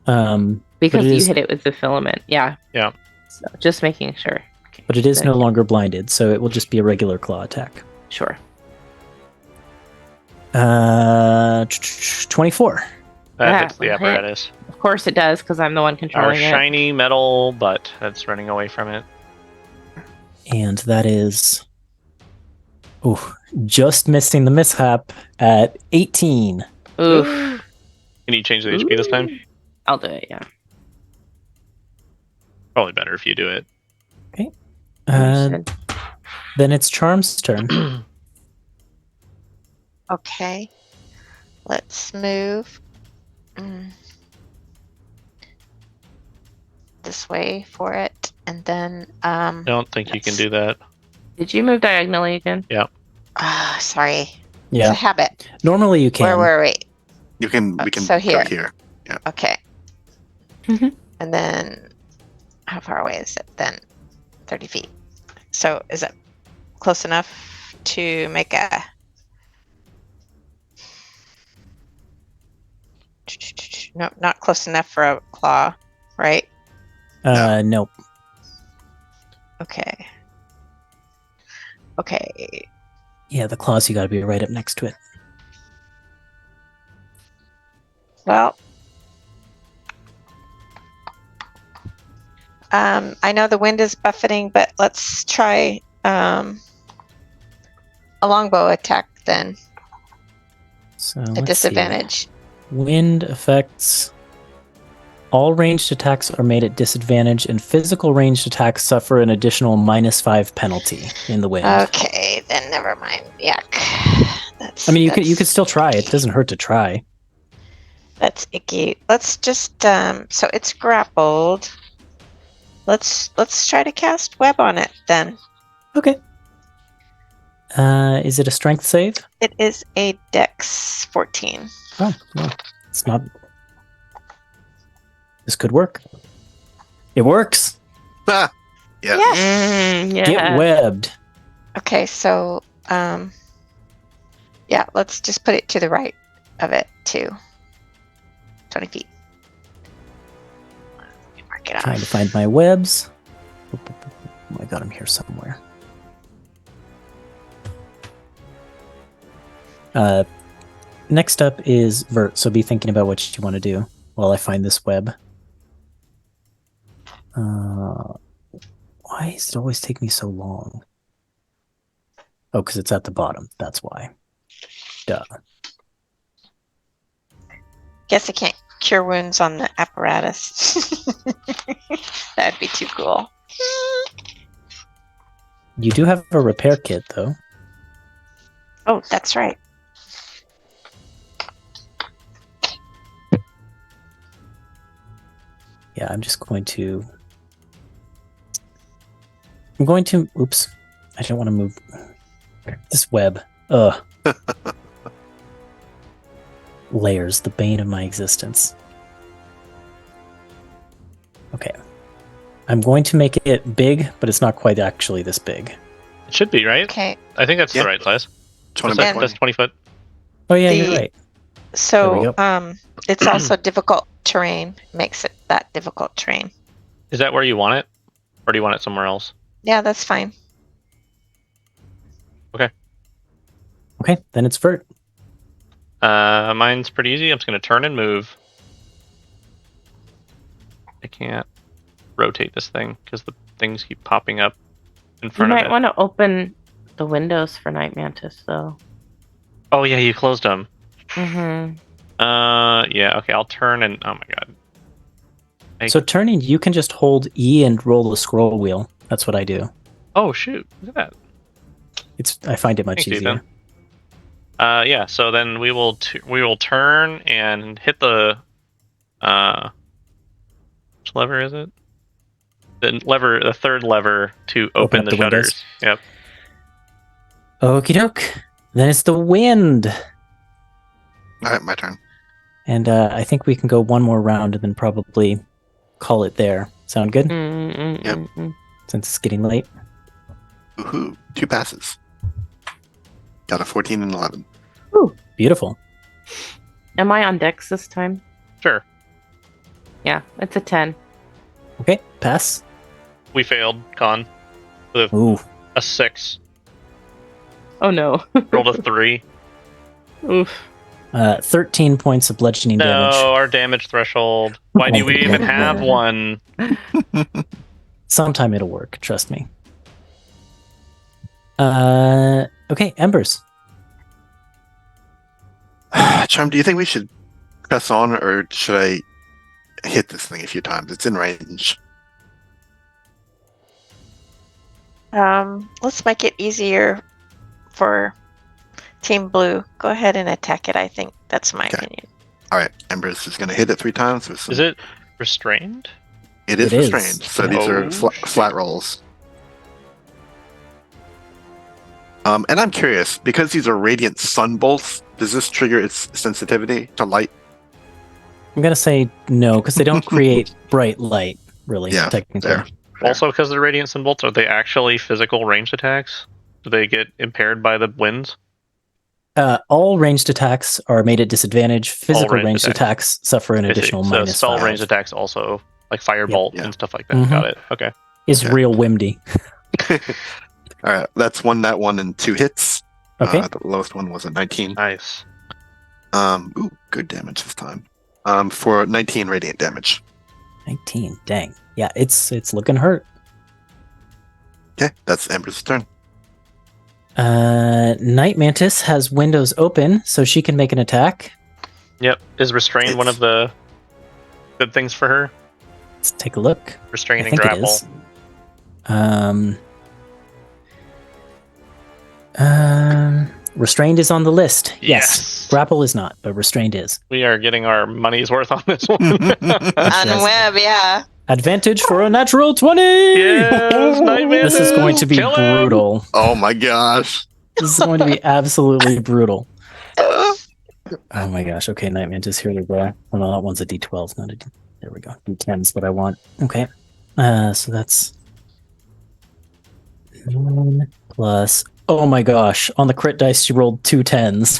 But Because it you is- hit it with the filament. Yeah. Yeah. So just making sure. Okay, But it is no good. longer blinded, so it will just be a regular claw attack. Sure. 24. That Yeah, hits the hit. apparatus. Of course it does, because I'm the one Our controlling it. shiny metal butt that's running away from it. And that is. Oh, just missing the mishap at 18. Oof. Can you change the HP this time? I'll do it, yeah. Probably better if you do it. Understood. Then it's Charm's turn. Okay. Let's move this way for it. And then I don't think you can do that. Did you move diagonally again? sorry. It's a Yeah. habit. Normally you can. Where were we? We can So go here. here. Okay. And then, how far away is it then? 30 feet. So is it close enough to make a... No, not close enough for a claw, right? No. Okay. Okay. Yeah, the claws, you gotta be right up next to it. Well, I know the wind is buffeting, but let's try a longbow attack then So at let's see. disadvantage. Wind affects all ranged attacks are made at disadvantage, and physical ranged attacks suffer an additional -5 penalty in the wind. Okay, then never mind. Yuck. That's, I mean, you could that's still try. It icky. doesn't hurt to try. That's icky. Let's just so it's grappled. Let's try to cast web on it then. Okay. Is it a strength save? It is a Dex 14. Oh, well, it's not. This could work. It works. Ah, yes. Yeah. Get webbed. Okay, so yeah, let's just put it to the right of it too. 20 feet. Let me mark it Trying to off. find my webs. Oh, I got them here somewhere. Next up is Vert, so be thinking about what you want to do while I find this web. Why does it always take me so long? Oh, because it's at the bottom. That's why. Duh. Guess I can't cure wounds on the apparatus. That'd be too cool. You do have a repair kit, though. Oh, that's right. Yeah, I'm just going to... Oops. I don't want to move this web. Ugh. Layers, the bane of my existence. Okay. I'm going to make it big, but it's not quite actually this big. It should be, right? Okay. I think that's Yeah. the right size. 20 That's, by that's 20. 20 foot. Oh yeah, The- you're right. There we So go. it's also difficult terrain. Makes it that difficult terrain. Is that where you want it? Or do you want it somewhere else? Yeah, that's fine. Okay, then it's Vert. Mine's pretty easy. I'm just going to turn and move. I can't rotate this thing because the things keep popping up in You front of might it. want to open the windows for Night Mantis, though. Oh, yeah, you closed them. Mm-hmm. Yeah, okay, I'll turn and... Oh, my God. So turning, you can just hold E and roll the scroll wheel. That's what I do. Oh, shoot. Look at that. I find it much Thanks, easier. Ethan. Yeah, so then we will turn and hit the... which lever is it? The third lever to open up the the windows. shutters. Yep. Okie doke. Then it's the wind. All right, my turn. And I think we can go one more round and then probably call it there. Sound good? Mm-mm-mm-mm. Since it's getting late. Woohoo! 2 passes. Got a 14 and 11. Ooh, beautiful. Am I on Dex this time? Sure. Yeah, it's a 10. Okay, pass. We failed, Con. With Ooh, a 6. Oh no. Rolled a 3. Oof. 13 points of bludgeoning No, damage. our damage threshold. Why do we even have one? Sometime it'll work, trust me. Okay, Embers. Charm, do you think we should press on, or should I hit this thing a few times? It's in range. Let's make it easier for Team Blue. Go ahead and attack it. I think that's my Okay. opinion. All right, Embers is going to hit it 3 times. With some... Is it restrained? It is It is. restrained, so Yeah. these are Oh, flat rolls. And I'm curious, because these are radiant sun bolts, does this trigger its sensitivity to light? I'm gonna say no because they don't create bright light, really. Yeah, technically. fair. Also, because they're radiance and bolts, are they actually physical ranged attacks? Do they get impaired by the winds? All ranged attacks are made at disadvantage. Physical ranged ranged attacks. attacks suffer an I see. additional So minus spell 5. ranged attacks also, like firebolt Yeah. and stuff like that. Mhm. Got it. Okay. Is Okay. real windy. All right, that's one net one and 2 hits. Okay. The lowest one was a 19. Nice. Ooh, good damage this time. For 19 radiant damage. 19. Dang. Yeah, it's looking hurt. Okay, that's Ember's turn. Night Mantis has windows open, so she can make an attack. Yep. Is restrain one of the good things for her? Let's take a look. Restrain I and think it grapple. is. Restrained is on the list. Yes. Grapple is not, but restrained is. We are getting our money's worth on this one. Unweb, yeah. Advantage for a natural 20! Yes, Night This is going to be Kill him! brutal. Oh my gosh. This is going to be absolutely brutal. Oh my gosh. Okay, Night Mantis, here we go. Oh no, that one's a D12, not a D. There we go. D10 is what I want. Okay. So that's 9 plus. Oh my gosh. On the crit dice, she rolled 2 10s.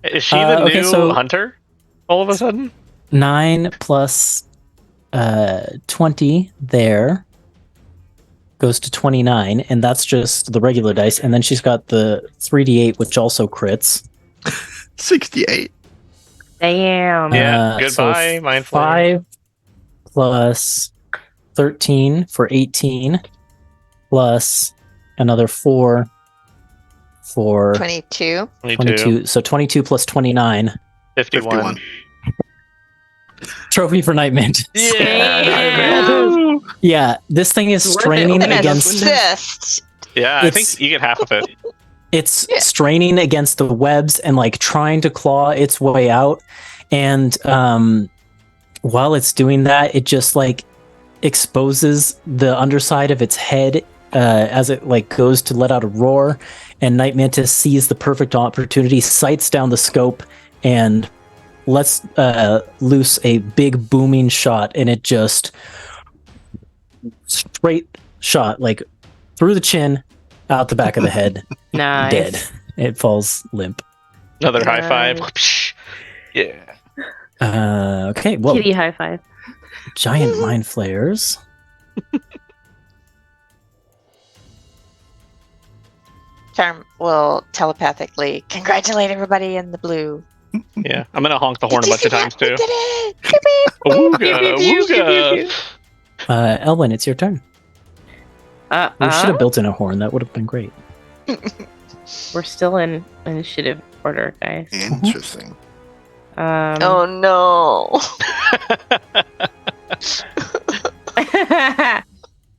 Is she the okay, new so- hunter? All of a sudden? 9 plus 20 there goes to 29, and that's just the regular dice. And then she's got the 3d8, which also crits. 68. Damn. Yeah. so Goodbye, Mind Flare. 5 plus 13 for 18, plus another 4 for 22. 22. So 22 plus 29. 51. 51. Trophy for Night Mantis. Yeah. Damn. Yeah, this thing is It's worth it. straining Open An against. assist. Yeah, I It's- think you get half of it. It's Yeah. straining against the webs and like trying to claw its way out. And while it's doing that, it just like exposes the underside of its head as it like goes to let out a roar. And Night Mantis sees the perfect opportunity, sights down the scope, and lets loose a big booming shot. And it just straight shot like through the chin, out the back of the head. Nice. Dead. It falls limp. Another high five. Nice. Yeah. Okay, well, Kitty high five. giant mind flares. Charm will telepathically congratulate everybody in the blue. Yeah. I'm going to honk the horn a Did you bunch of see times that? too. We did it! Wooga, wooga. Elwyn, it's your turn. We should have built in a horn. That would have been great. We're still in initiative order, guys. Interesting. Oh no.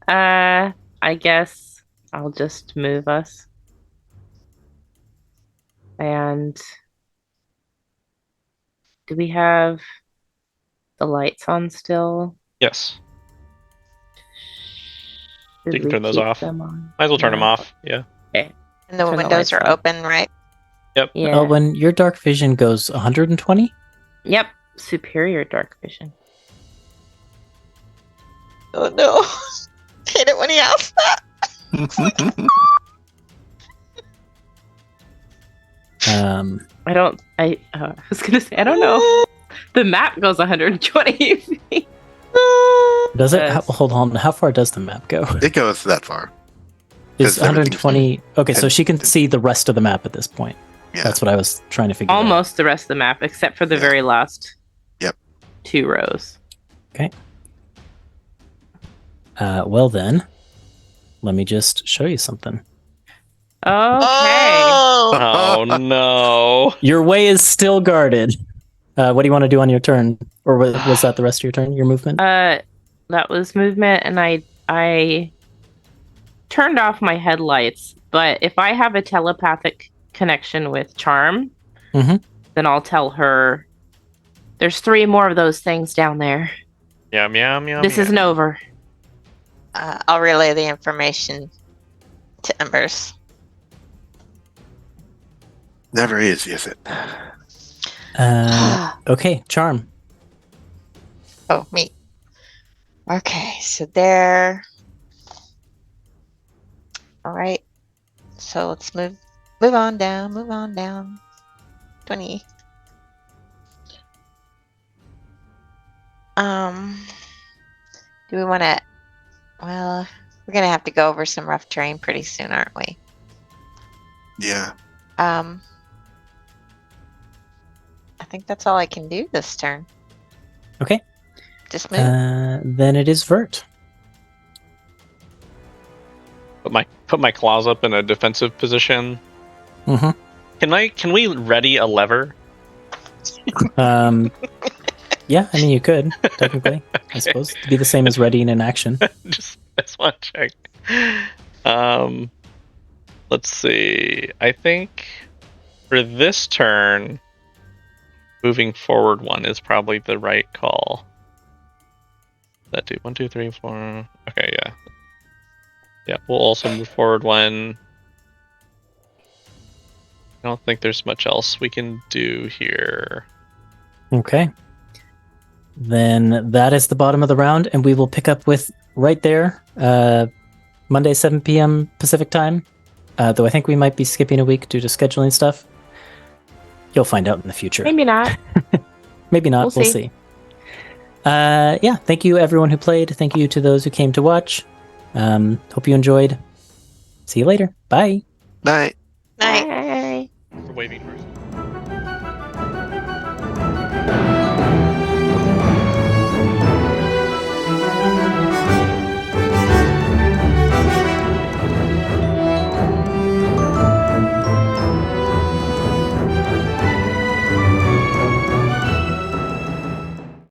I guess I'll just move us. And do we have the lights on still? Yes. Should You can we turn those keep off. them on? Might as well turn them No. off. Yeah. And the Turn the windows lights are on. open, right? Yeah. Elwyn, your dark vision goes 120. Yep. Superior dark vision. Oh no. Hate it when he asks that. I was gonna say I don't know. The map goes 120 feet. Does it? Yes. Hold on. How far does the map go? It goes that far. Is 'Cause everything's 120? Okay, so she can everything. see the rest of the map at this point. Yeah. That's what I was trying to figure out. Almost the rest of the map, except for the Yeah. very last. Yep. 2 rows. Well then, let me just show you something. Okay. Oh. Oh no. Your way is still guarded. What do you want to do on your turn? Or was that the rest of your turn? Your movement? That was movement, and I turned off my headlights. But if I have a telepathic connection with Charm, Mhm. then I'll tell her. There's 3 more of those things down there. Yum, yum, yum. This yum. isn't over. I'll relay the information to Embers. Never is it? Okay, charm. Oh, me. Okay, so there. All right. So let's move on down. Move on down. 20. Do we want to? Well, we're gonna have to go over some rough terrain pretty soon, aren't we? Yeah. I think that's all I can do this turn. Okay. Just move. Then it is Vert. Put my claws up in a defensive position. Mm-hmm. Can we ready a lever? Yeah, I mean you could technically. I suppose it'd be the same as readying an action. just want to check. Let's see. I think for this turn, moving forward one is probably the right call. That do 1, 2, 3, 4. Okay, yeah. Yeah, we'll also move forward one. I don't think there's much else we can do here. Okay. Then that is the bottom of the round, and we will pick up with right there, Monday, 7 p.m. Pacific time. Though I think we might be skipping a week due to scheduling stuff. You'll find out in the future. Maybe not. Maybe not. We'll see. Yeah, thank you everyone who played. Thank you to those who came to watch. Hope you enjoyed. See you later. Bye. Night. Night. Bye. For waving first.